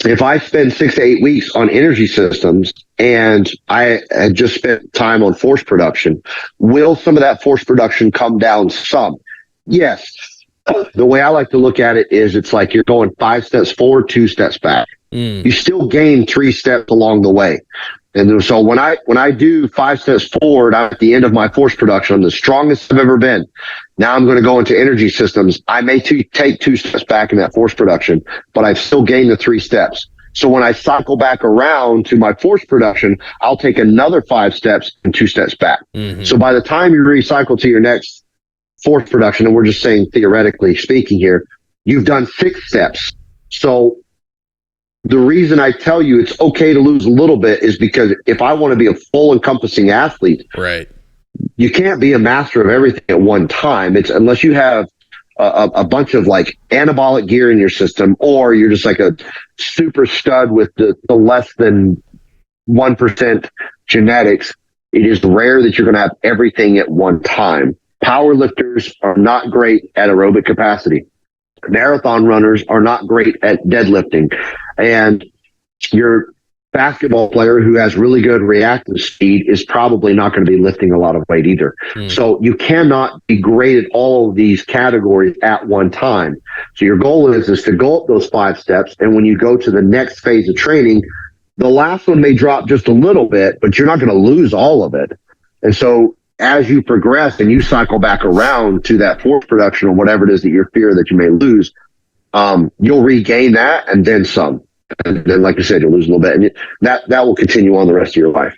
if I spend 6 to 8 weeks on energy systems and I had just spent time on force production, will some of that force production come down some? Yes. The way I like to look at it is it's like you're going 5 steps forward, 2 steps back. You still gain 3 steps along the way. And so when I do 5 steps forward, I'm at the end of my force production, I'm the strongest I've ever been. Now I'm going to go into energy systems. I may take 2 steps back in that force production, but I've still gained the 3 steps. So when I cycle back around to my force production, I'll take another 5 steps and 2 steps back. So by the time you recycle to your next force production, and we're just saying theoretically speaking here, you've done 6 steps. So the reason I tell you it's okay to lose a little bit is because if I want to be a full encompassing athlete, right, you can't be a master of everything at one time. It's unless you have a bunch of like anabolic gear in your system, or you're just like a super stud with the less than 1% genetics. It is rare that you're going to have everything at one time. Power lifters are not great at aerobic capacity. Marathon runners are not great at deadlifting. And your basketball player who has really good reactive speed is probably not going to be lifting a lot of weight either. So you cannot be great at all of these categories at one time. So your goal is to go up those 5 steps. And when you go to the next phase of training, the last one may drop just a little bit, but you're not going to lose all of it. And so as you progress and you cycle back around to that force production or whatever it is that you fear that you may lose, you'll regain that and then some. And then, like I said, you'll lose a little bit. And that will continue on the rest of your life.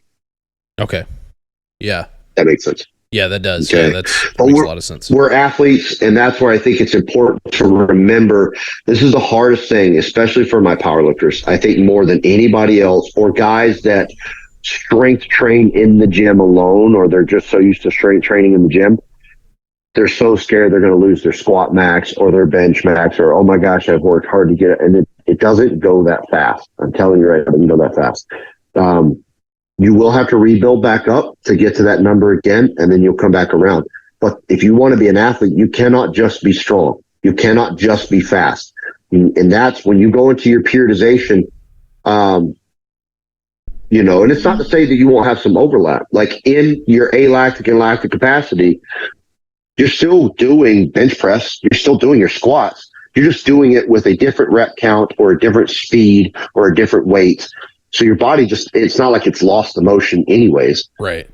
Okay. Yeah. That makes sense. Yeah, that does. Okay. Yeah, that makes a lot of sense. We're athletes, and that's where I think it's important to remember this is the hardest thing, especially for my powerlifters. I think more than anybody else, or guys that strength train in the gym alone, or they're just so used to strength training in the gym, they're so scared they're going to lose their squat max or their bench max, or, oh my gosh, I've worked hard to get it. And it doesn't go that fast. I'm telling you right now, it doesn't go that fast. You will have to rebuild back up to get to that number again, and then you'll come back around. But if you want to be an athlete, you cannot just be strong. You cannot just be fast. And that's when you go into your periodization, you know, and it's not to say that you won't have some overlap. Like in your alactic and lactic capacity, you're still doing bench press. You're still doing your squats. You're just doing it with a different rep count or a different speed or a different weight. So your body it's not like it's lost the motion anyways. Right.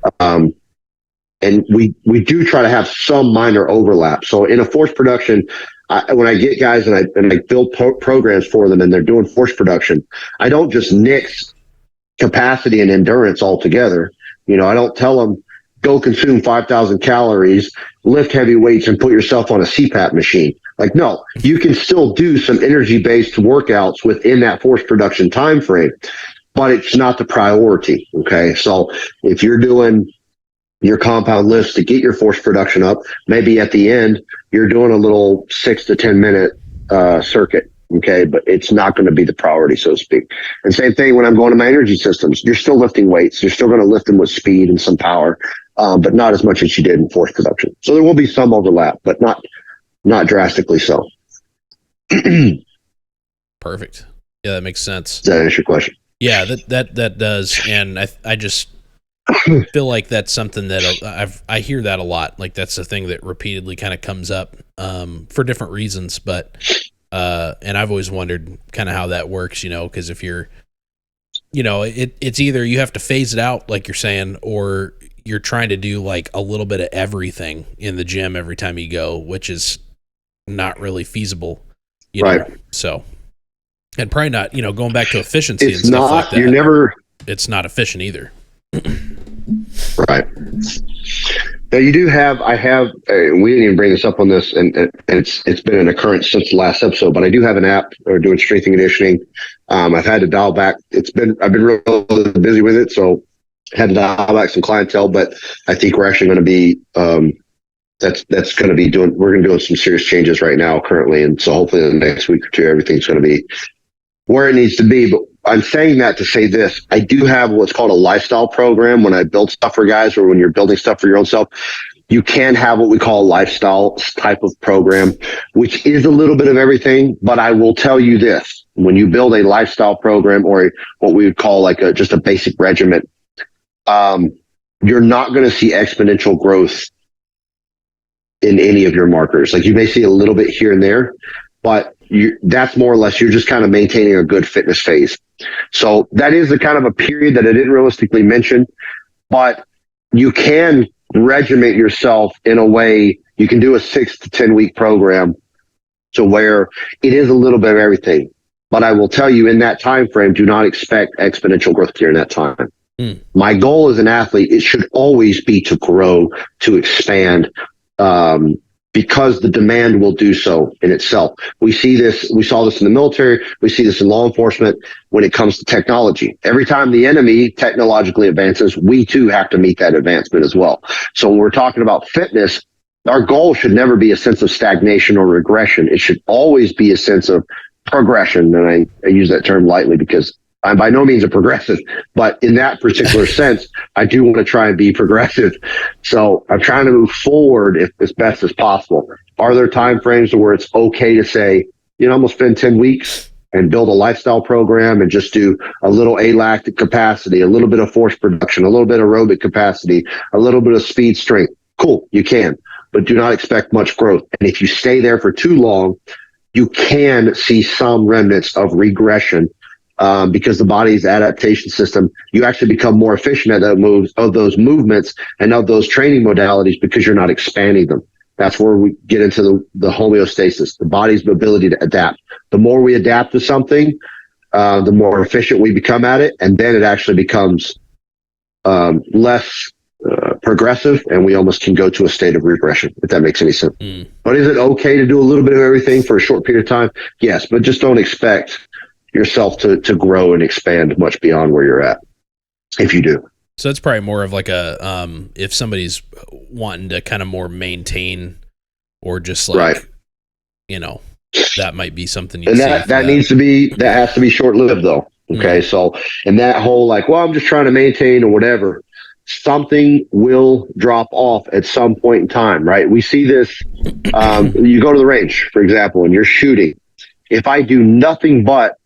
And we do try to have some minor overlap. So in a force production, when I get guys and I build programs for them and they're doing force production, I don't just nix capacity and endurance altogether. You know, I don't tell them, go consume 5,000 calories, lift heavy weights, and put yourself on a CPAP machine. Like, no, you can still do some energy-based workouts within that force production time frame, but it's not the priority, okay? So if you're doing your compound lifts to get your force production up, maybe at the end, you're doing a little 6 to 10 minute circuit, okay? But it's not going to be the priority, so to speak. And same thing when I'm going to my energy systems. You're still lifting weights. You're still going to lift them with speed and some power, but not as much as you did in force production. So there will be some overlap, but not drastically so. Perfect. Yeah, that makes sense. Does that answer your question? Yeah, that does. And I just feel like that's something that I hear that a lot. Like that's a thing that repeatedly kind of comes up for different reasons. But and I've always wondered kind of how that works, you know, because if you're, you know, it's either you have to phase it out, like you're saying, or you're trying to do like a little bit of everything in the gym every time you go, which is not really feasible, you know? So, and probably not, you know, going back to efficiency and stuff like that. It's not efficient either. Right. Now you do have, we didn't even bring this up on this, and it's been an occurrence since the last episode, but I do have an app or doing strength and conditioning. I've had to dial back. I've been really busy with it, so had to dial back some clientele, but I think we're actually going to be, that's going to be we're going to do some serious changes right now currently. And so hopefully in the next week or two, everything's going to be where it needs to be. But I'm saying that to say this, I do have what's called a lifestyle program. When I build stuff for guys, or when you're building stuff for your own self, you can have what we call a lifestyle type of program, which is a little bit of everything. But I will tell you this, when you build a lifestyle program, or what we would call like just a basic regimen, you're not going to see exponential growth in any of your markers. Like you may see a little bit here and there, but that's more or less, you're just kind of maintaining a good fitness phase. So that is a kind of a period that I didn't realistically mention, but you can regiment yourself in a way. You can do a 6 to 10 week program to where it is a little bit of everything. But I will tell you, in that time frame, do not expect exponential growth during that time. My goal as an athlete, it should always be to grow, to expand, because the demand will do so in itself. We saw this in the military. We see this in law enforcement when it comes to technology. Every time the enemy technologically advances, we too have to meet that advancement as well. So when we're talking about fitness, our goal should never be a sense of stagnation or regression. It should always be a sense of progression. And I use that term lightly because I'm by no means a progressive, but in that particular sense, I do want to try and be progressive. So I'm trying to move forward as best as possible. Are there time frames where it's okay to say, you know, I'm going to spend 10 weeks and build a lifestyle program and just do a little alactic capacity, a little bit of force production, a little bit of aerobic capacity, a little bit of speed strength? Cool, you can, but do not expect much growth. And if you stay there for too long, you can see some remnants of regression. Because the body's adaptation system, you actually become more efficient at those movements and of those training modalities because you're not expanding them. That's where we get into the homeostasis, the body's ability to adapt. The more we adapt to something, the more efficient we become at it, and then it actually becomes less progressive, and we almost can go to a state of regression, if that makes any sense. But is it okay to do a little bit of everything for a short period of time? Yes, but just don't expect yourself to grow and expand much beyond where you're at. if you do. So that's probably more of like a, if somebody's wanting to kind of more maintain or just like, Right. That might be something you And see. that has to be short-lived though. Okay. So, and that whole like, well, I'm just trying to maintain or whatever, something will drop off at some point in time, right? We see this. You go to the range, for example, and you're shooting. If I do nothing but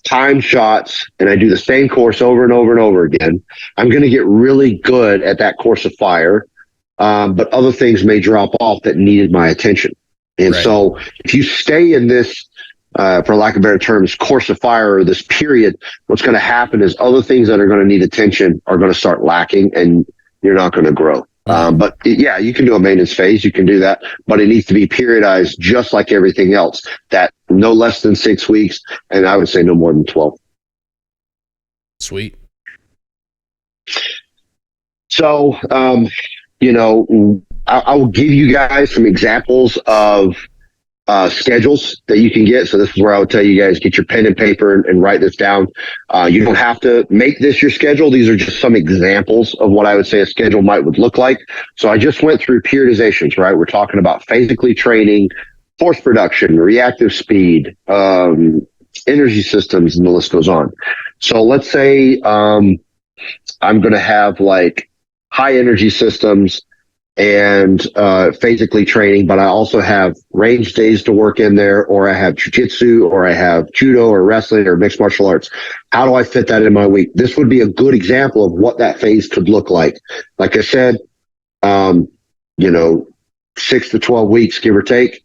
time shots and I do the same course over and over and over again, I'm going to get really good at that course of fire. But other things may drop off that needed my attention. And Right. so if you stay in this, for lack of better terms, course of fire or this period, what's going to happen is other things that are going to need attention are going to start lacking and you're not going to grow. But yeah, you can do a maintenance phase. You can do that, but it needs to be periodized just like everything else. That no less than 6 weeks. And I would say no more than 12. Sweet. So, I will give you guys some examples of schedules that you can get. So this is where I would tell you guys, get your pen and paper and write this down. You don't have to make this your schedule. These are just some examples of what I would say a schedule would look like. So I just went through periodizations, right? We're talking about physically training, force production, reactive speed, energy systems, and the list goes on. So let's say I'm going to have like high energy systems and physically training, but I also have range days to work in there, or I have jiu-jitsu, or I have judo or wrestling or mixed martial arts. How do I fit that in my week? This would be a good example of what that phase could look like. Like I said, 6 to 12 weeks, give or take.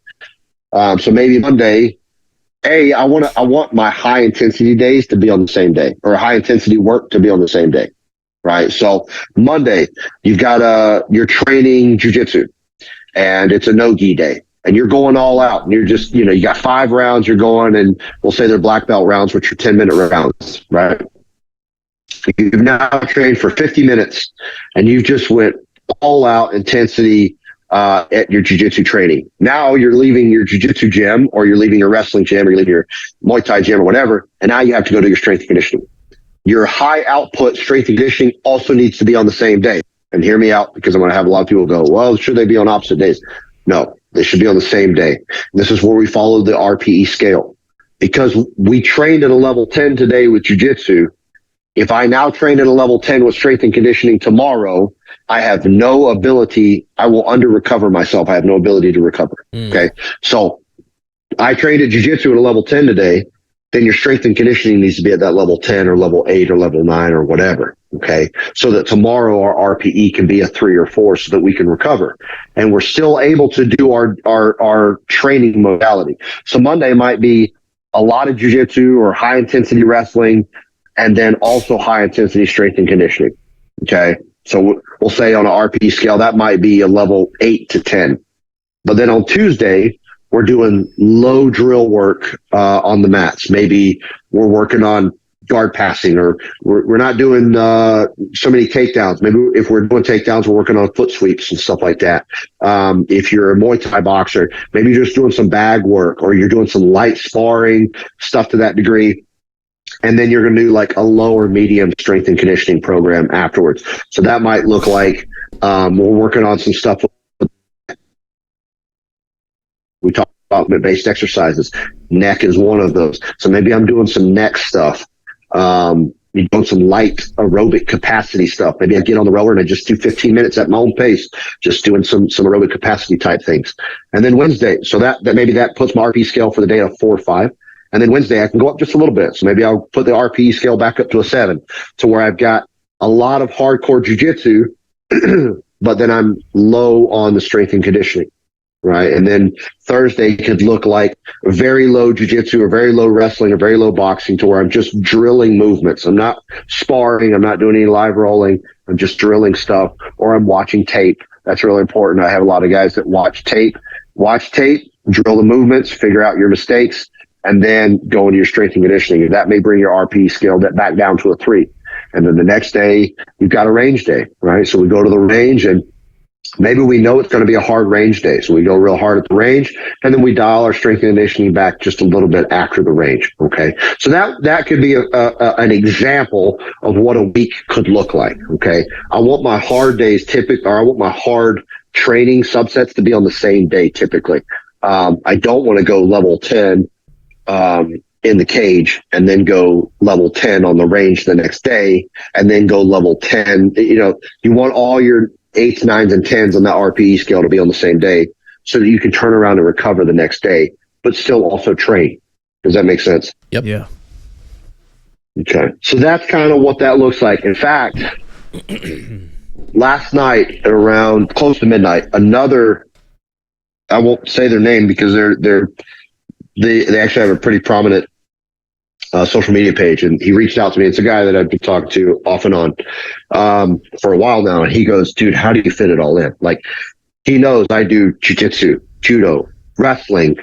So maybe Monday, I want my high intensity days to be on the same day, or high intensity work to be on the same day. Right. So Monday, you've got you're training jujitsu and it's a no-gi day and you're going all out and you're just, you got 5 rounds you're going, and we'll say they're black belt rounds, which are 10-minute rounds. Right. You've now trained for 50 minutes and you've just went all out intensity at your jiu-jitsu training. Now you're leaving your jiu-jitsu gym, or you're leaving your wrestling gym, or you're leaving your Muay Thai gym or whatever. And now you have to go to your strength and conditioning. Your high output strength and conditioning also needs to be on the same day. And hear me out, because I'm going to have a lot of people go, well, should they be on opposite days? No, they should be on the same day. This is where we follow the RPE scale. Because we trained at a level 10 today with jiu-jitsu. If I now train at a level 10 with strength and conditioning tomorrow, I have no ability. I will under-recover myself. I have no ability to recover. Okay. So I trained at jiu-jitsu at a level 10 today. Then your strength and conditioning needs to be at that level 10 or level 8 or level 9 or whatever. Okay. So that tomorrow our RPE can be a 3 or 4 so that we can recover. And we're still able to do our training modality. So Monday might be a lot of jiu-jitsu or high intensity wrestling, and then also high intensity strength and conditioning. Okay. So we'll say on an RPE scale, that might be a level 8 to 10. But then on Tuesday, we're doing low drill work on the mats. Maybe we're working on guard passing, or we're not doing so many takedowns. Maybe if we're doing takedowns, we're working on foot sweeps and stuff like that. If you're a Muay Thai boxer, maybe you're just doing some bag work, or you're doing some light sparring, stuff to that degree. And then you're going to do like a low or medium strength and conditioning program afterwards. So that might look like we're working on some stuff. We talk about movement-based exercises. Neck is one of those. So maybe I'm doing some neck stuff. You're doing some light aerobic capacity stuff. Maybe I get on the rower and I just do 15 minutes at my own pace, just doing some aerobic capacity type things. And then Wednesday, so that maybe that puts my RPE scale for the day at 4 or 5. And then Wednesday, I can go up just a little bit. So maybe I'll put the RPE scale back up to a 7, to where I've got a lot of hardcore jiu-jitsu, but then I'm low on the strength and conditioning. Right. And then Thursday could look like very low jiu-jitsu or very low wrestling or very low boxing, to where I'm just drilling movements. I'm not sparring. I'm not doing any live rolling. I'm just drilling stuff, or I'm watching tape. That's really important. I have a lot of guys that watch tape, drill the movements, figure out your mistakes, and then go into your strength and conditioning. And that may bring your RPE scale back down to a 3. And then the next day, you've got a range day, right? So we go to the range, and Maybe we know it's going to be a hard range day, so we go real hard at the range, and then we dial our strength and conditioning back just a little bit after the range. Okay, so that could be an example of what a week could look like. Okay, I want my hard days or I want my hard training subsets to be on the same day typically. I don't want to go level 10 in the cage and then go level 10 on the range the next day, and then go level 10. You want all your 8s, 9s, and 10s on that RPE scale to be on the same day so that you can turn around and recover the next day, but still also train. Does that make sense? Yep. Yeah. Okay. So that's kind of what that looks like. In fact, last night at around close to midnight, I won't say their name because they actually have a pretty prominent social media page, and he reached out to me. It's a guy that I've been talking to off and on for a while now, and he goes, dude, how do you fit it all in? Like, he knows I do jiu-jitsu, judo, wrestling,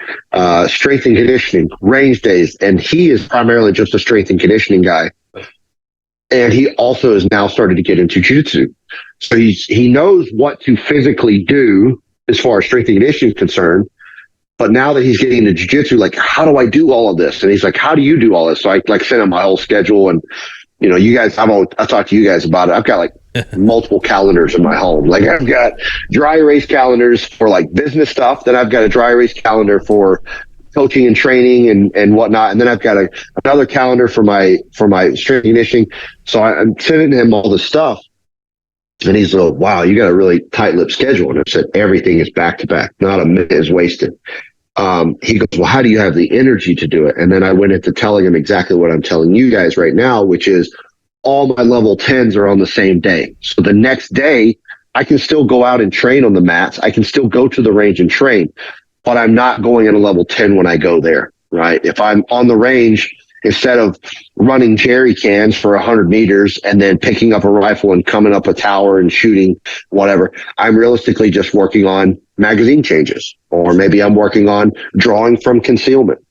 strength and conditioning, range days, and he is primarily just a strength and conditioning guy. And he also has now started to get into jiu-jitsu. So he knows what to physically do as far as strength and conditioning is concerned. But now that he's getting into jiu-jitsu, like, how do I do all of this? And he's like, how do you do all this? So I sent him my whole schedule, and you guys, I've talked to you guys about it. I've got like multiple calendars in my home. Like, I've got dry erase calendars for like business stuff. Then I've got a dry erase calendar for coaching and training and whatnot. And then I've got another calendar for my strength and conditioning. So I'm sending him all this stuff. And he's like, wow, you got a really tight-lipped schedule. And I said, everything is back-to-back. Not a minute is wasted. He goes, well, how do you have the energy to do it? And then I went into telling him exactly what I'm telling you guys right now, which is all my level 10s are on the same day. So the next day, I can still go out and train on the mats. I can still go to the range and train, but I'm not going in a level 10 when I go there, right? If I'm on the range, instead of running jerry cans for 100 meters and then picking up a rifle and coming up a tower and shooting whatever, I'm realistically just working on magazine changes, or maybe I'm working on drawing from concealment.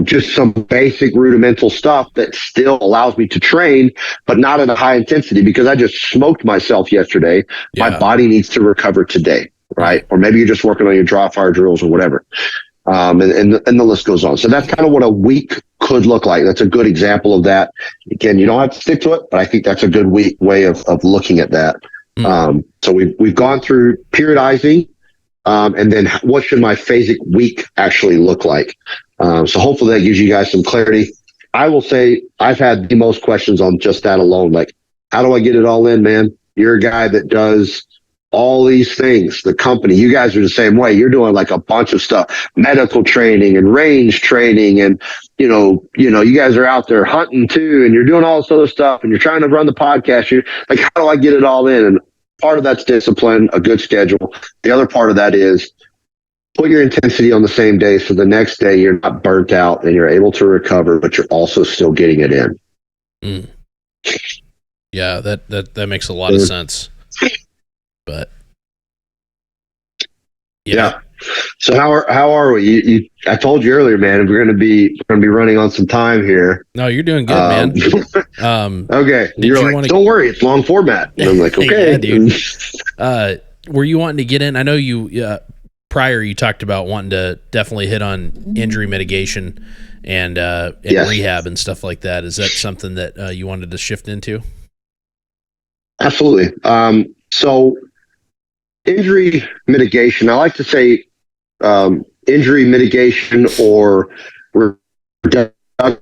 Just some basic rudimental stuff that still allows me to train, but not at a high intensity because I just smoked myself yesterday. Yeah. My body needs to recover today, right? Or maybe you're just working on your draw fire drills or whatever. And the list goes on. So that's kind of what a week could look like. That's a good example of that. Again, you don't have to stick to it, but I think that's a good way of looking at that. So we've gone through periodizing, and then what should my phasic week actually look like? So hopefully that gives you guys some clarity. I will say I've had the most questions on just that alone. Like, how do I get it all in, man? You're a guy that does all these things, the company, you guys are the same way. You're doing like a bunch of stuff, medical training and range training. And, you guys are out there hunting too, and you're doing all this other stuff, and you're trying to run the podcast. You're like, how do I get it all in? And part of that's discipline, a good schedule. The other part of that is put your intensity on the same day. So the next day you're not burnt out and you're able to recover, but you're also still getting it in. Yeah, that makes a lot of sense. But yeah. So how are we? I told you earlier, man. We're gonna be running on some time here. No, you're doing good, man. Okay. You're like, don't worry, it's long format. And I'm like, okay, yeah, dude. Were you wanting to get in? I know you prior you talked about wanting to definitely hit on injury mitigation and yes, rehab and stuff like that. Is that something that you wanted to shift into? Absolutely. So injury mitigation, I like to say injury mitigation or reduction of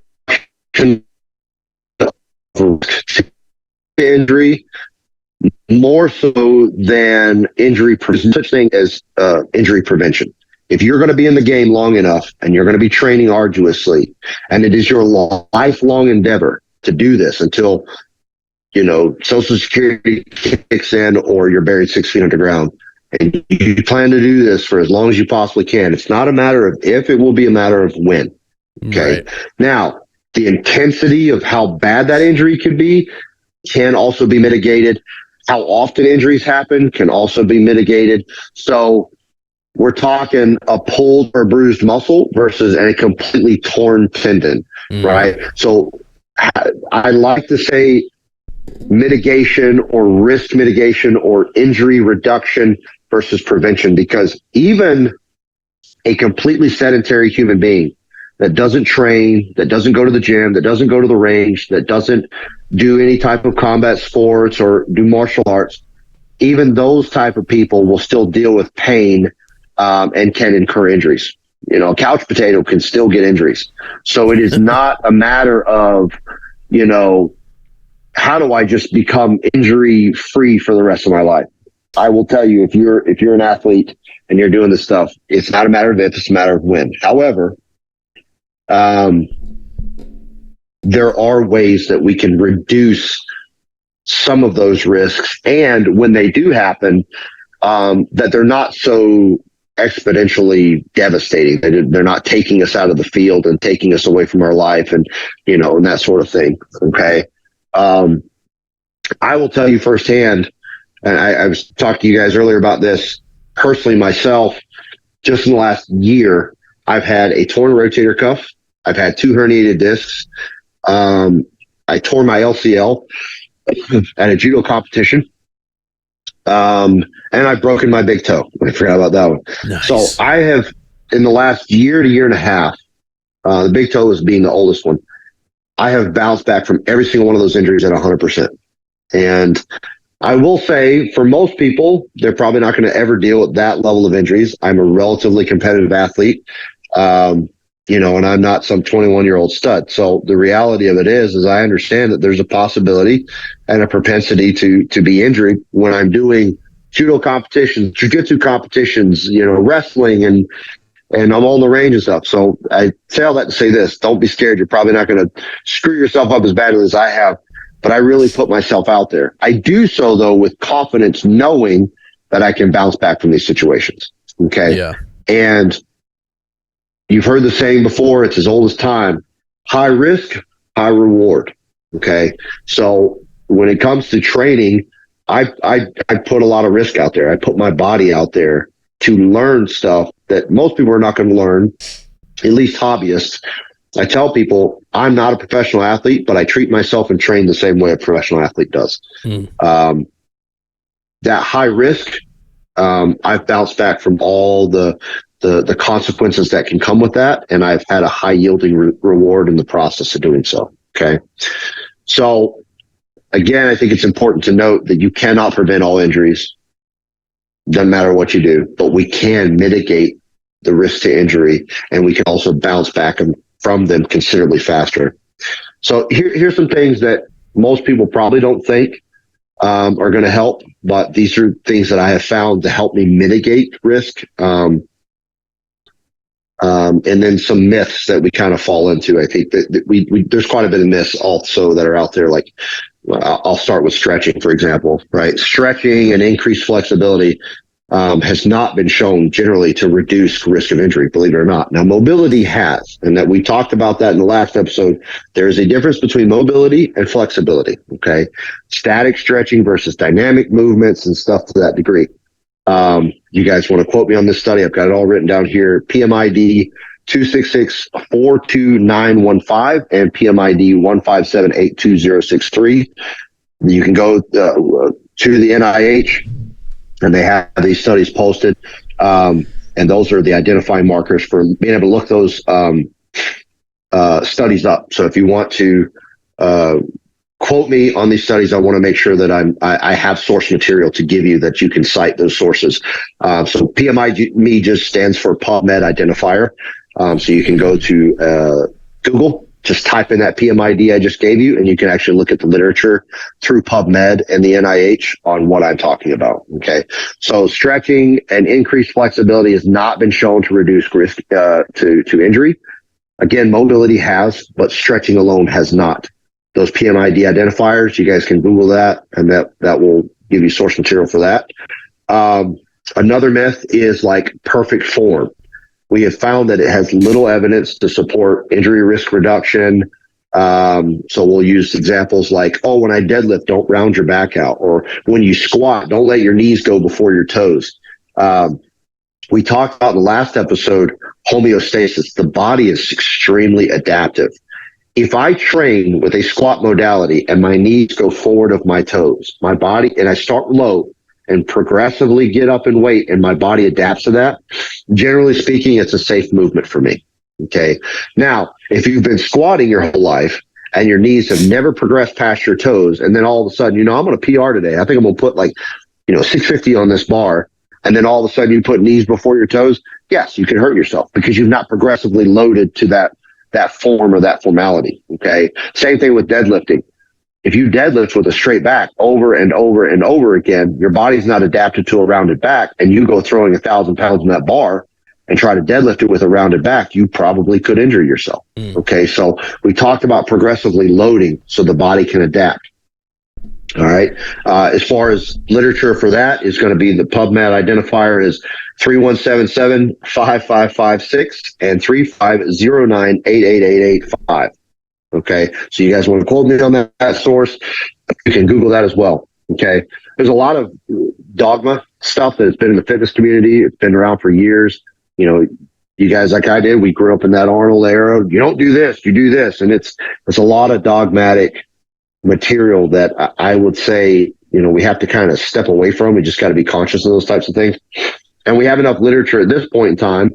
injury more so than injury. There's such thing as injury prevention. If you're going to be in the game long enough and you're going to be training arduously, and it is your lifelong endeavor to do this until Social Security kicks in or you're buried 6 feet underground, and you plan to do this for as long as you possibly can. It's not a matter of if, it will be a matter of when. Okay. Right. Now, the intensity of how bad that injury could be can also be mitigated. How often injuries happen can also be mitigated. So we're talking a pulled or bruised muscle versus a completely torn tendon, right? So I like to say mitigation or risk mitigation or injury reduction versus prevention, because even a completely sedentary human being that doesn't train, that doesn't go to the gym, that doesn't go to the range, that doesn't do any type of combat sports or do martial arts, even those type of people will still deal with pain and can incur injuries. You know, a couch potato can still get injuries. So it is not a matter of, you know, how do I just become injury free for the rest of my life? I will tell you, if you're an athlete and you're doing this stuff, it's not a matter of if, it's a matter of when. However, there are ways that we can reduce some of those risks, and when they do happen, that they're not so exponentially devastating. They're not taking us out of the field and taking us away from our life, and you know, and that sort of thing. Okay. I will tell you firsthand, and I was talking to you guys earlier about this personally myself. Just in the last year, I've had a torn rotator cuff. I've had 2 herniated discs. I tore my LCL at a judo competition. And I've broken my big toe. I forgot about that one. Nice. So I have, in the last year to year and a half, the big toe is being the oldest one, I have bounced back from every single one of those injuries at 100%. And I will say, for most people, they're probably not going to ever deal with that level of injuries. I'm a relatively competitive athlete, you know, and I'm not some 21-year-old stud. So the reality of it is I understand that there's a possibility and a propensity to be injured when I'm doing judo competitions, jiu-jitsu competitions, you know, wrestling, and I'm on the range and stuff. So I say all that to say this: don't be scared. You're probably not going to screw yourself up as badly as I have, but I really put myself out there. I do so, though, with confidence, knowing that I can bounce back from these situations. Okay. Yeah. And you've heard the saying before, it's as old as time: high risk, high reward. Okay. So when it comes to training, I put a lot of risk out there. I put my body out there to learn stuff that most people are not going to learn, at least hobbyists. I tell people I'm not a professional athlete, but I treat myself and train the same way a professional athlete does. That high risk, I've bounced back from all the consequences that can come with that, and I've had a high yielding reward in the process of doing so. Okay. So again, I think it's important to note that you cannot prevent all injuries. Doesn't matter what you do, but we can mitigate the risk to injury, and we can also bounce back from them considerably faster. So here's some things that most people probably don't think are going to help, but these are things that I have found to help me mitigate risk. And then some myths that we kind of fall into. I think that we there's quite a bit of myths also that are out there. Like, I'll start with stretching, for example, right? Stretching and increased flexibility has not been shown generally to reduce risk of injury, believe it or not. Now, mobility has, and that we talked about that in the last episode. There is a difference between mobility and flexibility, okay? Static stretching versus dynamic movements and stuff to that degree. You guys want to quote me on this study? I've got it all written down here. PMID 266-42915 and PMID 1578263. You can go to the NIH, and they have these studies posted. And those are the identifying markers for being able to look those studies up. So if you want to quote me on these studies, I want to make sure that I have source material to give you that you can cite those sources. So PMID just stands for PubMed identifier. So you can go to Google, just type in that PMID I just gave you, and you can actually look at the literature through PubMed and the NIH on what I'm talking about. Okay. So stretching and increased flexibility has not been shown to reduce risk to injury. Again, mobility has, but stretching alone has not. Those PMID identifiers, you guys can Google that, and that will give you source material for that. Another myth is like perfect form. We have found that it has little evidence to support injury risk reduction. So we'll use examples like, oh, when I deadlift, don't round your back out. Or when you squat, don't let your knees go before your toes. We talked about in the last episode, homeostasis. The body is extremely adaptive. if I train with a squat modality and my knees go forward of my toes, my body, and I start low and progressively get up in weight and my body adapts to that, generally speaking, it's a safe movement for me. Okay. Now, if you've been squatting your whole life and your knees have never progressed past your toes, and then all of a sudden, I'm going to PR today. I think I'm going to put 650 on this bar. And then all of a sudden you put knees before your toes. Yes, you can hurt yourself because you've not progressively loaded to that form or that formality. Okay. Same thing with deadlifting. If you deadlift with a straight back over and over and over again, your body's not adapted to a rounded back, and you go throwing 1,000 pounds in that bar and try to deadlift it with a rounded back, you probably could injure yourself. Okay. So we talked about progressively loading so the body can adapt. All right. As far as literature for that is going to be, the PubMed identifier is 3177-5556 and 3509-88885. Okay. So you guys want to quote me on that source? You can Google that as well. Okay. There's a lot of dogma stuff that has been in the fitness community. It's been around for years. You guys, like I did, we grew up in that Arnold era. You don't do this, you do this. And it's a lot of dogmatic material that I would say, we have to kind of step away from. We just got to be conscious of those types of things. And we have enough literature at this point in time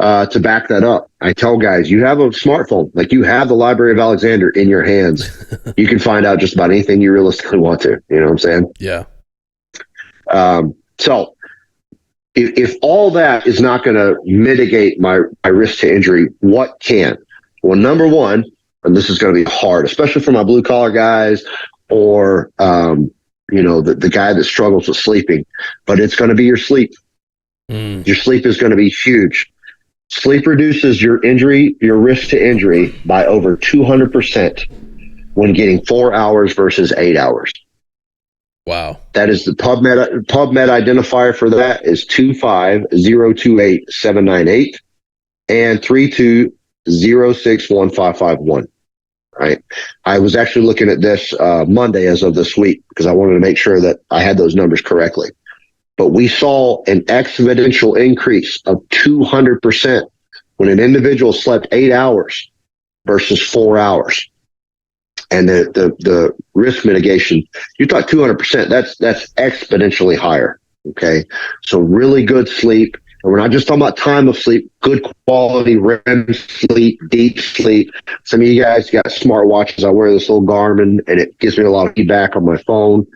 to back that up. I tell guys, you have a smartphone, like you have the Library of Alexander in your hands. You can find out just about anything you realistically want to. You know what I'm saying? Yeah. So if all that is not going to mitigate my risk to injury, what can? Well, number one, and this is going to be hard, especially for my blue collar guys or, the guy that struggles with sleeping, but it's going to be your sleep. Your sleep is going to be huge. Sleep reduces your risk to injury by over 200% when getting 4 hours versus 8 hours. Wow. That is the PubMed identifier for that is 25028-798 and 32061551. Right. I was actually looking at this Monday as of this week because I wanted to make sure that I had those numbers correctly. But we saw an exponential increase of 200% when an individual slept 8 hours versus 4 hours. And the risk mitigation, you thought 200%, that's exponentially higher. Okay. So really good sleep. And we're not just talking about time of sleep, good quality REM sleep, deep sleep. Some of you guys got smartwatches. I wear this little Garmin and it gives me a lot of feedback on my phone.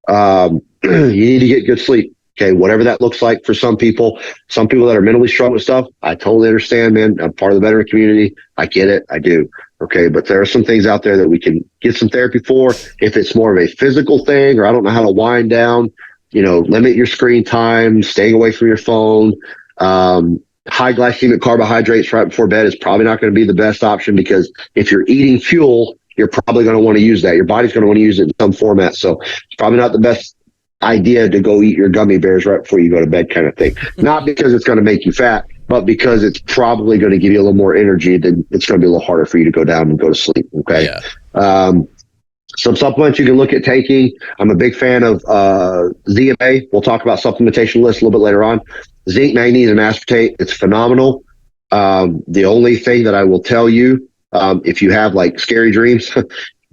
You need to get good sleep. Okay. Whatever that looks like for some people that are mentally struggling with stuff, I totally understand, man. I'm part of the veteran community. I get it. I do. Okay. But there are some things out there that we can get some therapy for. If it's more of a physical thing, or I don't know how to wind down, limit your screen time, staying away from your phone. High glycemic carbohydrates right before bed is probably not going to be the best option, because if you're eating fuel, you're probably going to want to use that. Your body's going to want to use it in some format. So it's probably not the best idea to go eat your gummy bears right before you go to bed, kind of thing. Not because it's going to make you fat, but because it's probably going to give you a little more energy. Then it's going to be a little harder for you to go down and go to sleep. Okay. Yeah. Some supplements you can look at taking. I'm a big fan of ZMA. We'll talk about supplementation lists a little bit later on. Zinc, magnesium, aspartate. It's phenomenal. The only thing that I will tell you, if you have like scary dreams,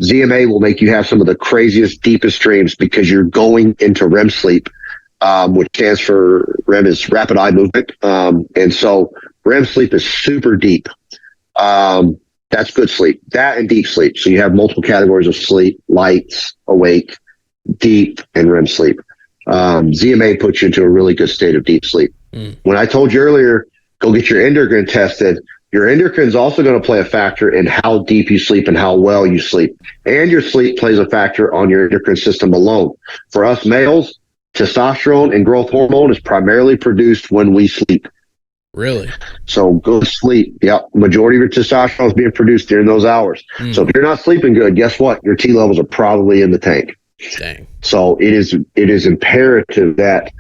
ZMA will make you have some of the craziest, deepest dreams, because you're going into REM sleep, which stands for REM is rapid eye movement. And so REM sleep is super deep. That's good sleep. That and deep sleep. So you have multiple categories of sleep: light, awake, deep, and REM sleep. ZMA puts you into a really good state of deep sleep. When I told you earlier, go get your endocrine tested, your endocrine is also going to play a factor in how deep you sleep and how well you sleep. And your sleep plays a factor on your endocrine system alone. For us males, testosterone and growth hormone is primarily produced when we sleep. Really? So good sleep. Yep. Majority of your testosterone is being produced during those hours. So if you're not sleeping good, guess what? Your T levels are probably in the tank. Dang. So it is imperative that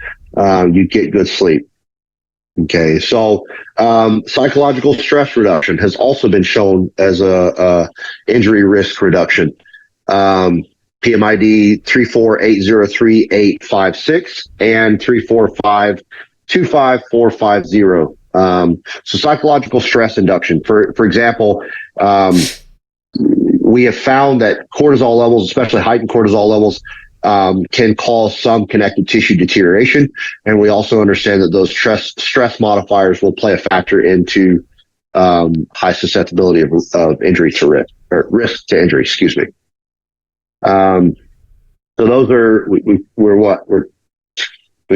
you get good sleep. Okay. So psychological stress reduction has also been shown as a injury risk reduction. PMID 34803-856 and 345-25450. So psychological stress induction. For example, we have found that cortisol levels, especially heightened cortisol levels, can cause some connective tissue deterioration. And we also understand that those stress modifiers will play a factor into high susceptibility of injury to risk, or risk to injury, excuse me. So those are, we've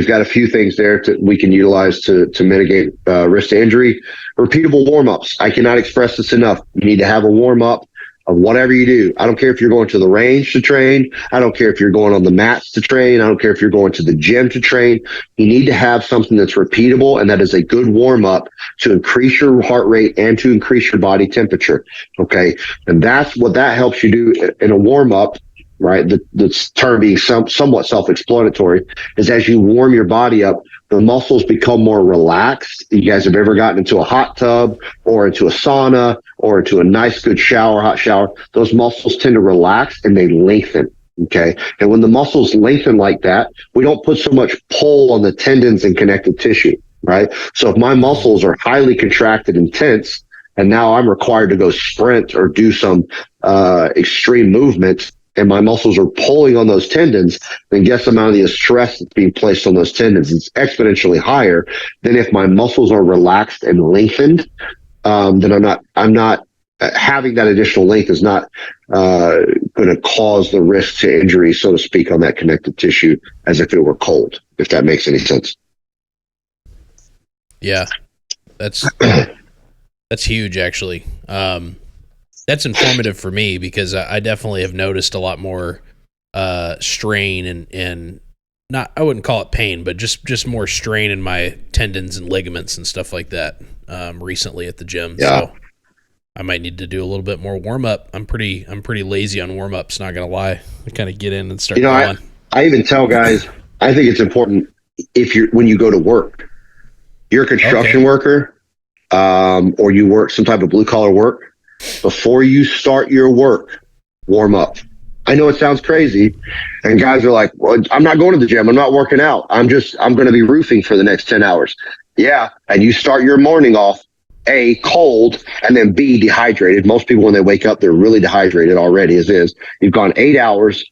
got a few things there we can utilize to mitigate risk to injury. Repeatable warm-ups. I cannot express this enough. You need to have a warm-up of whatever you do. I don't care if you're going to the range to train. I don't care if you're going on the mats to train. I don't care if you're going to the gym to train. You need to have something that's repeatable, and that is a good warm-up to increase your heart rate and to increase your body temperature. Okay. And that's what that helps you do in a warm-up, right? The term being somewhat self-explanatory is as you warm your body up, the muscles become more relaxed. You guys have ever gotten into a hot tub or into a sauna or into a nice, good shower, hot shower? Those muscles tend to relax and they lengthen. Okay. And when the muscles lengthen like that, we don't put so much pull on the tendons and connective tissue, right? So if my muscles are highly contracted and tense, and now I'm required to go sprint or do some extreme movement, and my muscles are pulling on those tendons, then guess the amount of the stress that's being placed on those tendons is exponentially higher than if my muscles are relaxed and lengthened. Then I'm not having that additional length is not going to cause the risk to injury, so to speak, on that connective tissue as if it were cold, if that makes any sense. Yeah, that's huge, actually. That's informative for me because I definitely have noticed a lot more strain and not, I wouldn't call it pain, but just more strain in my tendons and ligaments and stuff like that recently at the gym. Yeah. So I might need to do a little bit more warm up. I'm pretty lazy on warm ups, not gonna lie. I kind of get in and start going. I even tell guys, I think it's important when you go to work, you're a construction worker, or you work some type of blue collar work. Before you start your work, warm up. I know it sounds crazy, and guys are like, well, I'm not going to the gym. I'm not working out. I'm going to be roofing for the next 10 hours. Yeah. And you start your morning off, A, cold, and then B, dehydrated. Most people, when they wake up, they're really dehydrated already as is. You've gone 8 hours,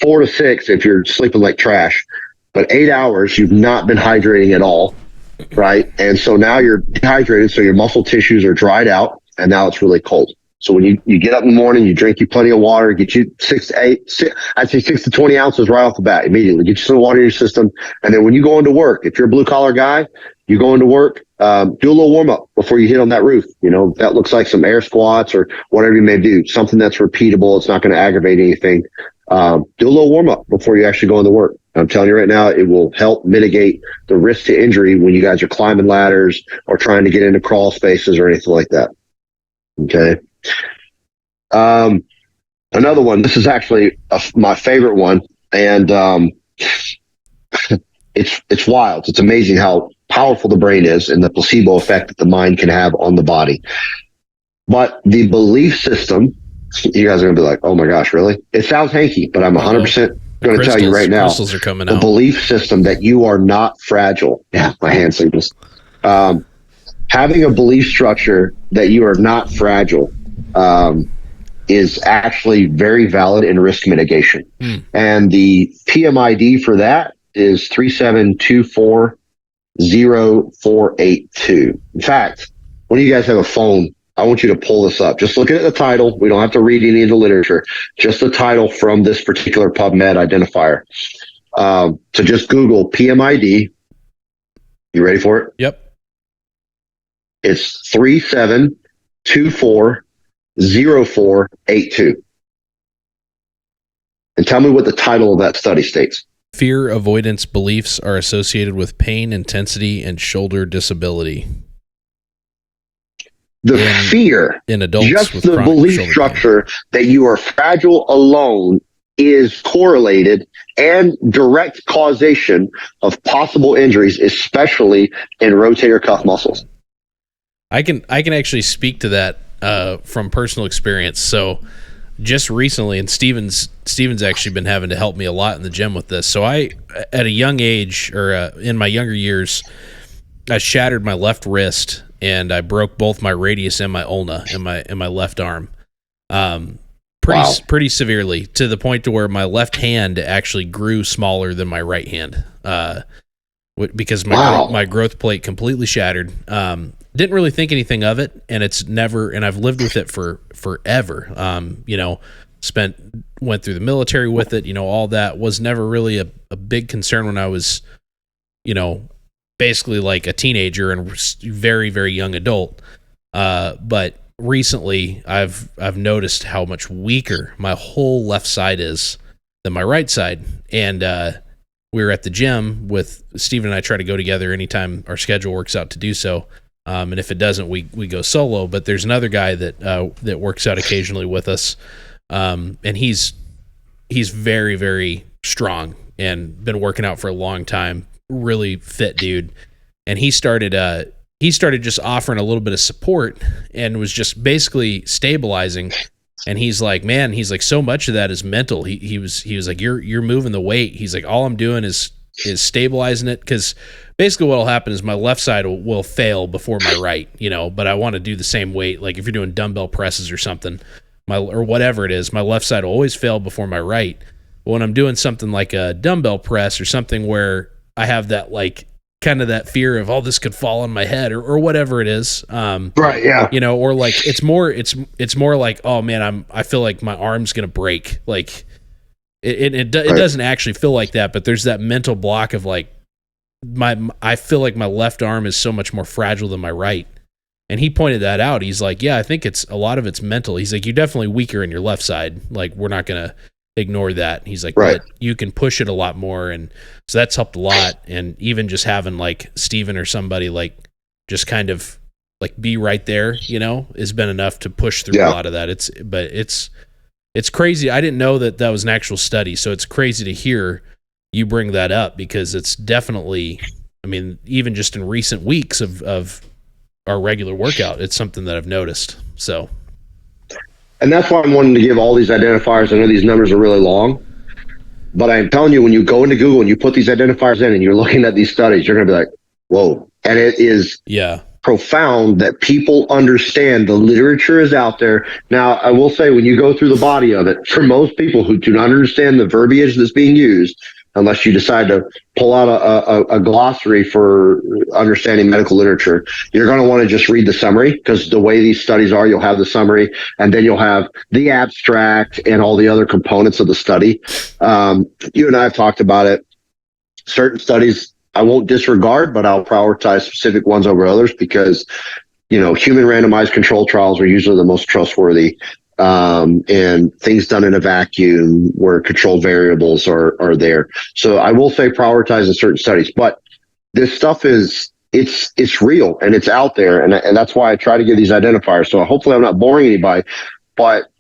4 to 6 if you're sleeping like trash, but 8 hours, you've not been hydrating at all. Right. And so now you're dehydrated. So your muscle tissues are dried out. And now it's really cold. So when you get up in the morning, you drink you plenty of water, get you 6 to 20 ounces right off the bat immediately. Get you some water in your system. And then when you go into work, if you're a blue collar guy, you go into work, do a little warm up before you hit on that roof. You know, that looks like some air squats or whatever you may do, something that's repeatable. It's not going to aggravate anything. Do a little warm up before you actually go into work. I'm telling you right now, it will help mitigate the risk to injury when you guys are climbing ladders or trying to get into crawl spaces or anything like that. Okay. Another one, this is actually my favorite one, and it's wild. It's amazing how powerful the brain is and the placebo effect that the mind can have on the body. But the belief system, you guys are going to be like, oh my gosh, really? It sounds hanky, but I'm 100% going to tell you right now, crystals are coming the out. Belief system that you are not fragile. Yeah, my hand signals. Having a belief structure that you are not fragile is actually very valid in risk mitigation. And the PMID for that is 3724048. In fact, when you guys have a phone, I want you to pull this up. Just look at the title. We don't have to read any of the literature. Just the title from this particular PubMed identifier. So just Google PMID. You ready for it? Yep. It's 3724048. And tell me what the title of that study states. Fear avoidance beliefs are associated with pain, intensity, and shoulder disability. The fear in adults, just with the belief structure that you are fragile alone is correlated and direct causation of possible injuries, especially in rotator cuff muscles. I can actually speak to that from personal experience. So just recently, and Steven's actually been having to help me a lot in the gym with this. So I, at a young age, or in my younger years, I shattered my left wrist and I broke both my radius and my ulna in my left arm. Pretty severely, to the point to where my left hand actually grew smaller than my right hand, because my growth plate completely shattered. Didn't really think anything of it, and I've lived with it for forever. Went through the military with it, all that was never really a big concern when I was, basically like a teenager and very, very young adult. But recently I've noticed how much weaker my whole left side is than my right side. And we were at the gym with Steven, and I try to go together anytime our schedule works out to do so. And if it doesn't, we go solo. But there's another guy that works out occasionally with us, and he's very, very strong and been working out for a long time. Really fit dude, and he started just offering a little bit of support and was just basically stabilizing. And he's like, man, so much of that is mental. He was like, you're moving the weight. He's like, all I'm doing is stabilizing it, because basically what will happen is my left side will fail before my right, but I want to do the same weight. Like if you're doing dumbbell presses or something, or whatever it is, my left side will always fail before my right. But when I'm doing something like a dumbbell press or something where I have that like kind of that fear of, oh, this could fall on my head or whatever it is. Right. Yeah. Or like, it's more like, oh man, I feel like my arm's going to break. Like it doesn't actually feel like that, but there's that mental block of like I feel like my left arm is so much more fragile than my right. And he pointed that out. He's like, yeah, I think a lot of it's mental. He's like, you're definitely weaker in your left side. Like we're not going to ignore that. He's like, right, but you can push it a lot more, and so that's helped a lot. And even just having like Steven or somebody like just kind of like be right there, has been enough to push through a lot of that. It's crazy. I didn't know that was an actual study, so it's crazy to hear you bring that up, because it's definitely, I mean, even just in recent weeks of our regular workout, it's something that I've noticed. So. And that's why I'm wanting to give all these identifiers. I know these numbers are really long, but I'm telling you, when you go into Google and you put these identifiers in and you're looking at these studies, you're going to be like, whoa. And it is profound that people understand the literature is out there. Now, I will say, when you go through the body of it, for most people who do not understand the verbiage that's being used, unless you decide to pull out a glossary for understanding medical literature, you're going to want to just read the summary, because the way these studies are, you'll have the summary and then you'll have the abstract and all the other components of the study. You and I have talked about it. Certain studies I won't disregard, but I'll prioritize specific ones over others, because, human randomized control trials are usually the most trustworthy. And things done in a vacuum where control variables are there. So I will say prioritize in certain studies, but this stuff it's real and it's out there. And that's why I try to give these identifiers. So hopefully I'm not boring anybody, but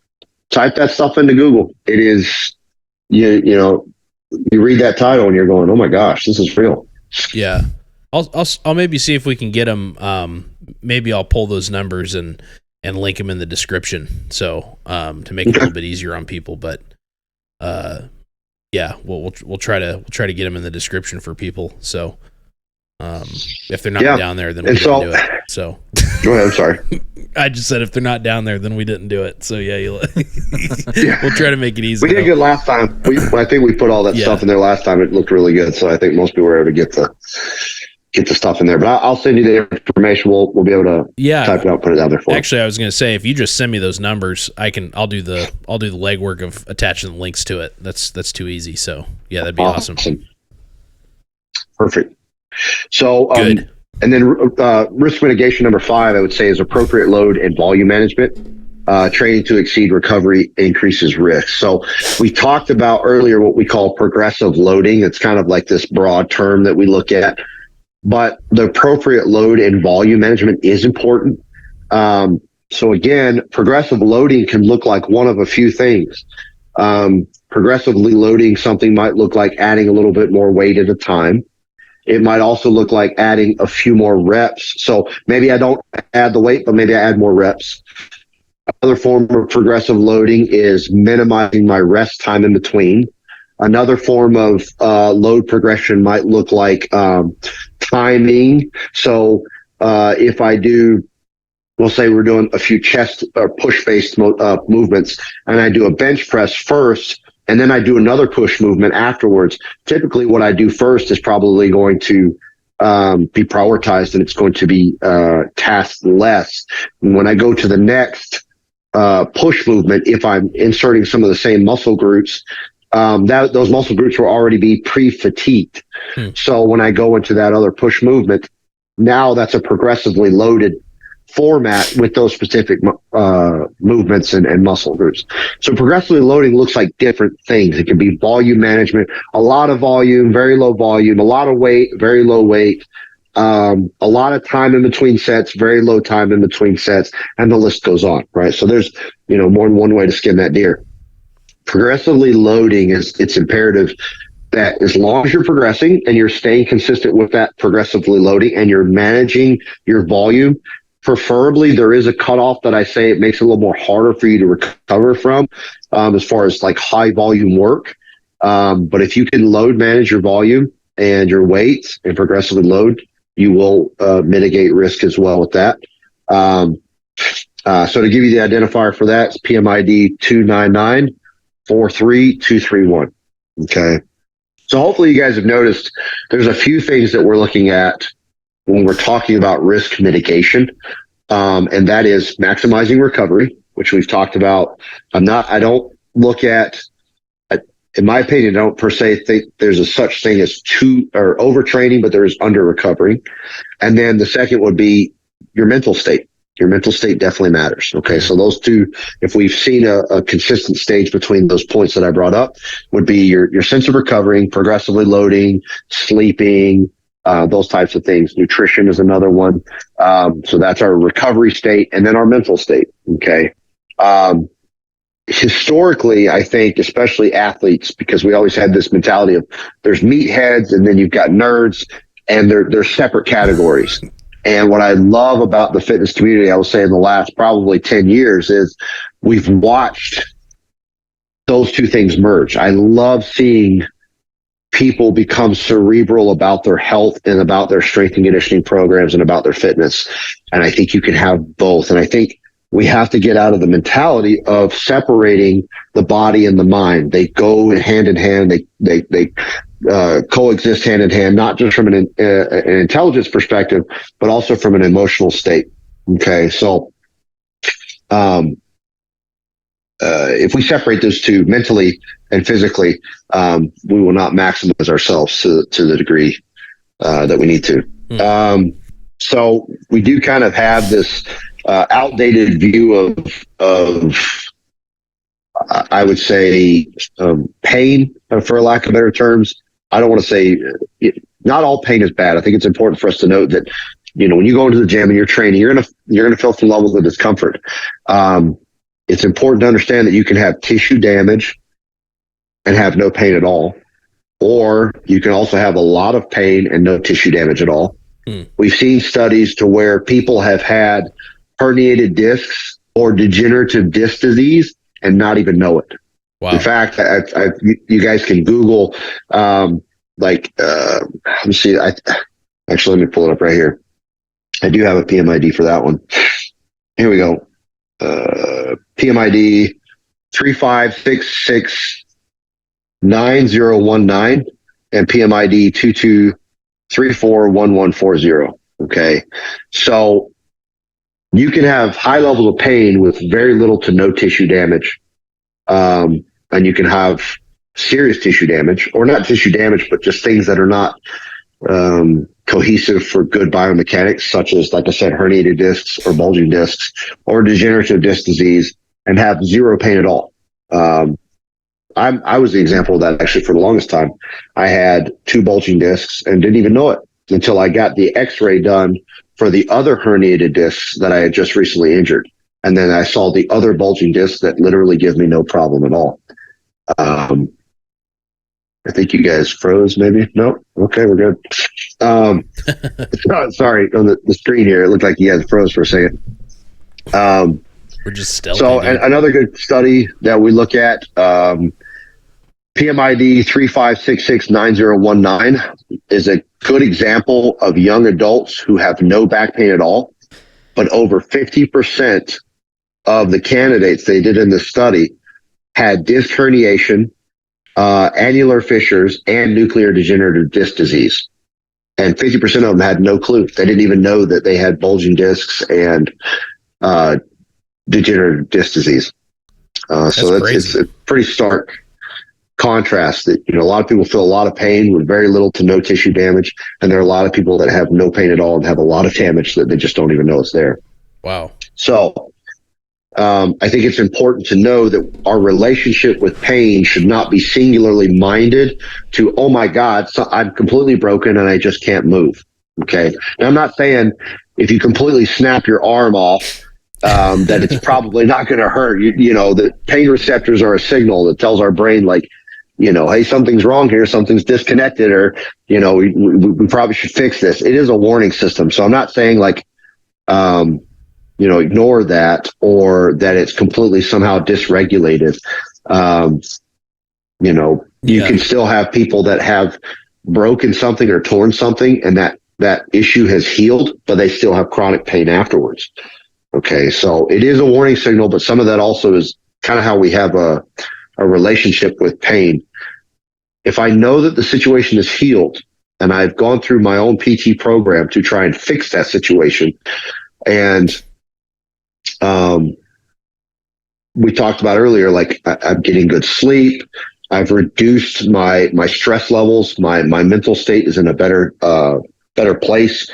type that stuff into Google. It is, you read that title and you're going, oh my gosh, this is real. Yeah. I'll maybe see if we can get them. Maybe I'll pull those numbers and link them in the description, so to make it a little bit easier on people. But we'll try to get them in the description for people. So if they're not down there, then we didn't do it. So go ahead. I'm sorry. I just said if they're not down there, then we didn't do it. So we'll try to make it easy. We did good last time. I think we put all that stuff in there last time. It looked really good. So I think most people were able to get the stuff in there, but I'll send you the information. We'll be able to type it out, put it out there for you. Actually, I was going to say, if you just send me those numbers, I'll do the legwork of attaching the links to it. That's too easy. So yeah, that'd be awesome. Perfect. So, good. And then risk mitigation number 5, I would say, is appropriate load and volume management. Training to exceed recovery increases risk. So we talked about earlier what we call progressive loading. It's kind of like this broad term that we look at. But the appropriate load and volume management is important. So again, progressive loading can look like one of a few things. Progressively loading something might look like adding a little bit more weight at a time. It might also look like adding a few more reps. So maybe I don't add the weight, but maybe I add more reps. Another form of progressive loading is minimizing my rest time in between. Another form of load progression might look like timing. So if I do we'll say we're doing a few chest or push-based movements, and I do a bench press first, and then I do another push movement afterwards. Typically, what I do first is probably going to be prioritized, and it's going to be tasked less. And when I go to the next push movement, if I'm inserting some of the same muscle groups, those muscle groups will already be pre-fatigued. So when I go into that other push movement, now that's a progressively loaded format with those specific movements and muscle groups. So progressively loading looks like different things. It can be volume management, a lot of volume, very low volume, a lot of weight, very low weight, a lot of time in between sets, very low time in between sets, and the list goes on, right? So there's, more than one way to skin that deer. Progressively loading it's imperative that as long as you're progressing and you're staying consistent with that progressively loading and you're managing your volume, preferably there is a cutoff that I say it makes it a little more harder for you to recover from, as far as like high volume work. But if you can load manage your volume and your weights and progressively load, you will mitigate risk as well with that. So to give you the identifier for that, it's PMID 299-43231. Okay. So hopefully you guys have noticed there's a few things that we're looking at when we're talking about risk mitigation. And that is maximizing recovery, which we've talked about. I don't look at, in my opinion, I don't per se think there's a such thing as overtraining, but there is under recovering. And then the second would be your mental state. Your mental state definitely matters. Okay. So those two, if we've seen a consistent stage between those points that I brought up, would be your sense of recovering, progressively loading, sleeping, those types of things. Nutrition is another one. So that's our recovery state, and then our mental state. Okay. Historically, I think, especially athletes, because we always had this mentality of there's meatheads and then you've got nerds, and they're separate categories. And what I love about the fitness community, I will say in the last probably 10 years, is we've watched those two things merge. I love seeing people become cerebral about their health and about their strength and conditioning programs and about their fitness. And I think you can have both. And I think we have to get out of the mentality of separating the body and the mind. They go hand in hand. They coexist hand in hand, not just from an intelligence perspective, but also from an emotional state. Okay. So, if we separate those two mentally and physically, we will not maximize ourselves to the degree that we need to. So we do kind of have this outdated view of I would say pain, for lack of better terms. I don't want to say not all pain is bad. I think it's important for us to note that when you go into the gym and you're training, you're gonna feel some levels of discomfort. It's important to understand that you can have tissue damage and have no pain at all, or you can also have a lot of pain and no tissue damage at all. We've seen studies to where people have had herniated discs or degenerative disc disease and not even know it. Wow. In fact, you guys can Google, let me see. Actually, let me pull it up right here. I do have a PMID for that one. Here we go. PMID 35669019 and PMID 22341140. Okay. So you can have high levels of pain with very little to no tissue damage. And you can have serious tissue damage, or not tissue damage, but just things that are not cohesive for good biomechanics, such as, like I said, herniated discs or bulging discs or degenerative disc disease, and have zero pain at all. I was the example of that actually for the longest time. I had 2 bulging discs and didn't even know it until I got the x-ray done for the other herniated discs that I had just recently injured. And then I saw the other bulging discs that literally give me no problem at all. I think you guys froze, maybe. No? Okay, we're good. Sorry, on the screen here, it looked like you guys froze for a second. We're just stealthy. So another good study that we look at, PMID 35669019 is a good example of young adults who have no back pain at all. but over 50% of the candidates they did in this study had disc herniation, annular fissures, and nuclear degenerative disc disease. And 50% of them had no clue. They didn't even know that they had bulging discs and degenerative disc disease. So it's a pretty stark contrast that, a lot of people feel a lot of pain with very little to no tissue damage. And there are a lot of people that have no pain at all and have a lot of damage that they just don't even know it's there. Wow. So I think it's important to know that our relationship with pain should not be singularly minded to, oh my God, I'm completely broken and I just can't move. Okay. Now, I'm not saying if you completely snap your arm off, that it's probably not going to hurt. The pain receptors are a signal that tells our brain, like, hey, something's wrong here, something's disconnected, or, we probably should fix this. It is a warning system. So I'm not saying like, ignore that or that it's completely somehow dysregulated. You can still have people that have broken something or torn something and that issue has healed, but they still have chronic pain afterwards. Okay. So it is a warning signal, but some of that also is kind of how we have a relationship with pain. If I know that the situation is healed and I've gone through my own PT program to try and fix that situation, and we talked about earlier, like I'm getting good sleep, I've reduced my stress levels, my mental state is in a better place,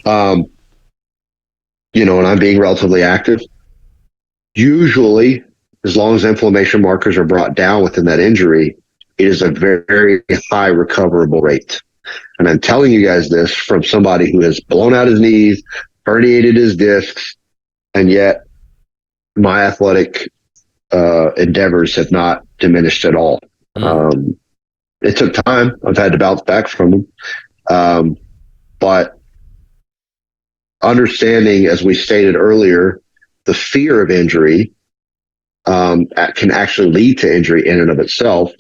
and I'm being relatively active. Usually, as long as inflammation markers are brought down within that injury, it is a very, very high recoverable rate. And I'm telling you guys this from somebody who has blown out his knees, herniated his discs, and yet my athletic endeavors have not diminished at all. It took time. I've had to bounce back from them. But understanding, as we stated earlier, the fear of injury can actually lead to injury in and of itself.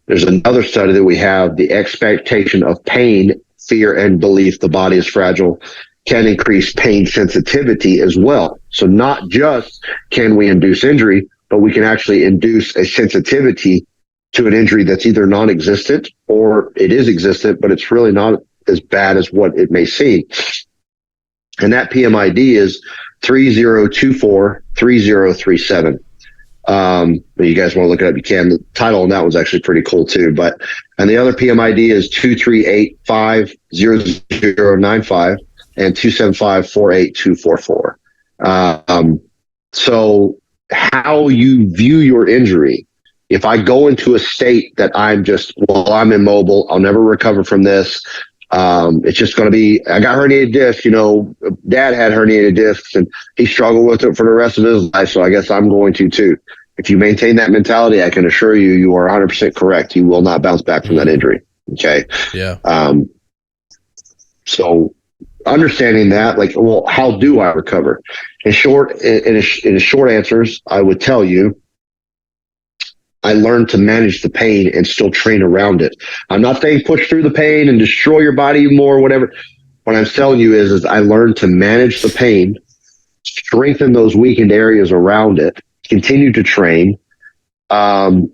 There's another study that we have, the expectation of pain, fear, and belief the body is fragile can increase pain sensitivity as well. So not just can we induce injury, but we can actually induce a sensitivity to an injury that's either non-existent or it is existent, but it's really not as bad as what it may seem. And that PMID is 30243037. You guys want to look it up, you can. The title on that was actually pretty cool too. And the other PMID is 238500095 and 275-48244. So how you view your injury, if I go into a state that I'm immobile, I'll never recover from this. It's just going to be, I got herniated discs, dad had herniated discs and he struggled with it for the rest of his life. So I guess I'm going to too. If you maintain that mentality, I can assure you, you are 100% correct. You will not bounce back from that injury. Okay. Yeah. So understanding that, like, well, how do I recover? In short answers, I would tell you, I learned to manage the pain and still train around it. I'm not saying push through the pain and destroy your body more or whatever. What I'm telling you is I learned to manage the pain, strengthen those weakened areas around it, continue to train. I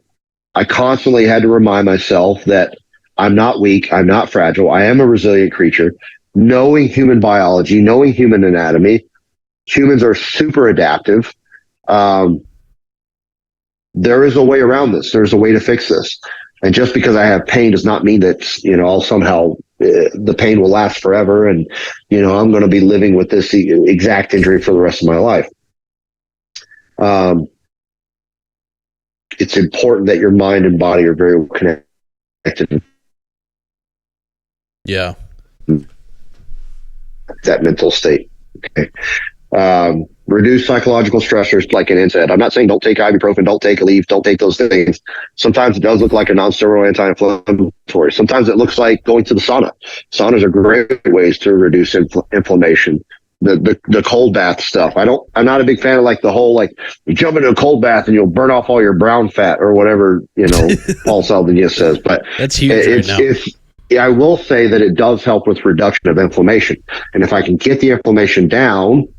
constantly had to remind myself that I'm not weak. I'm not fragile. I am a resilient creature. Knowing human biology, knowing human anatomy, humans are super adaptive. There is a way around this. There's a way to fix this. And just because I have pain does not mean that, I'll somehow, the pain will last forever. And, I'm going to be living with this exact injury for the rest of my life. It's important that your mind and body are very connected. Yeah. That mental state. Okay. Reduce psychological stressors, like Ann said. I'm not saying don't take ibuprofen, don't take Aleve, don't take those things. Sometimes it does look like a non-steroidal anti-inflammatory. Sometimes it looks like going to the sauna. Saunas are great ways to reduce inflammation. The cold bath stuff. I'm not a big fan of like the whole, like, you jump into a cold bath and you'll burn off all your brown fat or whatever, Paul Saldana says. But that's huge right now. I will say that it does help with reduction of inflammation. And if I can get the inflammation down,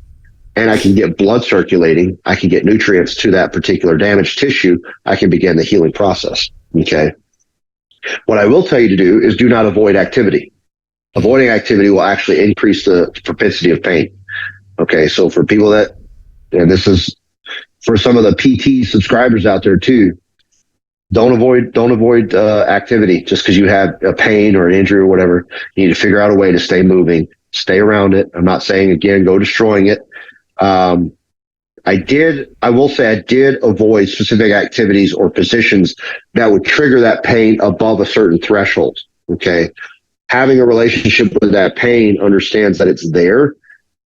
and I can get blood circulating, I can get nutrients to that particular damaged tissue, I can begin the healing process. Okay. What I will tell you to do is do not avoid activity. Avoiding activity will actually increase the propensity of pain. Okay. So for people that, and this is for some of the PT subscribers out there too, don't avoid activity just because you have a pain or an injury or whatever. You need to figure out a way to stay moving, stay around it. I'm not saying, again, go destroying it. I will say I did avoid specific activities or positions that would trigger that pain above a certain threshold. Okay. Having a relationship with that pain understands that it's there,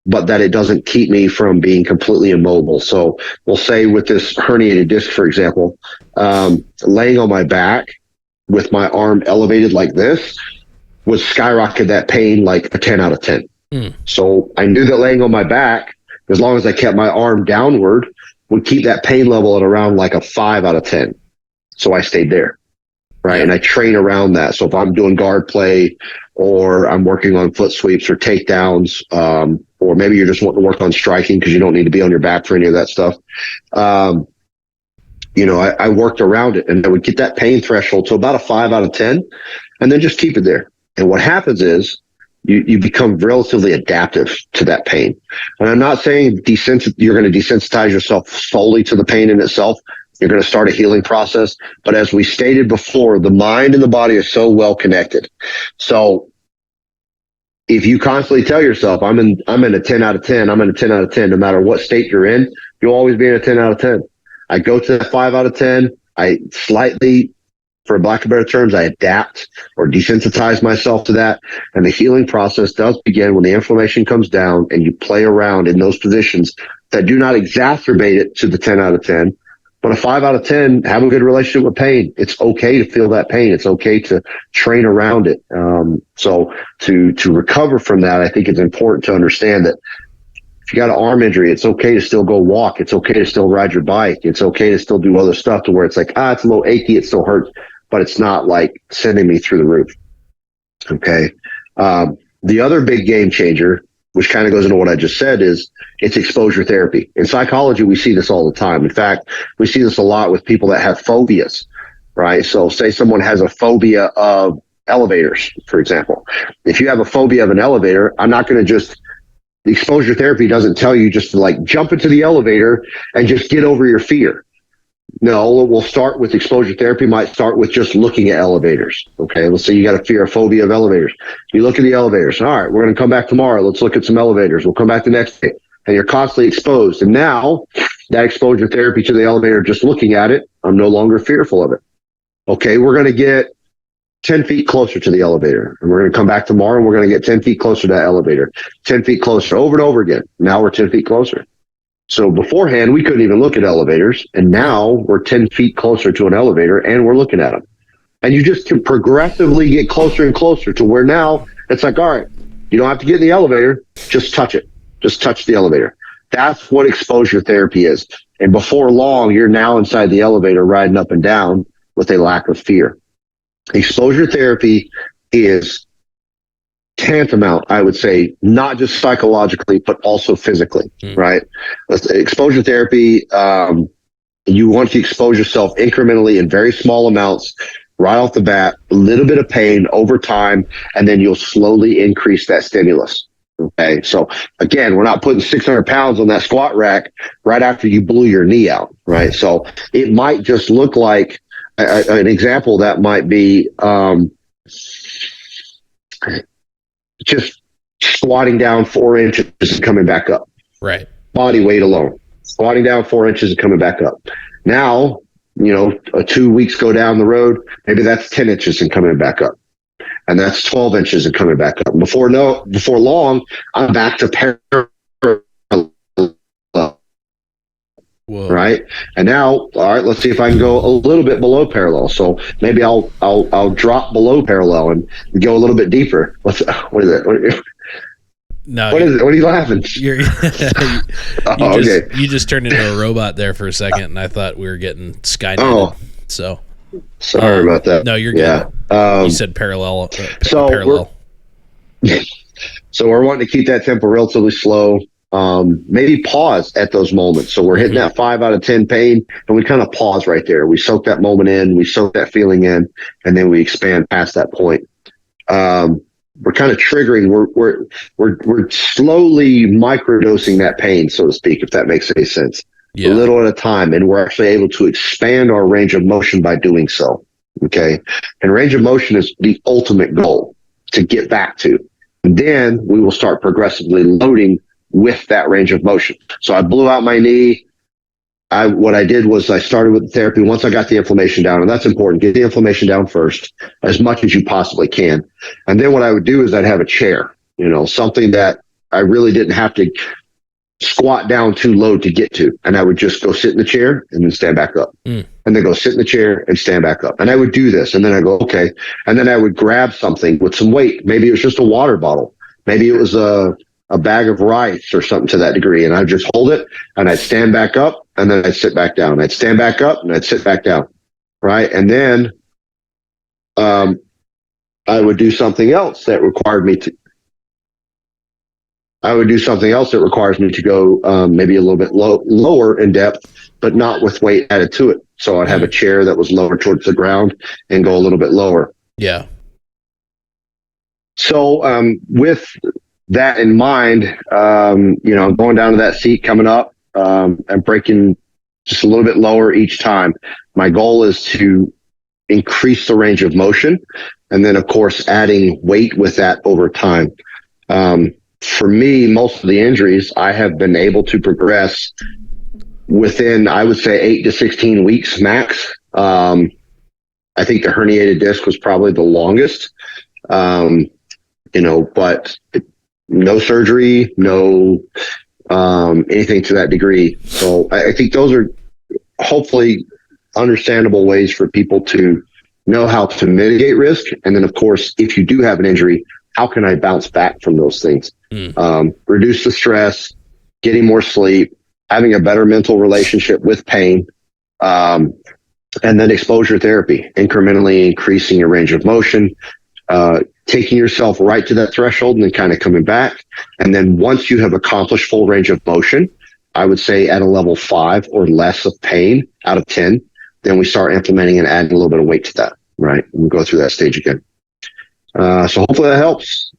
but that it doesn't keep me from being completely immobile. So we'll say with this herniated disc, for example, laying on my back with my arm elevated like this would skyrocket that pain like a 10 out of 10. So I knew that laying on my back, as long as I kept my arm downward, would keep that pain level at around like a 5 out of 10. So I stayed there. Right. And I train around that. So if I'm doing guard play or I'm working on foot sweeps or takedowns, or maybe you're just wanting to work on striking because you don't need to be on your back for any of that stuff. I worked around it and I would get that pain threshold to about a 5 out of 10 and then just keep it there. And what happens is you become relatively adaptive to that pain. And I'm not saying you're going to desensitize yourself solely to the pain in itself. You're going to start a healing process. But as we stated before, the mind and the body are so well connected. So if you constantly tell yourself, I'm in a 10 out of 10, I'm in a 10 out of 10, no matter what state you're in, you'll always be in a 10 out of 10. I go to 5 out of 10. I slightly, for lack of better terms, I adapt or desensitize myself to that. And the healing process does begin when the inflammation comes down and you play around in those positions that do not exacerbate it to the 10 out of 10. But a 5 out of 10, have a good relationship with pain. It's okay to feel that pain. It's okay to train around it. So to recover from that, I think it's important to understand that if you got an arm injury, it's okay to still go walk. It's okay to still ride your bike. It's okay to still do other stuff to where it's like, it's a little achy. It still hurts, but it's not like sending me through the roof. Okay. The other big game changer, which kind of goes into what I just said, is it's exposure therapy. In psychology, we see this all the time. In fact, we see this a lot with people that have phobias, right? So say someone has a phobia of elevators, for example. If you have a phobia of an elevator, the exposure therapy doesn't tell you just to like jump into the elevator and just get over your fear. No, we'll start with exposure therapy, might start with just looking at elevators. Okay, let's say you got a phobia of elevators. You look at the elevators. All right, we're going to come back tomorrow. Let's look at some elevators. We'll come back the next day. And you're constantly exposed. And now that exposure therapy to the elevator, just looking at it, I'm no longer fearful of it. Okay, we're going to get 10 feet closer to the elevator. And we're going to come back tomorrow and we're going to get 10 feet closer to that elevator. 10 feet closer, over and over again. Now we're 10 feet closer. So beforehand, we couldn't even look at elevators, and now we're 10 feet closer to an elevator, and we're looking at them. And you just can progressively get closer and closer to where now it's like, all right, you don't have to get in the elevator, just touch it. Just touch the elevator. That's what exposure therapy is. And before long, you're now inside the elevator riding up and down with a lack of fear. Exposure therapy is tantamount, I would say, not just psychologically, but also physically, right? Exposure therapy, you want to expose yourself incrementally in very small amounts, right off the bat, a little bit of pain over time, and then you'll slowly increase that stimulus. Okay, so again, we're not putting 600 pounds on that squat rack right after you blew your knee out, right? So it might just look like an example that might be just squatting down 4 inches and coming back up. Right. Body weight alone. Squatting down 4 inches and coming back up. Now, 2 weeks go down the road, maybe that's 10 inches and coming back up. And that's 12 inches and coming back up. Before long, I'm back to parallel. Whoa. Right. And now, all right, let's see if I can go a little bit below parallel. So maybe I'll drop below parallel and go a little bit deeper. What is it? No, what is it? What are you laughing? You just turned into a robot there for a second, and I thought we were getting Skynet. Oh. So sorry about that. No, you're good. Yeah. You said parallel. So parallel. So we're wanting to keep that tempo relatively slow. maybe pause at those moments. So we're hitting that 5 out of 10 pain, and we kind of pause right there. We soak that moment in, we soak that feeling in, and then we expand past that point. We're kind of triggering. We're slowly microdosing that pain, so to speak, if that makes any sense. Yeah. A little at a time, and we're actually able to expand our range of motion by doing so. Okay, and range of motion is the ultimate goal to get back to. And then we will start progressively loading with that range of motion. So I blew out my knee. What I did was I started with the therapy once I got the inflammation down, and that's important. Get the inflammation down first, as much as you possibly can. And then what I would do is I'd have a chair, something that I really didn't have to squat down too low to get to. And I would just go sit in the chair and then stand back up. And then go sit in the chair and stand back up. And I would do this. And then I go, okay. And then I would grab something with some weight. Maybe it was just a water bottle. Maybe it was a bag of rice or something to that degree. And I'd just hold it and I'd stand back up and then I'd sit back down. I'd stand back up and I'd sit back down. Right. And then I would do something else that required me to go maybe a little bit lower in depth, but not with weight added to it. So I'd have a chair that was lower towards the ground and go a little bit lower. Yeah. So with that in mind, going down to that seat coming up and breaking just a little bit lower each time. My goal is to increase the range of motion, and then, of course, adding weight with that over time. For me, most of the injuries I have been able to progress within, I would say, 8 to 16 weeks max. I think the herniated disc was probably the longest, but no surgery, no anything to that degree. So I think those are hopefully understandable ways for people to know how to mitigate risk. And then, of course, if you do have an injury, how can I bounce back from those things? Reduce the stress, getting more sleep, having a better mental relationship with pain, and then exposure therapy, incrementally increasing your range of motion, taking yourself right to that threshold and then kind of coming back. And then once you have accomplished full range of motion, I would say at a level 5 or less of pain out of 10, then we start implementing and adding a little bit of weight to that, right? And we go through that stage again. So hopefully that helps.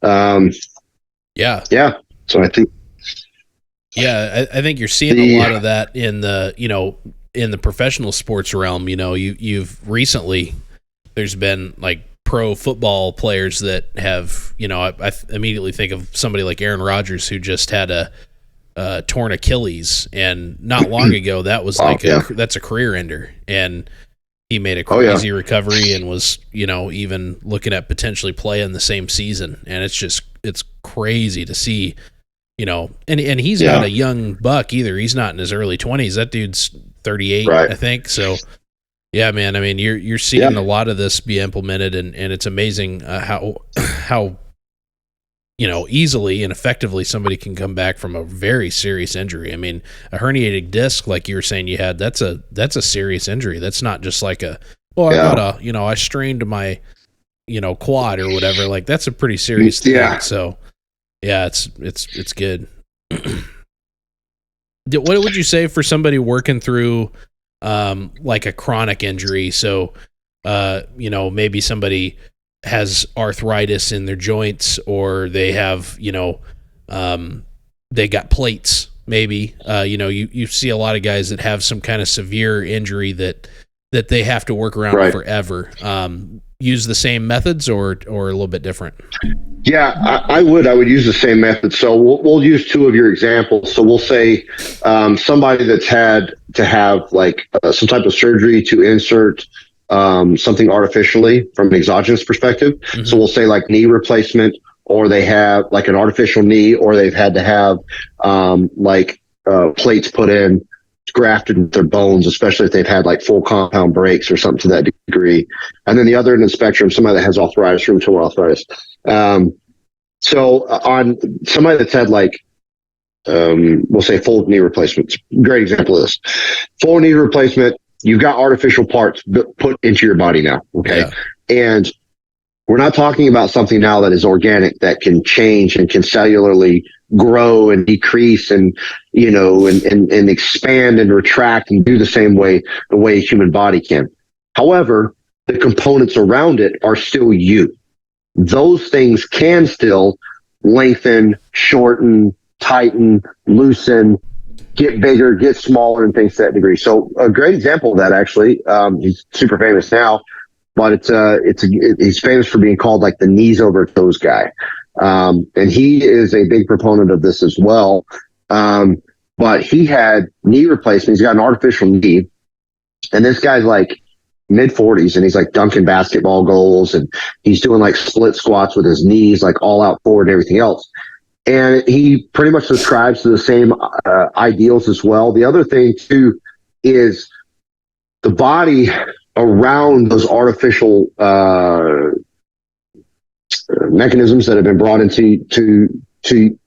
Yeah. So I think. Yeah, I think you're seeing a lot of that in the, in the professional sports realm. You've recently, there's been like pro football players that have, I immediately think of somebody like Aaron Rodgers, who just had a torn Achilles, and not long ago that was that's a career ender, and he made a crazy recovery and was, even looking at potentially playing the same season. And it's crazy to see, and he's not a young buck either. He's not in his early 20s. That dude's 38, right. I think. So yeah, man, I mean, you're seeing a lot of this be implemented, and it's amazing how easily and effectively somebody can come back from a very serious injury. I mean, a herniated disc, like you were saying you had, that's a serious injury. That's not just like I strained my, quad or whatever. Like, that's a pretty serious thing. So yeah, it's good. What would you say for somebody working through, like a chronic injury? So, maybe somebody has arthritis in their joints, or they have, they got plates, maybe, you see a lot of guys that have some kind of severe injury that they have to work around forever. Use the same methods or a little bit different? Yeah, I would use the same method. So we'll use 2 of your examples. So we'll say, somebody that's had to have like some type of surgery to insert something artificially from an exogenous perspective. Mm-hmm. So we'll say like knee replacement, or they have like an artificial knee, or they've had to have plates put in, grafted into their bones, especially if they've had like full compound breaks or something to that degree. And then the other end of the spectrum, somebody that has arthritis, rheumatoid arthritis. So on somebody that's had like, we'll say full knee replacements, great example of this. Full knee replacement, you've got artificial parts put into your body now, okay? Yeah. And We're not talking about something now that is organic, that can change and can cellularly grow and decrease and, and expand and retract and do the way a human body can. However, the components around it are still you. Those things can still lengthen, shorten, tighten, loosen, get bigger, get smaller, and things to that degree. So a great example of that, actually, he's super famous now, but he's famous for being called like the knees over toes guy. And he is a big proponent of this as well. But he had knee replacement. He's got an artificial knee, and this guy's like mid 40s, and he's like dunking basketball goals, and he's doing like split squats with his knees like all out forward and everything else. And he pretty much subscribes to the same ideals as well. The other thing too is the body around those artificial mechanisms that have been brought into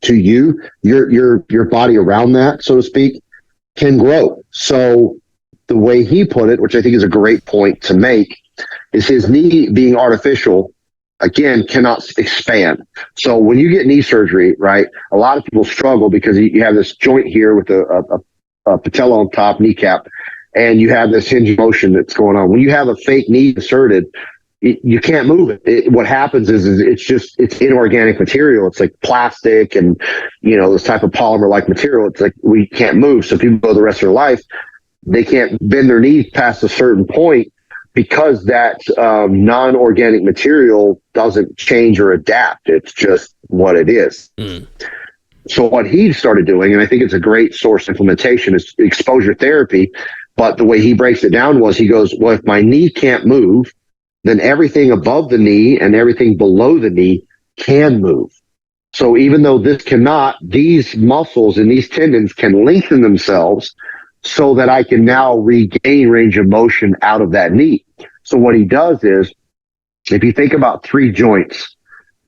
you, your body around that, so to speak, can grow. So the way he put it, which I think is a great point to make, is his knee being artificial, again, cannot expand. So when you get knee surgery, right, a lot of people struggle because you have this joint here with a patella on top, kneecap, and you have this hinge motion that's going on. When you have a fake knee inserted, you can't move it. What happens is it's inorganic material. It's like plastic and, this type of polymer-like material. It's like we can't move. So people go the rest of their life, they can't bend their knee past a certain point because that non-organic material doesn't change or adapt. It's just what it is. Mm. So what he started doing, and I think it's a great source implementation, is exposure therapy. But the way he breaks it down was, he goes, well, if my knee can't move, then everything above the knee and everything below the knee can move. So even though this cannot, these muscles and these tendons can lengthen themselves so that I can now regain range of motion out of that knee. So what he does is, if you think about three joints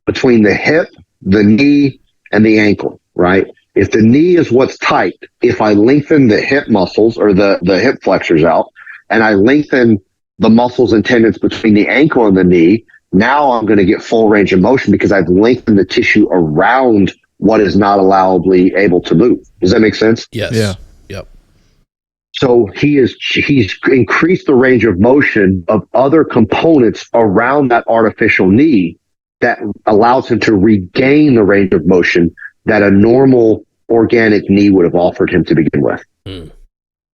between the hip, the knee, and the ankle, right? If the knee is what's tight, if I lengthen the hip muscles or the hip flexors out, and I lengthen the muscles and tendons between the ankle and the knee, now I'm going to get full range of motion because I've lengthened the tissue around what is not allowably able to move. Does that make sense? Yes. Yeah. Yep. So he's increased the range of motion of other components around that artificial knee that allows him to regain the range of motion that a normal organic knee would have offered him to begin with. Mm.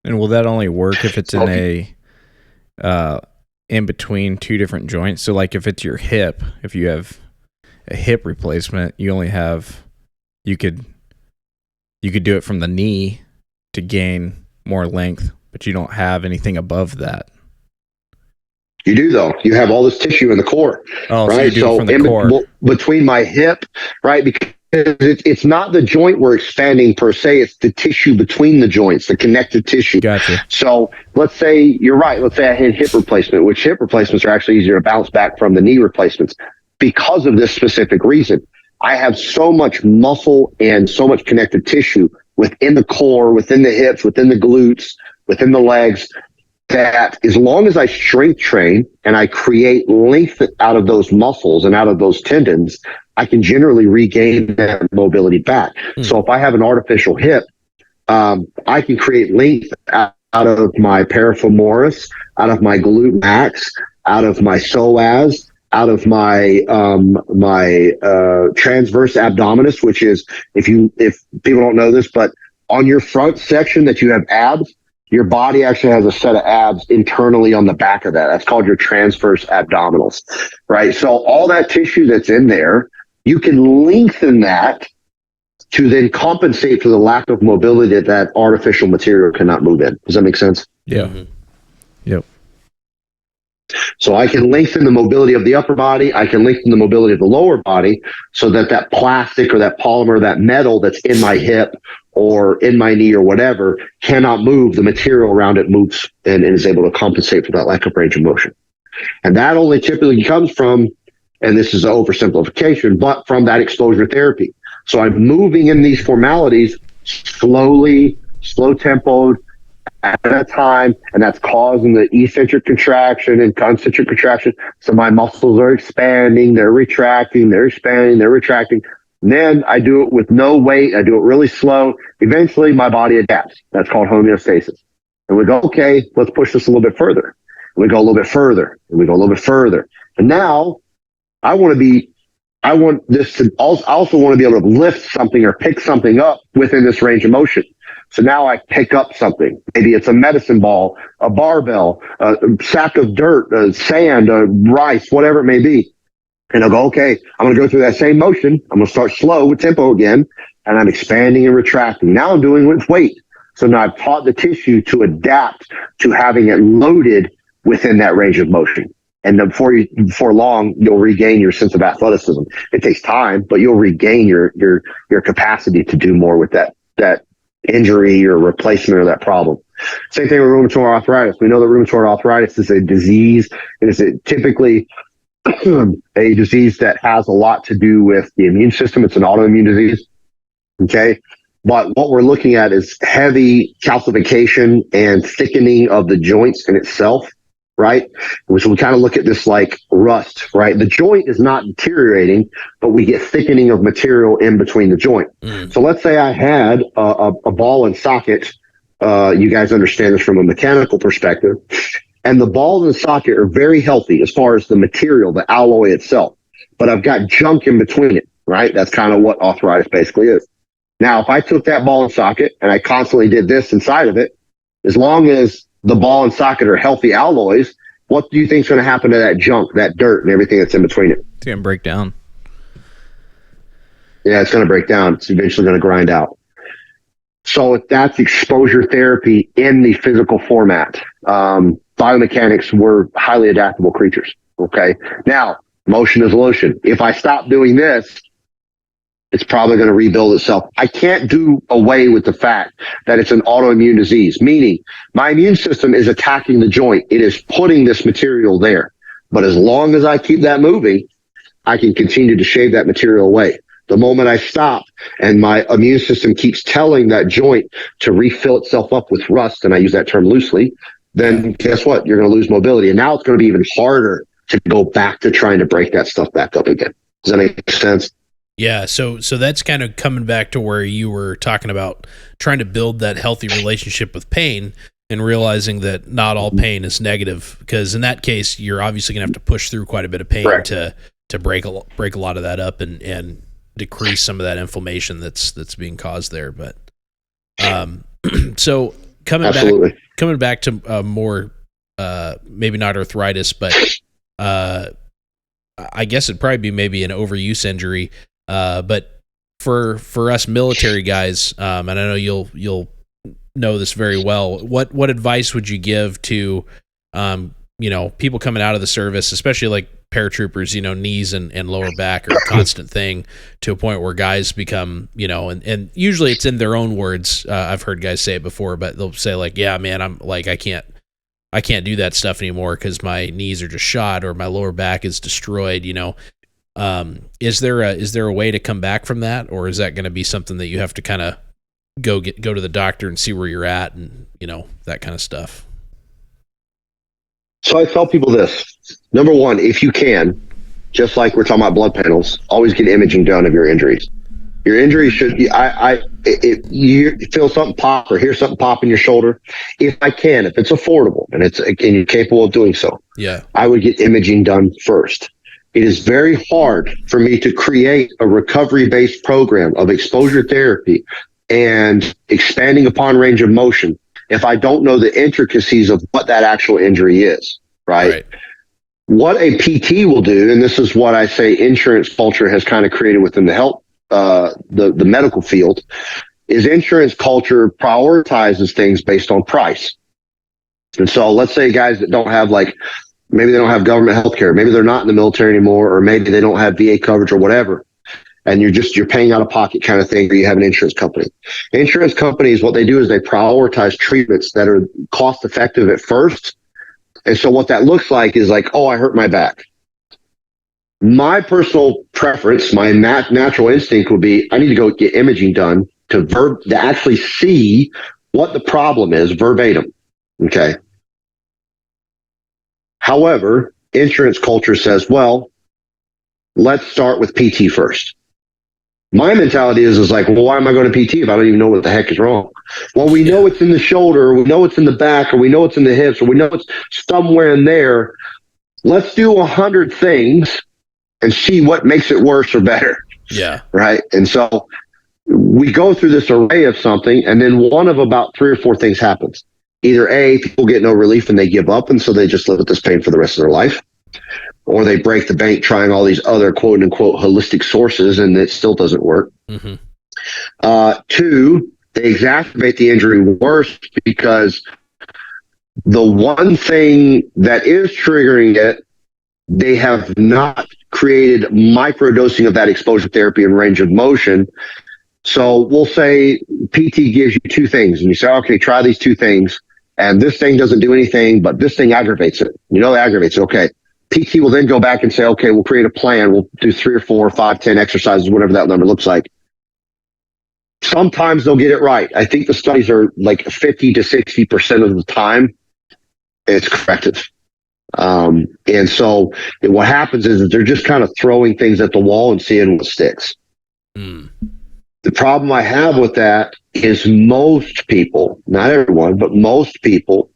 And will that only work if it's in between two different joints? So like if it's your hip, if you have a hip replacement, you could do it from the knee to gain more length, but you don't have anything above that. You do, though. You have all this tissue in the core. Oh, right? So you do it from the core. Between my hip, right? Because it's not the joint we're expanding per se. It's the tissue between the joints, the connective tissue. Gotcha. So let's say you're right. Let's say I had hip replacement, which hip replacements are actually easier to bounce back from the knee replacements because of this specific reason. I have so much muscle and so much connective tissue within the core, within the hips, within the glutes, within the legs, that as long as I strength train and I create length out of those muscles and out of those tendons, I can generally regain that mobility back. Mm. So if I have an artificial hip, I can create length out of my parafemoris, out of my glute max, out of my psoas, out of my transverse abdominis, which is, if people don't know this, but on your front section that you have abs, your body actually has a set of abs internally on the back of that. That's called your transverse abdominals, right? So all that tissue that's in there, you can lengthen that to then compensate for the lack of mobility that artificial material cannot move in. Does that make sense? Yeah. Mm-hmm. Yep. So I can lengthen the mobility of the upper body. I can lengthen the mobility of the lower body so that plastic or that polymer, that metal that's in my hip or in my knee or whatever cannot move. The material around it moves and is able to compensate for that lack of range of motion. And that only typically comes from, and this is an oversimplification, but from that exposure therapy. So I'm moving in these formalities slowly, slow tempoed, at a time, and that's causing the eccentric contraction and concentric contraction. So my muscles are expanding, they're retracting, they're expanding, they're retracting. And then I do it with no weight. I do it really slow. Eventually, my body adapts. That's called homeostasis. And we go, okay, let's push this a little bit further. And we go a little bit further, and we go a little bit further. And now I want this to also, I also want to be able to lift something or pick something up within this range of motion. So now I pick up something. Maybe it's a medicine ball, a barbell, a sack of dirt, sand, rice, whatever it may be. And I'll go, okay, I'm going to go through that same motion. I'm going to start slow with tempo again, and I'm expanding and retracting. Now I'm doing it with weight. So now I've taught the tissue to adapt to having it loaded within that range of motion. And then before long, you'll regain your sense of athleticism. It takes time, but you'll regain your capacity to do more with that injury or replacement of that problem. Same thing with rheumatoid arthritis. We know that rheumatoid arthritis is a disease. It is typically a disease that has a lot to do with the immune system. It's an autoimmune disease. Okay. But what we're looking at is heavy calcification and thickening of the joints in itself, right? So we kind of look at this like rust, right? The joint is not deteriorating, but we get thickening of material in between the joint. So let's say I had a ball and socket. You guys understand this from a mechanical perspective. And the ball and the socket are very healthy as far as the material, the alloy itself. But I've got junk in between it, right? That's kind of what arthritis basically is. Now, if I took that ball and socket and I constantly did this inside of it, as long as the ball and socket are healthy alloys, what do you think is going to happen to that junk, that dirt, and everything that's in between it? It's going to break down. Yeah, it's going to break down. It's eventually going to grind out. So that's exposure therapy in the physical format. Biomechanics, we're highly adaptable creatures. Okay. Now, motion is lotion. If I stop doing this, it's probably going to rebuild itself. I can't do away with the fact that it's an autoimmune disease, meaning my immune system is attacking the joint. It is putting this material there. But as long as I keep that moving, I can continue to shave that material away. The moment I stop and my immune system keeps telling that joint to refill itself up with rust, and I use that term loosely, then guess what? You're going to lose mobility. And now it's going to be even harder to go back to trying to break that stuff back up again. Does that make sense? Yeah, so that's kind of coming back to where you were talking about trying to build that healthy relationship with pain and realizing that not all pain is negative, because in that case, you're obviously going to have to push through quite a bit of pain to break a lot of that up and decrease some of that inflammation that's being caused there. But so coming back to more maybe not arthritis, but I guess it'd probably be maybe an overuse injury. But for us military guys, and I know you'll know this very well, what advice would you give to people coming out of the service, especially like paratroopers? Knees and lower back are a constant thing, to a point where guys become, and usually it's in their own words. I've heard guys say it before, but they'll say like, yeah, man, I'm like, I can't do that stuff anymore because my knees are just shot or my lower back is destroyed. Is there a way to come back from that, or is that going to be something that you have to kind of go to the doctor and see where you're at, and that kind of stuff? So I tell people this. Number one, if you can, just like we're talking about blood panels, always get imaging done of your injuries. Your injuries should be, if you feel something pop or hear something pop in your shoulder, if it's affordable and you're capable of doing so, I would get imaging done first. It is very hard for me to create a recovery-based program of exposure therapy and expanding upon range of motion if I don't know the intricacies of what that actual injury is, right? What a PT will do, and this is what I say insurance culture has kind of created within the health, the medical field, is insurance culture prioritizes things based on price. And so let's say guys that don't have maybe they don't have government health care, maybe they're not in the military anymore, or maybe they don't have VA coverage or whatever, and you're paying out of pocket kind of thing, or you have an insurance company. Insurance companies, what they do is they prioritize treatments that are cost effective at first. And so what that looks like is like, oh, I hurt my back. My personal preference, my natural instinct would be, I need to go get imaging done to actually see what the problem is verbatim. Okay. However, insurance culture says, well, let's start with PT first. My mentality is like, well, why am I going to PT if I don't even know what the heck is wrong? Well, we know it's in the shoulder, or we know it's in the back, or we know it's in the hips, or we know it's somewhere in there. Let's do 100 things and see what makes it worse or better. Yeah. Right. And so we go through this array of something, and then one of about 3 or 4 things happens. Either A, people get no relief and they give up, and so they just live with this pain for the rest of their life. Or they break the bank trying all these other quote unquote holistic sources, and it still doesn't work. Mm-hmm. 2, they exacerbate the injury worse because the one thing that is triggering it, they have not created microdosing of that exposure therapy and range of motion. So we'll say PT gives you 2 things, and you say, okay, try these 2 things, and this thing doesn't do anything, but this thing aggravates it. You know, it aggravates it. Okay. PT will then go back and say, okay, we'll create a plan. We'll do 3 or 4 or 5, 10 exercises, whatever that number looks like. Sometimes they'll get it right. I think the studies are like 50 to 60% of the time it's corrective. And so what happens is that they're just kind of throwing things at the wall and seeing what sticks. Mm. The problem I have with that is most people, not everyone, but most people,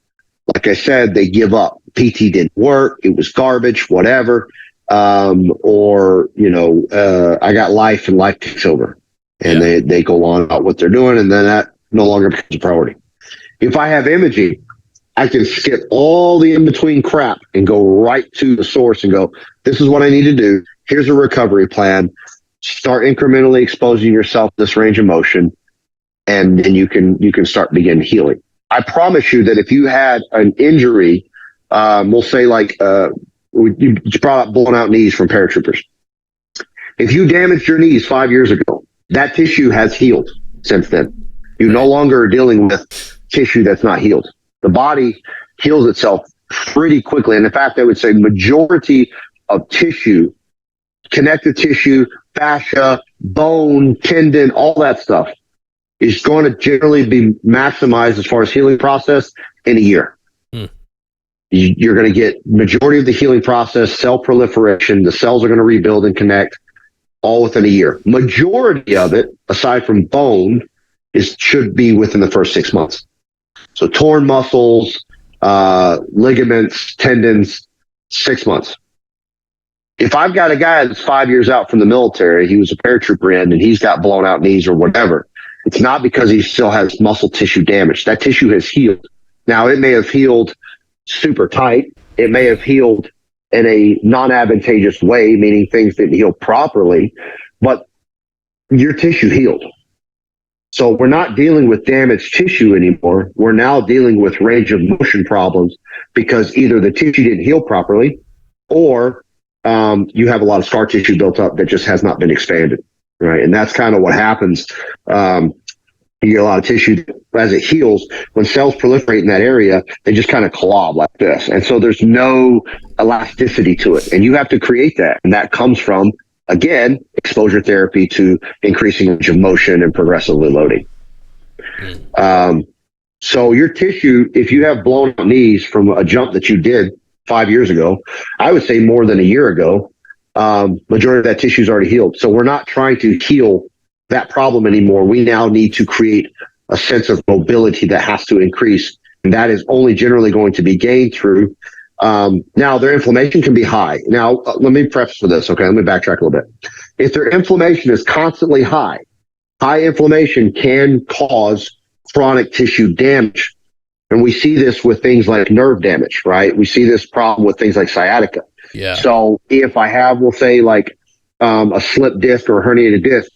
like I said, they give up. PT didn't work. It was garbage, whatever. Or, I got life and life takes over. And they go on about what they're doing, and then that no longer becomes a priority. If I have imaging, I can skip all the in-between crap and go right to the source and go, this is what I need to do. Here's a recovery plan. Start incrementally exposing yourself to this range of motion, and then you can start begin healing. I promise you that if you had an injury, we'll say like you brought up blown out knees from paratroopers. If you damaged your knees 5 years ago, that tissue has healed since then. You no longer are dealing with tissue that's not healed. The body heals itself pretty quickly. And in fact, I would say majority of tissue, connective tissue, fascia, bone, tendon, all that stuff is going to generally be maximized as far as healing process in a year. You're going to get majority of the healing process, cell proliferation, the cells are going to rebuild and connect all within a year. Majority of it, aside from bone, should be within the first 6 months. So torn muscles, ligaments, tendons, 6 months. If I've got a guy that's 5 years out from the military, he was a paratrooper and he's got blown out knees or whatever, it's not because he still has muscle tissue damage. That tissue has healed. Now, it may have healed super tight. It may have healed in a non-advantageous way, meaning things didn't heal properly, but your tissue healed. So we're not dealing with damaged tissue anymore. We're now dealing with range of motion problems because either the tissue didn't heal properly or you have a lot of scar tissue built up that just has not been expanded, right? And that's kind of what happens. You get a lot of tissue as it heals. When cells proliferate in that area, they just kind of clob like this. And so there's no elasticity to it. And you have to create that. And that comes from, again, exposure therapy to increasing range of motion and progressively loading. So your tissue, if you have blown out knees from a jump that you did 5 years ago, I would say more than a year ago, majority of that tissue is already healed. So we're not trying to heal that problem anymore. We now need to create a sense of mobility that has to increase. And that is only generally going to be gained through. Now, their inflammation can be high. Now, let me preface for this. Okay, let me backtrack a little bit. If their inflammation is constantly high inflammation can cause chronic tissue damage. And we see this with things like nerve damage, right? We see this problem with things like sciatica. Yeah. So if I have, we'll say like a slip disc or a herniated disc,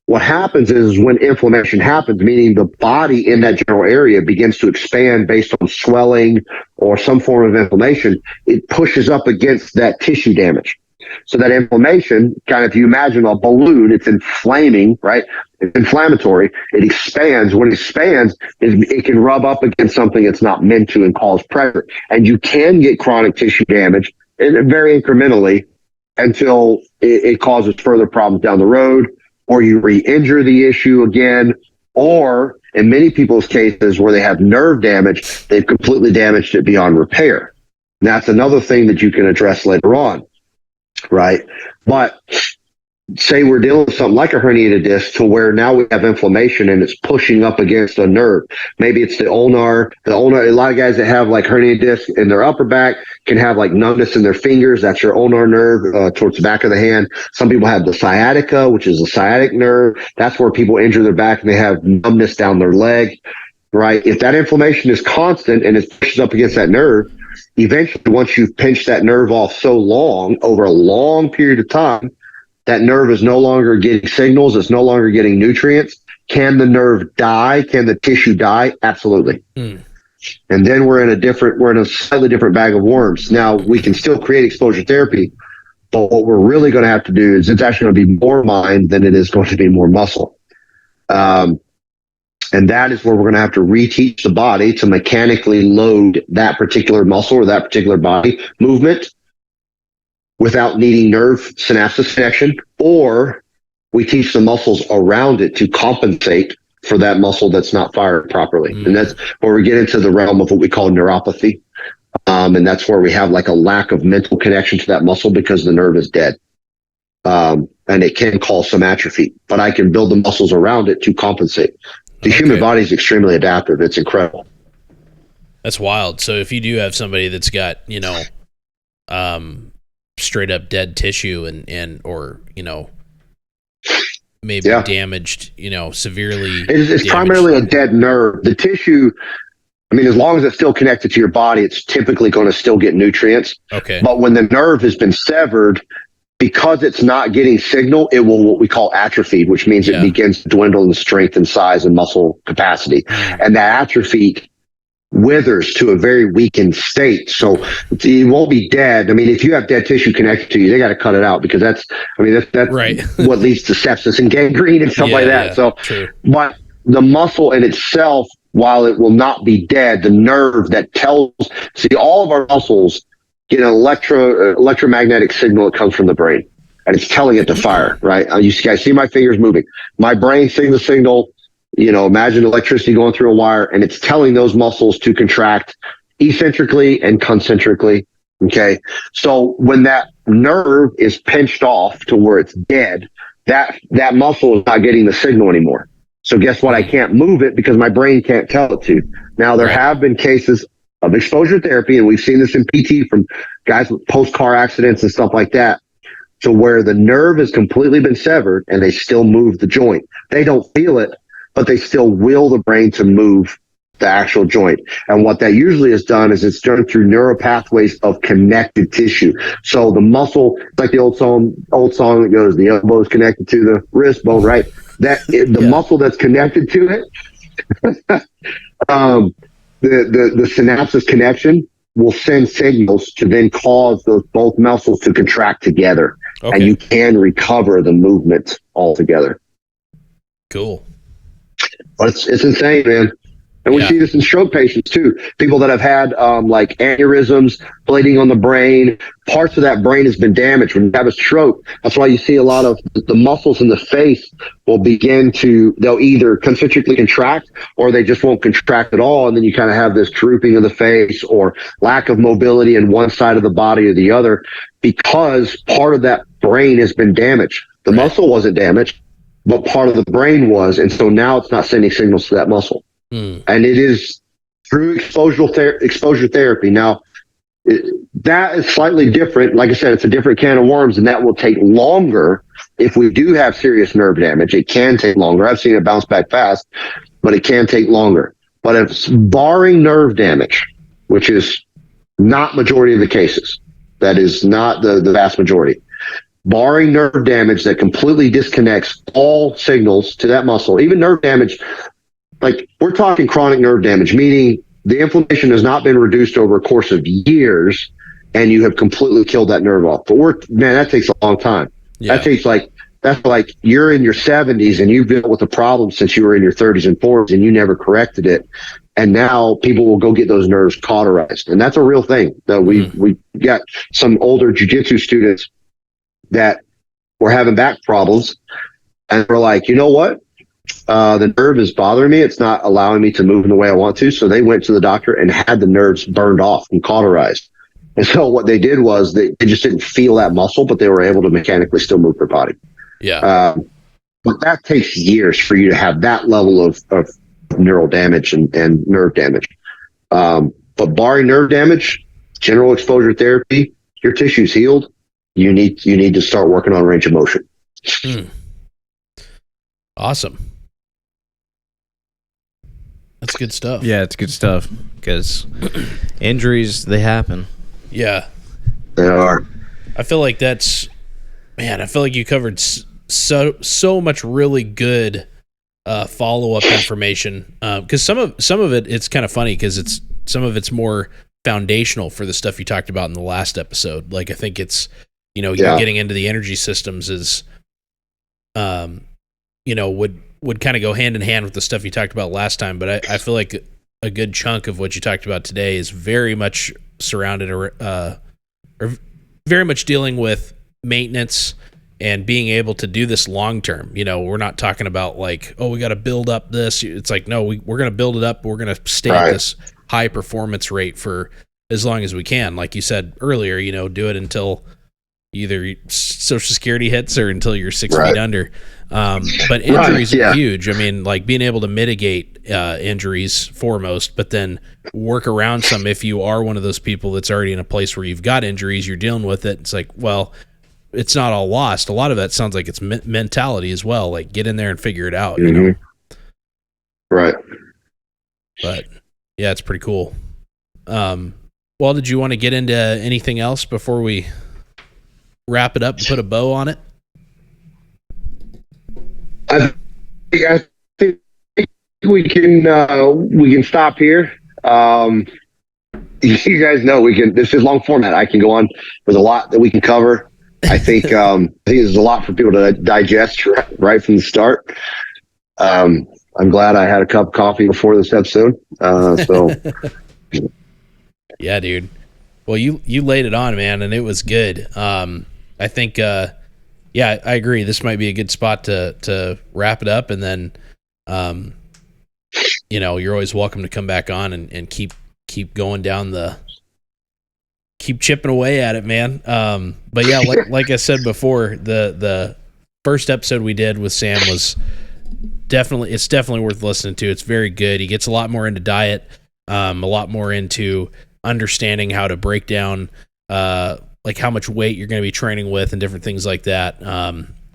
what happens is when inflammation happens, meaning the body in that general area begins to expand based on swelling or some form of inflammation, it pushes up against that tissue damage. So that inflammation, kind of, if you imagine a balloon, it's inflaming, right? It's inflammatory. It expands. When it expands, it can rub up against something it's not meant to and cause pressure. And you can get chronic tissue damage very incrementally until it causes further problems down the road, or you re-injure the issue again, or in many people's cases where they have nerve damage, they've completely damaged it beyond repair. And that's another thing that you can address later on, right? But say we're dealing with something like a herniated disc to where now we have inflammation and it's pushing up against a nerve. Maybe it's the ulnar. A lot of guys that have like herniated disc in their upper back can have like numbness in their fingers. That's your ulnar nerve towards the back of the hand. Some people have the sciatica, which is the sciatic nerve. That's where people injure their back and they have numbness down their leg, right? If that inflammation is constant and it pushes up against that nerve, eventually once you've pinched that nerve off so long, over a long period of time, that nerve is no longer getting signals. It's no longer getting nutrients. Can the nerve die? Can the tissue die? Absolutely. And then we're in a slightly different bag of worms. Now we can still create exposure therapy, but what we're really going to have to do is it's actually going to be more mind than it is going to be more muscle. And that is where we're going to have to reteach the body to mechanically load that particular muscle or that particular body movement without needing nerve synapses connection, or we teach the muscles around it to compensate for that muscle that's not firing properly. And that's where we get into the realm of what we call neuropathy. And that's where we have like a lack of mental connection to that muscle because the nerve is dead. And it can cause some atrophy, but I can build the muscles around it to compensate. The human body is extremely adaptive. It's incredible. That's wild. So if you do have somebody that's got, straight up dead tissue or maybe damaged, severely. It's damaged. Primarily a dead nerve. The tissue, I mean, as long as it's still connected to your body, it's typically going to still get nutrients. Okay. But when the nerve has been severed, because it's not getting signal, it will what we call atrophy, which means it begins to dwindle in strength and size and muscle capacity. And that atrophy withers to a very weakened state. So it won't be dead. I mean, if you have dead tissue connected to you, they got to cut it out because that's right. what leads to sepsis and gangrene and stuff like that. So, true. But the muscle in itself, while it will not be dead, the nerve that all of our muscles get an electromagnetic signal that comes from the brain, and it's telling it to fire, right? You guys see my fingers moving. My brain sends the signal. Imagine electricity going through a wire, and it's telling those muscles to contract eccentrically and concentrically. Okay. So when that nerve is pinched off to where it's dead, that muscle is not getting the signal anymore. So guess what? I can't move it because my brain can't tell it to. Now, there have been cases of exposure therapy, and we've seen this in PT from guys with post-car accidents and stuff like that, to where the nerve has completely been severed and they still move the joint. They don't feel it, but they still will the brain to move the actual joint. And what that usually is done is it's done through neural pathways of connected tissue. So the muscle, like the old song that goes, the elbow is connected to the wrist bone, right? The muscle that's connected to it, the synapses connection will send signals to then cause those both muscles to contract together. And you can recover the movement altogether. Cool. But it's insane, man. And we see this in stroke patients too. People that have had like aneurysms, bleeding on the brain, parts of that brain has been damaged. When you have a stroke, that's why you see a lot of the muscles in the face will they'll either concentrically contract or they just won't contract at all. And then you kind of have this drooping of the face or lack of mobility in one side of the body or the other because part of that brain has been damaged. The muscle wasn't damaged, but part of the brain was. And so now it's not sending signals to that muscle. And it is through exposure therapy. Now, that is slightly different. Like I said, it's a different can of worms, and that will take longer. If we do have serious nerve damage, it can take longer. I've seen it bounce back fast, but it can take longer. But if barring nerve damage, which is not majority of the cases, that is not the vast majority, barring nerve damage that completely disconnects all signals to that muscle, even nerve damage, like we're talking chronic nerve damage, meaning the inflammation has not been reduced over a course of years and you have completely killed that nerve off. But that takes a long time. Yeah. That's like you're in your 70s and you've dealt with a problem since you were in your 30s and 40s and you never corrected it. And now people will go get those nerves cauterized. And that's a real thing. We got some older jiu-jitsu students that were having back problems and we're like, you know what? the nerve is bothering me. It's not allowing me to move in the way I want to. So they went to the doctor and had the nerves burned off and cauterized. And so what they did was they just didn't feel that muscle, but they were able to mechanically still move their body. Yeah. But that takes years for you to have that level of neural damage and nerve damage. But barring nerve damage, general exposure therapy, your tissue's healed. You need to start working on range of motion. Awesome. That's good stuff. Yeah, it's good stuff because injuries, they happen. Yeah. They are. I feel like I feel like you covered so much really good follow-up information. Because some of it, it's kind of funny because some of it's more foundational for the stuff you talked about in the last episode. Like, I think it's, you're getting into the energy systems is, would kind of go hand in hand with the stuff you talked about last time. But I feel like a good chunk of what you talked about today is very much surrounded or very much dealing with maintenance and being able to do this long term. We're not talking about like, oh, we got to build up this. It's like, no, we're going to build it up. We're going to stay at this high performance rate for as long as we can. Like you said earlier, do it until either Social Security hits or until you're 6 feet under. But injuries are huge. I mean, like being able to mitigate injuries foremost, but then work around some. If you are one of those people that's already in a place where you've got injuries, you're dealing with it. It's like, well, it's not all lost. A lot of that sounds like it's mentality as well. Like get in there and figure it out. Right. But yeah, it's pretty cool. Well, did you want to get into anything else before we wrap it up and put a bow on it? I think we can stop here. You guys know this is long format. I can go on. There's a lot that we can cover. I think there's a lot for people to digest right from the start. I'm glad I had a cup of coffee before this episode. Yeah, dude. Well, you laid it on, man, and it was good. I think, I agree. This might be a good spot to wrap it up, and then, you're always welcome to come back on and keep going down keep chipping away at it, man. But yeah, like I said before, the first episode we did with Sam was definitely worth listening to. It's very good. He gets a lot more into diet, a lot more into understanding how to break down, like how much weight you're going to be training with and different things like that.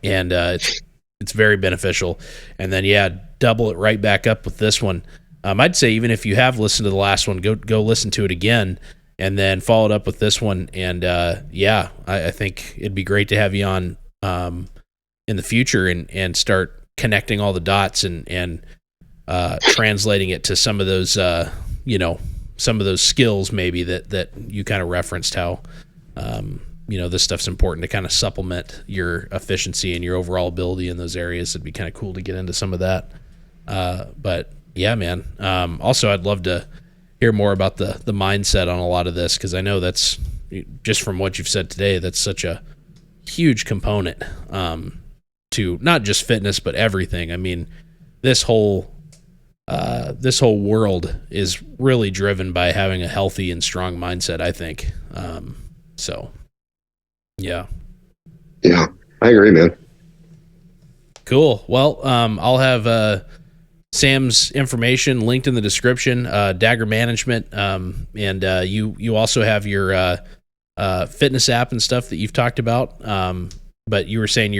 It's very beneficial. And then, double it right back up with this one. I'd say even if you have listened to the last one, go listen to it again and then follow it up with this one. And I think it'd be great to have you on in the future and start connecting all the dots and translating it to some of those, some of those skills maybe that you kind of referenced how, this stuff's important to kind of supplement your efficiency and your overall ability in those areas. It'd be kind of cool to get into some of that. But yeah, man. Also, I'd love to hear more about the mindset on a lot of this, because I know that's just from what you've said today, that's such a huge component to not just fitness, but everything. I mean, this whole world is really driven by having a healthy and strong mindset, I think. Yeah, I agree, man. Cool. Well, I'll have Sam's information linked in the description. DAGR Management, and you also have your fitness app and stuff that you've talked about. But you were saying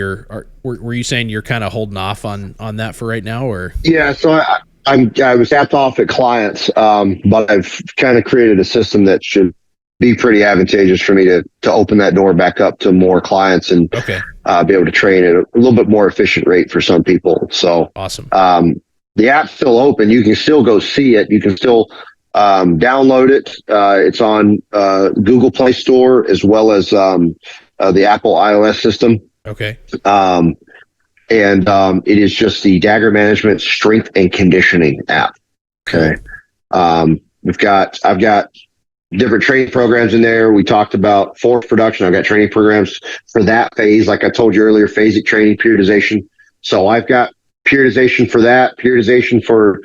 were you saying you're kind of holding off on that for right now, or? Yeah, so I was tapped off at clients, but I've kind of created a system that should be pretty advantageous for me to open that door back up to more clients and be able to train at a little bit more efficient rate for some people. So awesome. The app's still open. You can still go see it. You can still download it. It's on Google Play Store as well as the Apple iOS system. Okay. It is just the DAGR Management Strength and Conditioning app. Okay. I've got different training programs in there. We talked about force production. I've got training programs for that phase. Like I told you earlier, phasic training, periodization. So I've got periodization for that, periodization for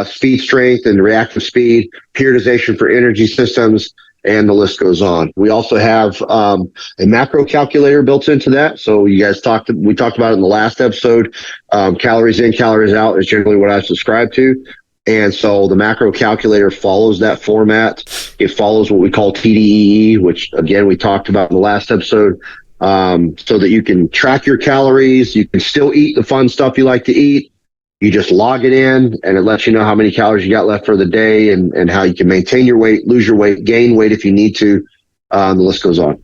speed strength and reactive speed, periodization for energy systems, and the list goes on. We also have a macro calculator built into that. So we talked about it in the last episode. Calories in, calories out is generally what I subscribe to. And so the macro calculator follows that format. It follows what we call TDEE, which again, we talked about in the last episode, so that you can track your calories. You can still eat the fun stuff you like to eat. You just log it in and it lets you know how many calories you got left for the day and how you can maintain your weight, lose your weight, gain weight if you need to. The list goes on.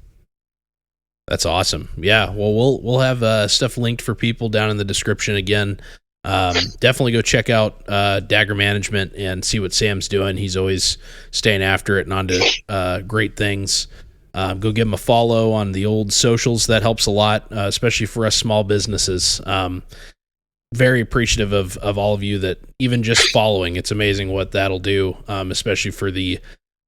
That's awesome. Yeah. Well, we'll have stuff linked for people down in the description again. Definitely go check out DAGR Management and see what Sam's doing. He's always staying after it and onto great things. Go give him a follow on the old socials. That helps a lot, especially for us small businesses. Very appreciative of all of you that even just following. It's amazing what that'll do, especially for the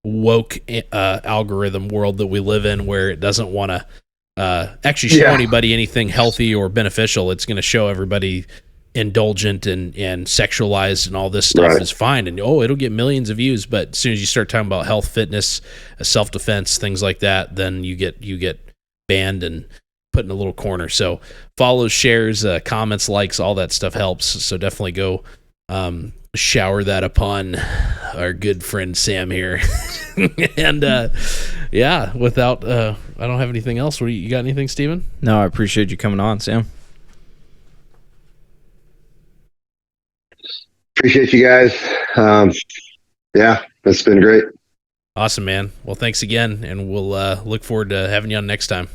woke algorithm world that we live in, where it doesn't want to actually show anybody anything healthy or beneficial. It's going to show everybody indulgent and sexualized, and all this stuff is fine, and it'll get millions of views. But as soon as you start talking about health, fitness, self-defense, things like that, then you get banned and put in a little corner. So follows, shares, comments, likes, all that stuff helps. So definitely go shower that upon our good friend Sam here. And without I don't have anything else. You got anything, Steven? No, I appreciate you coming on, Sam. Appreciate you guys. It's been great. Awesome, man. Well, thanks again, and we'll look forward to having you on next time.